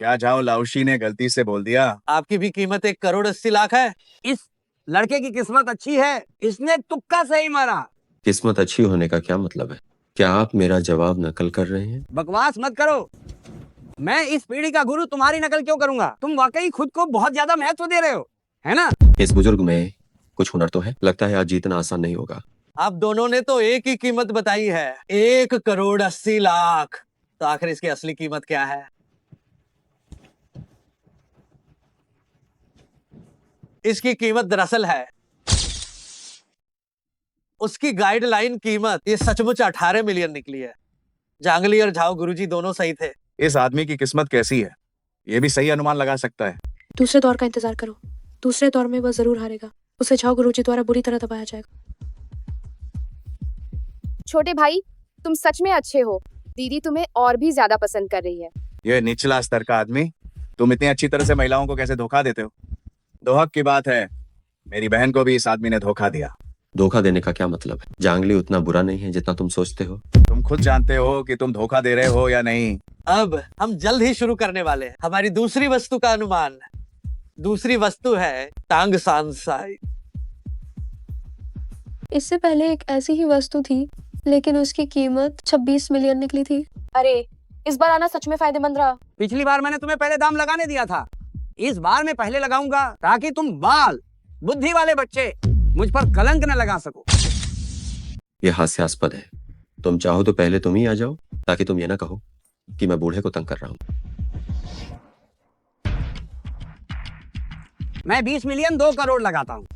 क्या जाओ लाउशी ने गलती से बोल दिया? आपकी भी कीमत 1,80,00,000 है। इस लड़के की किस्मत अच्छी है, इसने तुक्का सही मारा। किस्मत अच्छी होने का क्या मतलब है? क्या आप मेरा जवाब नकल कर रहे हैं? बकवास मत करो। मैं इस पीढ़ी का गुरु तुम्हारी नकल क्यों करूंगा? तुम वाकई खुद को बहुत ज्यादा महत्व दे रहे हो, है ना? इस बुजुर्ग में कुछ हुनर तो है। लगता है आज जीतना आसान नहीं होगा। आप दोनों ने तो एक ही कीमत बताई है, 1,80,00,000। तो आखिर इसकी असली कीमत क्या है? इसकी कीमत दरअसल है उसकी गाइडलाइन कीमत। ये सचमुच 18 मिलियन निकली है। जांगली और झाओ गुरुजी दोनों सही थे। इस आदमी की किस्मत कैसी है, ये भी सही अनुमान लगा सकता है। दूसरे दौर का इंतजार करो। दूसरे दौर में वह जरूर हारेगा। उसे झाओ गुरुजी द्वारा बुरी तरह दबाया जाएगा। छोटे भाई, तुम सच में अच्छे हो। दीदी तुम्हें और भी ज्यादा पसंद कर रही है। ये निचला स्तर का आदमी, तुम इतनी अच्छी तरह से महिलाओं को कैसे धोखा देते हो? दोहक की बात है, मेरी बहन को भी इस आदमी ने धोखा दिया। धोखा देने का क्या मतलब है? जांगली उतना बुरा नहीं है जितना तुम सोचते हो। तुम खुद जानते हो कि तुम धोखा दे रहे हो या नहीं। अब हम जल्द ही शुरू करने वाले हैं हमारी दूसरी वस्तु का अनुमान। दूसरी वस्तु है टांग सांसाई। इससे पहले एक ऐसी ही वस्तु थी, लेकिन उसकी कीमत 26 मिलियन निकली थी। अरे इस बार आना सच में फायदेमंद रहा। पिछली बार मैंने तुम्हें पहले दाम लगाने दिया था, इस बार मैं पहले लगाऊंगा ताकि तुम बाल बुद्धि वाले बच्चे मुझ पर कलंक न लगा सको। यह हास्यास्पद है। तुम चाहो तो पहले तुम ही आ जाओ, ताकि तुम ये ना कहो कि मैं बूढ़े को तंग कर रहा हूं। मैं 20 मिलियन 2 करोड़ लगाता हूँ।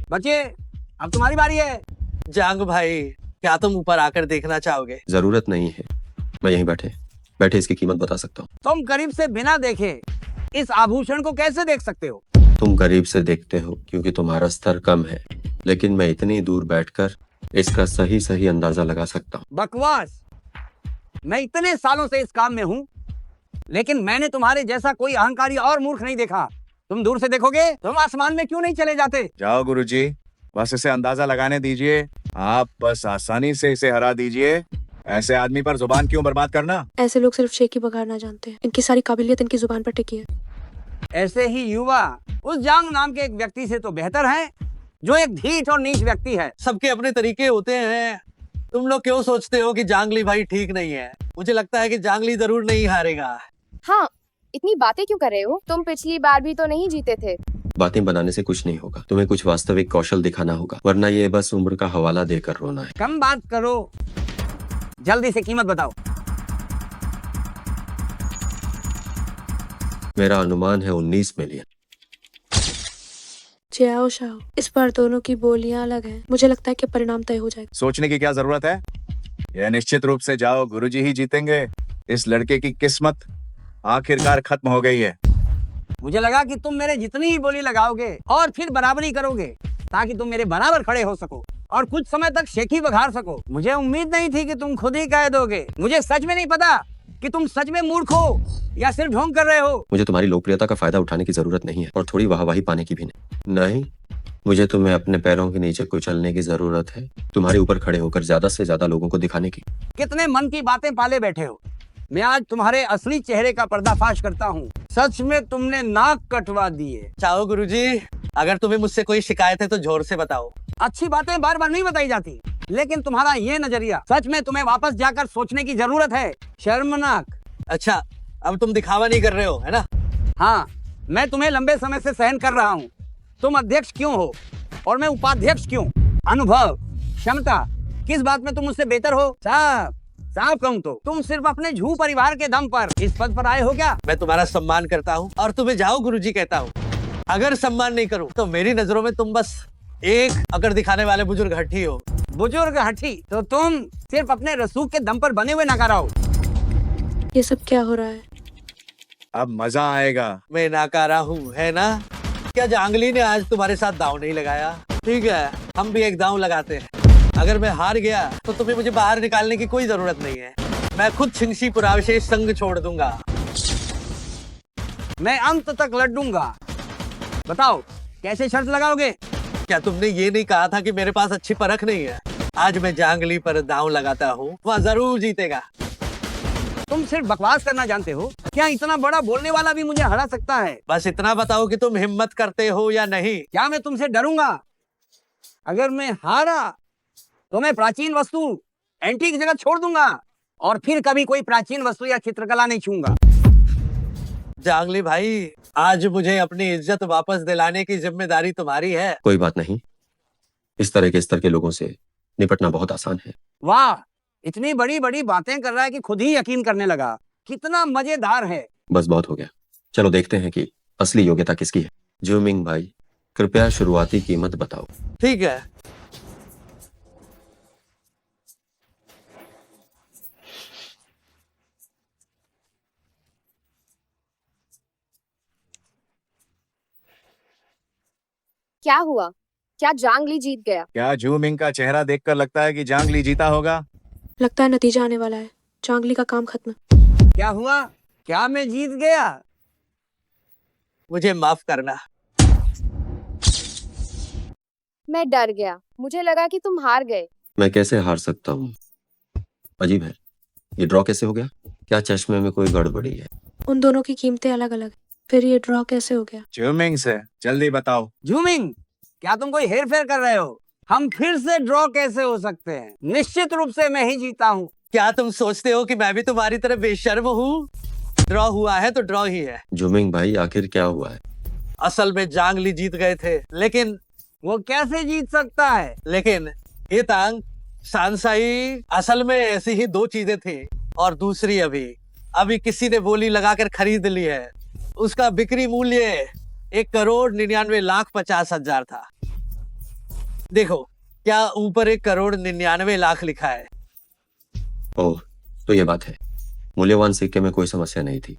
बच्चे अब तुम्हारी बारी है। जांग भाई, क्या तुम ऊपर आकर देखना चाहोगे? जरूरत नहीं है, मैं यहीं बैठे बैठे इसकी कीमत बता सकता हूँ। तुम करीब से बिना देखे इस आभूषण को कैसे देख सकते हो? तुम करीब से देखते हो क्योंकि तुम्हारा स्तर कम है, लेकिन मैं इतनी दूर बैठकर इसका सही सही अंदाजा लगा सकता हूँ। बकवास। मैं इतने सालों से इस काम में हूँ, लेकिन मैंने तुम्हारे जैसा कोई अहंकारी और मूर्ख नहीं देखा। तुम दूर से देखोगे, तुम आसमान में क्यों नहीं चले जाते? जाओ गुरुजी, बस इसे अंदाजा लगाने दीजिए। आप बस आसानी से इसे हरा दीजिए। ऐसे आदमी पर जुबान क्यों बर्बाद करना? ऐसे लोग सिर्फ शेखी बघाड़ना जानते हैं। इनकी सारी काबिलियत इनकी जुबान पर टिकी है। ऐसे ही युवा उस जांग नाम के एक व्यक्ति से तो बेहतर है, जो एक ढीठ और नीच व्यक्ति है। सबके अपने तरीके होते हैं। तुम लोग क्यों सोचते हो कि जांगली भाई ठीक नहीं है? मुझे लगता है कि जांगली जरूर नहीं हारेगा। हाँ, इतनी बातें क्यों कर रहे हो? तुम पिछली बार भी तो नहीं जीते थे। बातें बनाने से कुछ नहीं होगा, तुम्हें कुछ वास्तविक कौशल दिखाना होगा, वरना ये बस उम्र का हवाला देकर रोना है। कम बात करो, जल्दी से कीमत बताओ। मेरा अनुमान है 19 मिलियन। जाओ शाओ, इस बार दोनों की बोलियां अलग हैं। मुझे लगता है कि परिणाम तय हो जाएगा। सोचने की क्या जरूरत है? यह निश्चित रूप से जाओ गुरुजी ही जीतेंगे। इस लड़के की किस्मत आखिरकार खत्म हो गई है। मुझे लगा कि तुम मेरे जितनी ही बोली लगाओगे और फिर बराबरी करोगे, ताकि तुम मेरे बराबर खड़े हो सको और कुछ समय तक शेखी बघाड़ सको। मुझे उम्मीद नहीं थी कि तुम खुद ही कह दोगे। मुझे सच में नहीं पता कि तुम सच में मूर्ख हो या सिर्फ ढोंग कर रहे हो। मुझे तुम्हारी लोकप्रियता का फायदा उठाने की जरूरत नहीं है, और थोड़ी वाहवाही पाने की भी नहीं। मुझे तुम्हें अपने पैरों के नीचे कुचलने की जरूरत है, तुम्हारे ऊपर खड़े होकर ज्यादा से ज्यादा लोगों को दिखाने की। कितने मन की बातें पाले बैठे हो। मैं आज तुम्हारे असली चेहरे का पर्दाफाश करता हूँ। सच में तुमने नाक कटवा दिए। चाहो गुरुजी, अगर तुम्हें मुझसे कोई शिकायत है तो जोर से बताओ। अच्छी बातें बार बार नहीं बताई जाती, लेकिन तुम्हारा ये नजरिया सच में तुम्हें वापस जाकर सोचने की जरूरत है। शर्मनाक। अच्छा, अब तुम दिखावा नहीं कर रहे हो, है ना? हाँ, मैं तुम्हें लंबे समय से सहन कर रहा हूँ। तुम अध्यक्ष क्यों हो और मैं उपाध्यक्ष क्यों? अनुभव, क्षमता, किस बात में तुम मुझसे बेहतर हो? साहब, साफ कहूँ तो तुम सिर्फ अपने झू परिवार के दम पर इस पद पर आए हो क्या? मैं तुम्हारा सम्मान करता हूँ और तुम्हें जाओ गुरुजी कहता हूँ। अगर सम्मान नहीं करूँ तो मेरी नजरों में तुम बस एक अकड़ दिखाने वाले बुजुर्ग हठी हो। बुजुर्ग हठी तो तुम सिर्फ अपने रसूख के दम पर बने हुए नाकारा हो। ये सब क्या हो रहा है? अब मजा आएगा। मैं नाकारा हूँ, है ना? क्या जांगली ने आज तुम्हारे साथ दांव नहीं लगाया? ठीक है, हम भी एक दांव लगाते हैं। अगर मैं हार गया तो तुम्हें मुझे बाहर निकालने की कोई जरूरत नहीं है। मैं खुद छिंगशी पुरावशेष संग छोड़ दूंगा। मैं अंत तक लड़ूंगा। बताओ कैसे शर्त लगाओगे? क्या तुमने ये नहीं कहा था कि मेरे पास अच्छी परख नहीं है? आज मैं जांगली पर दांव लगाता हूँ, वह जरूर जीतेगा। तुम सिर्फ बकवास करना जानते हो क्या? इतना बड़ा बोलने वाला भी मुझे हरा सकता है? बस इतना बताओ कि तुम हिम्मत करते हो या नहीं। क्या मैं तुमसे डरूंगा? अगर मैं हारा तो मैं प्राचीन वस्तु एंटीक जगत छोड़ दूंगा और फिर कभी कोई प्राचीन वस्तु या चित्रकला नहीं छूंगा। जांगली भाई, आज मुझे अपनी इज्जत वापस दिलाने की जिम्मेदारी तुम्हारी है। कोई बात नहीं, इस तरह के स्तर के लोगों से निपटना बहुत आसान है। वाह, इतनी बड़ी बड़ी बातें कर रहा है कि खुद ही यकीन करने लगा। कितना मजेदार है। बस बहुत हो गया, चलो देखते हैं कि असली योग्यता किसकी है। ज्यूमिंग भाई, कृपया शुरुआती कीमत बताओ। ठीक है। क्या हुआ? क्या जांगली जीत गया? क्या जूमिंग का चेहरा देखकर लगता है कि जांगली जीता होगा? लगता है नतीजा आने वाला है। जांगली का काम खत्म। क्या हुआ? क्या मैं जीत गया? मुझे माफ करना। मैं डर गया, मुझे लगा कि तुम हार गए। मैं कैसे हार सकता हूँ? अजीब है, ये ड्रॉ कैसे हो गया? क्या चश्मे में कोई गड़बड़ी है? उन दोनों की कीमतें अलग अलग, फिर ये ड्रॉ कैसे हो गया? जूमिंग से जल्दी बताओ। जूमिंग, क्या तुम कोई हेर फेर कर रहे हो? हम फिर से ड्रॉ कैसे हो सकते हैं? निश्चित रूप से मैं ही जीता हूँ। क्या तुम सोचते हो कि मैं भी तुम्हारी तरह बेशर्म हूँ? ड्रॉ हुआ है तो ड्रॉ ही है। जूमिंग भाई, आखिर क्या हुआ है? असल में जांगली जीत गए थे, लेकिन वो कैसे जीत सकता है? लेकिन ये तांग सांसाई, असल में ऐसी ही दो चीजें थी और दूसरी अभी किसी ने बोली लगाकर खरीद ली है। उसका बिक्री मूल्य 1,99,50,000 था। देखो, क्या ऊपर 1,99,00,000 लिखा है? ओह, तो ये बात है। मूल्यवान सिक्के में कोई समस्या नहीं थी।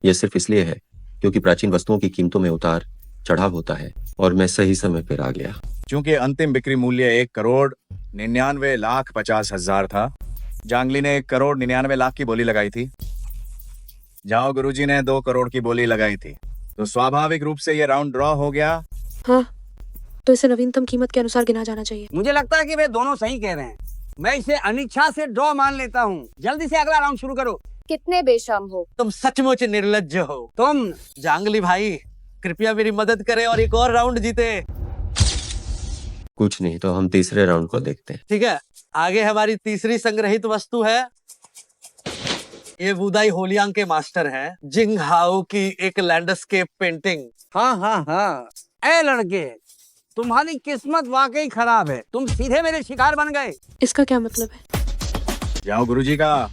यह सिर्फ इसलिए है क्योंकि प्राचीन वस्तुओं की कीमतों में उतार चढ़ाव होता है और मैं सही समय पर आ गया। चूंकि अंतिम बिक्री मूल्य 1,99,50,000 था, जांगली ने 1,99,00,000 की बोली लगाई थी। जाओ गुरुजी ने 2 करोड़ की बोली लगाई थी, तो स्वाभाविक रूप से ये राउंड ड्रॉ हो गया। हाँ, तो इसे नवीनतम कीमत के अनुसार गिना जाना चाहिए। मुझे लगता है कि वे दोनों सही कह रहे हैं। मैं इसे अनिच्छा से ड्रॉ मान लेता हूँ। जल्दी से अगला राउंड शुरू करो। कितने बेशर्म हो तुम, सचमुच निर्लज्ज हो तुम। जांगली भाई, कृपया मेरी मदद करें और एक और राउंड जीते। कुछ नहीं तो हम तीसरे राउंड को देखते हैं। ठीक है, आगे हमारी तीसरी संग्रहित वस्तु है। ये वुदाई होलियांग के मास्टर हैं, जिंग हाओ की एक लैंडस्केप पेंटिंग। हाँ हाँ हाँ, ए लड़के, तुम्हारी किस्मत वाकई खराब है। तुम सीधे मेरे शिकार बन गए। इसका क्या मतलब है? जाओ गुरुजी का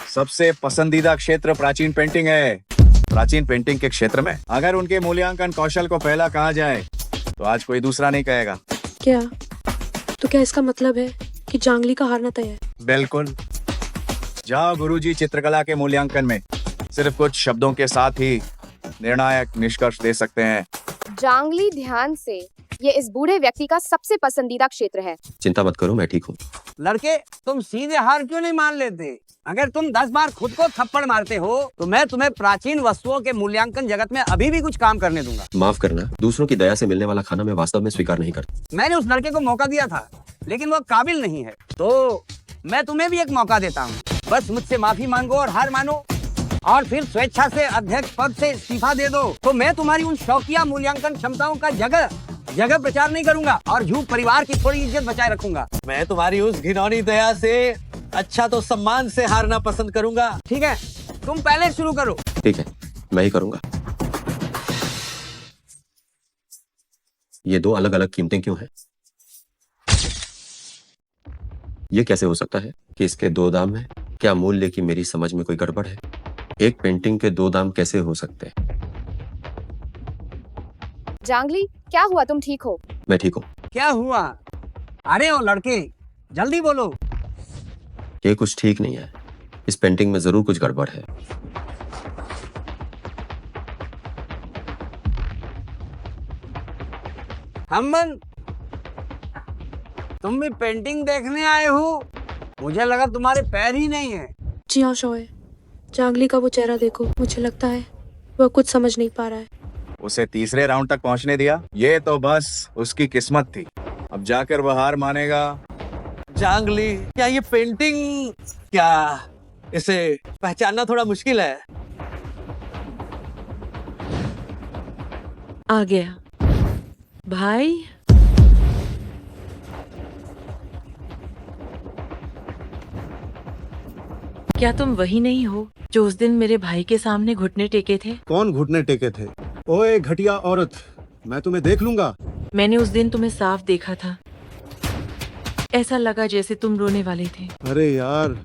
सबसे पसंदीदा क्षेत्र प्राचीन पेंटिंग है। प्राचीन पेंटिंग के क्षेत्र में अगर उनके मूल्यांकन कौशल को पहला कहा जाए तो आज कोई दूसरा नहीं कहेगा। क्या? तो क्या इसका मतलब है कि जांगली का हारना तय है? बिल्कुल। जाओ गुरुजी चित्रकला के मूल्यांकन में सिर्फ कुछ शब्दों के साथ ही निर्णायक निष्कर्ष दे सकते हैं। जांगली, ध्यान से, ये इस बूढ़े व्यक्ति का सबसे पसंदीदा क्षेत्र है। चिंता मत करो, मैं ठीक हूँ। लड़के, तुम सीधे हार क्यों नहीं मान लेते? अगर तुम 10 बार खुद को थप्पड़ मारते हो तो मैं तुम्हें प्राचीन वस्तुओं के मूल्यांकन जगत में अभी भी कुछ काम करने दूंगा। माफ करना, दूसरों की दया से मिलने वाला खाना मैं वास्तव में स्वीकार नहीं करता। मैंने उस लड़के को मौका दिया था, लेकिन वो काबिल नहीं है, तो मैं तुम्हें भी एक मौका देता हूँ। बस मुझसे माफी मांगो और हार मानो और फिर स्वेच्छा से अध्यक्ष पद से इस्तीफा दे दो, तो मैं तुम्हारी उन शौकिया मूल्यांकन क्षमताओं का जगह जगह प्रचार नहीं करूंगा और झूठ परिवार की थोड़ी इज्जत बचाए रखूंगा। मैं तुम्हारी उस घिनौनी दया से अच्छा तो सम्मान से हारना पसंद करूंगा। ठीक है, तुम पहले शुरू करो। ठीक है, मैं ही करूंगा। ये 2 अलग अलग कीमतें क्यों हैं? ये कैसे हो सकता है कि इसके 2 दाम हैं क्या मूल्य की मेरी समझ में कोई गड़बड़ है? एक पेंटिंग के दो दाम कैसे हो सकते हैं? जांगली, क्या हुआ? तुम ठीक हो? मैं ठीक हूँ। क्या हुआ? अरे ओ लड़के, जल्दी बोलो। ये कुछ ठीक नहीं है। इस पेंटिंग में जरूर कुछ गड़बड़ है। हमन, तुम भी पेंटिंग देखने आए हो? मुझे लगा तुम्हारे पैर ही नहीं है। जी हाँ शौर्य, जांगली का वो चेहरा देखो, मुझे लगता है वह कुछ समझ नहीं पा रहा है। उसे तीसरे राउंड तक पहुंचने दिया, ये तो बस उसकी किस्मत थी। अब जाकर वह हार मानेगा। जांगली, क्या ये पेंटिंग, क्या इसे पहचानना थोड़ा मुश्किल है? आ गया भाई। क्या तुम वही नहीं हो जो उस दिन मेरे भाई के सामने घुटने टेके थे? कौन घुटने टेके थे? ओए घटिया औरत, मैं तुम्हें देख लूंगा। मैंने उस दिन तुम्हें साफ देखा था। ऐसा लगा जैसे तुम रोने वाले थे। अरे यार,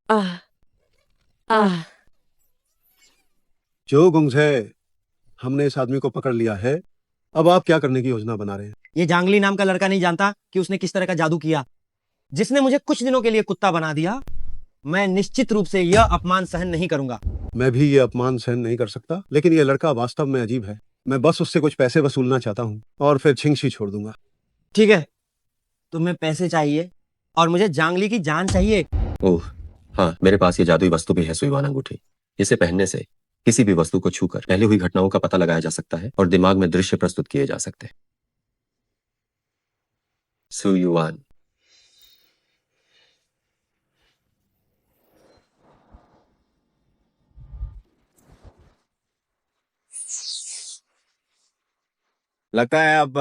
आह आह। जो गुंग्स है, हमने इस आदमी को पकड़ लिया है। अब आप क्या करने की योजना बना रहे हैं? ये जांगली नाम का लड़का नहीं जानता कि उसने किस तरह का जादू किया, जिसने मुझे कुछ दिनों के लिए कुत्ता बना दिया। मैं निश्चित रूप से यह अपमान सहन नहीं करूंगा। मैं भी ये अपमान सहन नहीं कर सकता, लेकिन ये लड़का वास्तव में अजीब है। मैं बस उससे कुछ पैसे वसूलना चाहता हूँ और फिर छिंगशी छोड़ दूंगा। ठीक है, तुम्हें पैसे चाहिए और मुझे जांगली की जान चाहिए। ओह हाँ, मेरे पास ये जादुई वस्तु भी है, सुईवान अंगूठी। इसे पहनने से किसी भी वस्तु को छूकर पहले हुई घटनाओं का पता लगाया जा सकता है और दिमाग में दृश्य प्रस्तुत किए जा सकते हैं। सुईवान। लगता है अब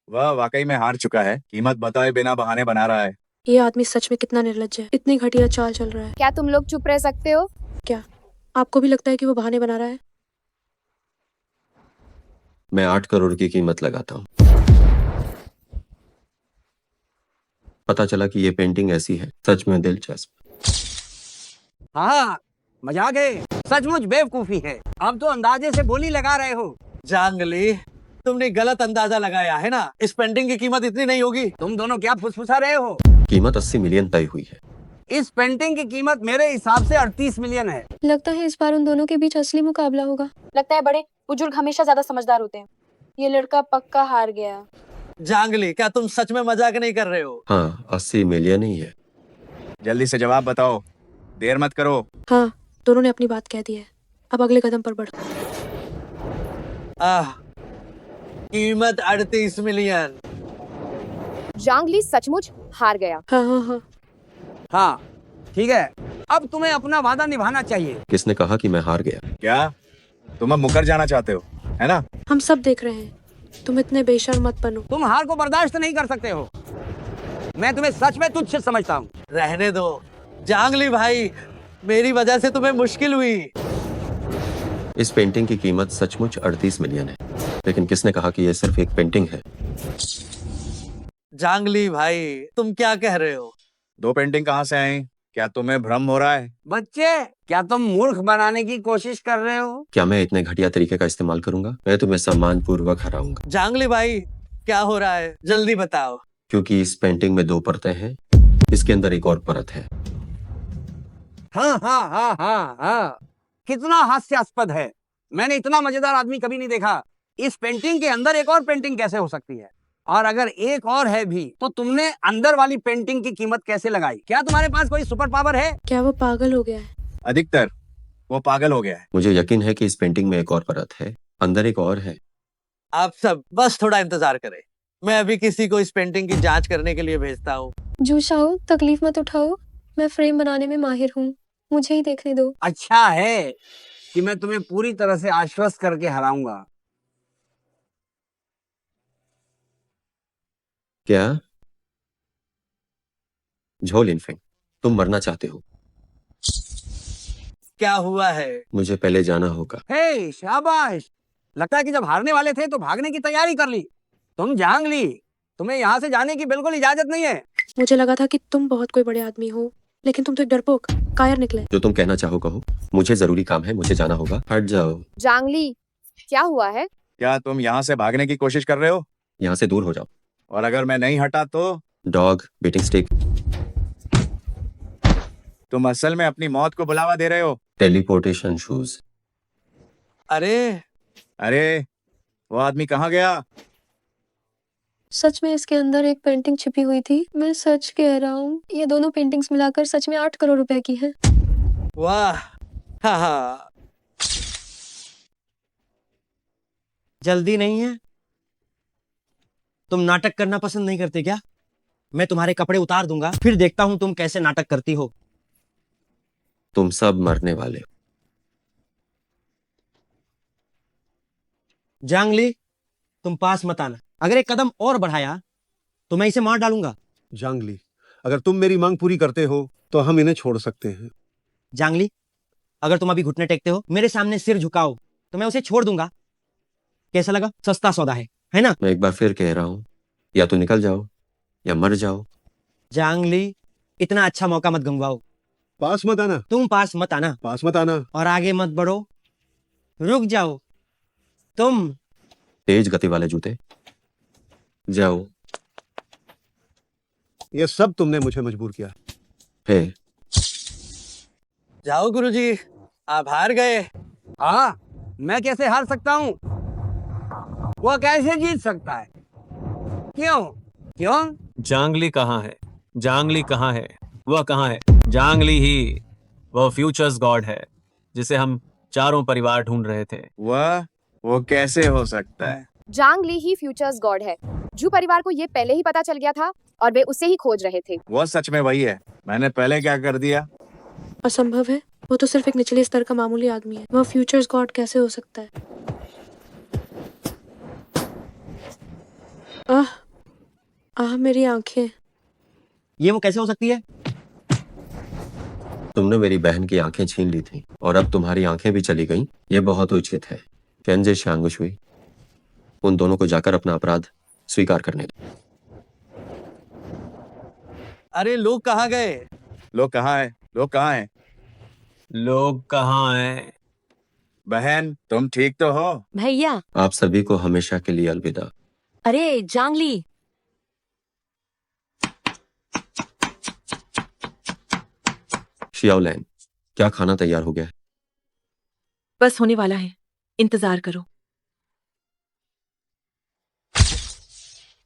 वह वाकई में हार चुका है। कीमत बताए बिना बहाने बना रहा है। ये आदमी सच में कितना निर्लज्ज है, इतनी घटिया चाल चल रहा है। क्या तुम लोग चुप रह सकते हो? क्या आपको भी लगता है कि वो बहाने बना रहा है? मैं 8 करोड़ की कीमत लगाता हूँ। पता चला कि ये पेंटिंग ऐसी है, सच में दिलचस्प। हाँ, मजाक है, सचमुच बेवकूफी है। अब तो अंदाजे से बोली लगा रहे हो। जांगली, तुमने गलत अंदाजा लगाया है ना। इस पेंटिंग की कीमत इतनी नहीं होगी। तुम दोनों क्या फुसफुसा रहे हो? कीमत 80 मिलियन तय हुई है। इस पेंटिंग की कीमत मेरे हिसाब से 38 मिलियन है। लगता है इस बार उन दोनों के बीच असली मुकाबला होगा। लगता है बड़े बुजुर्ग हमेशा ज्यादा समझदार होते हैं। ये लड़का पक्का हार गया। जांगली, क्या तुम सच में मजाक नहीं कर रहे हो? हाँ, 80 मिलियन ही है। जल्दी से जवाब बताओ, देर मत करो। हाँ, दोनों ने अपनी बात कह दी है। अब अगले कदम पर बढ़ो। कीमत 38 मिलियन। जांगली सचमुच हार गया। हाँ हाँ हाँ। हाँ, ठीक है। अब तुम्हें अपना वादा निभाना चाहिए। किसने कहा कि मैं हार गया? क्या तुम अब मुकर जाना चाहते हो, है ना? हम सब देख रहे हैं। तुम इतने बेशर्म मत बनो। तुम हार को बर्दाश्त नहीं कर सकते हो। मैं तुम्हें सच में तुच्छ समझता हूँ। रहने दो जांगली भाई, मेरी वजह से तुम्हें मुश्किल हुई। इस पेंटिंग की कीमत सचमुच 38 मिलियन है, लेकिन किसने कहा कि यह सिर्फ एक पेंटिंग है? जांगली भाई, तुम क्या कह रहे हो? 2 पेंटिंग कहाँ से आई? क्या तुम्हें भ्रम हो रहा है? बच्चे, क्या तुम मूर्ख बनाने की कोशिश कर रहे हो? क्या मैं इतने घटिया तरीके का इस्तेमाल करूंगा? मैं तुम्हें सम्मान पूर्वक हराऊंगा। जांगली भाई, क्या हो रहा है? जल्दी बताओ। क्योंकि इस पेंटिंग में 2 परतें हैं, इसके अंदर एक और परत है। हाँ हाँ हाँ हाँ हाँ, कितना हास्यास्पद है। मैंने इतना मजेदार आदमी कभी नहीं देखा। इस पेंटिंग के अंदर एक और पेंटिंग कैसे हो सकती है? और अगर एक और है भी, तो तुमने अंदर वाली पेंटिंग की कीमत कैसे लगाई? क्या तुम्हारे पास कोई सुपर पावर है? क्या वो पागल हो गया है? अधिकतर वो पागल हो गया है। मुझे यकीन है कि इस पेंटिंग में एक और परत है, अंदर एक और है। आप सब बस थोड़ा इंतजार करें। मैं अभी किसी को इस पेंटिंग की जांच करने के लिए भेजता हूँ। जूशाओ, तकलीफ मत उठाओ। मैं फ्रेम बनाने में माहिर हूँ, मुझे ही देखने दो। अच्छा है कि मैं तुम्हें पूरी तरह से आश्वस्त करके हराऊंगा। क्या? झोल इनफेंग, तुम मरना चाहते हो? क्या हुआ है? मुझे पहले जाना होगा। हे शाबाश, लगता है कि जब हारने वाले थे तो भागने की तैयारी कर ली। तुम जांगली, तुम्हें यहाँ से जाने की बिल्कुल इजाजत नहीं है। मुझे लगा था कि तुम बहुत कोई बड़े आदमी हो, लेकिन तुम तो एक डरपोक कायर निकले। जो तुम कहना चाहो कहो, मुझे जरूरी काम है, मुझे जाना होगा। हट जाओ। जांगली, क्या हुआ है? क्या तुम यहाँ से भागने की कोशिश कर रहे हो? यहाँ से दूर हो जाओ। और अगर मैं नहीं हटा तो? Dog, beating stick. तुम असल में अपनी मौत को बुलावा दे रहे हो। Teleportation shoes. अरे वो आदमी कहाँ गया? सच में इसके अंदर एक पेंटिंग छिपी हुई थी। मैं सच कह रहा हूँ, ये दोनों पेंटिंग्स मिलाकर सच में 8 करोड़ रुपए की है। वाह, हाँ हाँ। जल्दी नहीं है? तुम नाटक करना पसंद नहीं करते क्या? मैं तुम्हारे कपड़े उतार दूंगा, फिर देखता हूं तुम कैसे नाटक करती हो। तुम सब मरने वाले हो। जांगली, तुम पास मत आना। अगर एक कदम और बढ़ाया तो मैं इसे मार डालूंगा। जांगली, अगर तुम मेरी मांग पूरी करते हो तो हम इन्हें छोड़ सकते हैं। जांगली, अगर तुम अभी घुटने टेकते हो, मेरे सामने सिर झुकाओ, तो मैं उसे छोड़ दूंगा। कैसा लगा? सस्ता सौदा है ना? मैं एक बार फिर कह रहा हूँ, या तो निकल जाओ या मर जाओ। जांगली, इतना अच्छा मौका मत गंवाओ। पास मत आना। तुम पास मत आना। पास मत आना। और आगे मत बढ़ो, रुक जाओ। तुम तेज गति वाले जूते, जाओ। ये सब तुमने मुझे मजबूर किया। फिर जाओ गुरुजी, आप हार गए। हाँ, मैं कैसे हार सकता हूँ? वो कैसे जीत सकता है? क्यों? क्यों? जांगली कहाँ है? जांगली कहाँ है? वह कहाँ है? जांगली ही वह फ्यूचर्स गॉड है जिसे हम चारों परिवार ढूंढ रहे थे। वो कैसे हो सकता है? जांगली ही फ्यूचर्स गॉड है। जू परिवार को ये पहले ही पता चल गया था और वे उसे ही खोज रहे थे। वो सच में वही है। मैंने पहले क्या कर दिया? असंभव है, वो तो सिर्फ एक निचले स्तर का मामूली आदमी है। वह फ्यूचर्स गॉड कैसे हो सकता है? मेरी आंखें। ये वो कैसे हो सकती है? तुमने मेरी बहन की आंखें छीन ली थी और अब तुम्हारी आंखें भी चली गईं। ये बहुत उचित है। केंजे शांगुशुई, उन दोनों को जाकर अपना अपराध स्वीकार करने दो। अरे लोग कहाँ गए? लोग कहाँ हैं? लोग कहाँ हैं? लोग कहाँ हैं? बहन, तुम ठीक तो हो? भैया। आप सभी को हमेशा के लिए अलविदा। अरे जांगली, शियाओलैन, क्या खाना तैयार हो गया है? बस होने वाला है, इंतजार करो।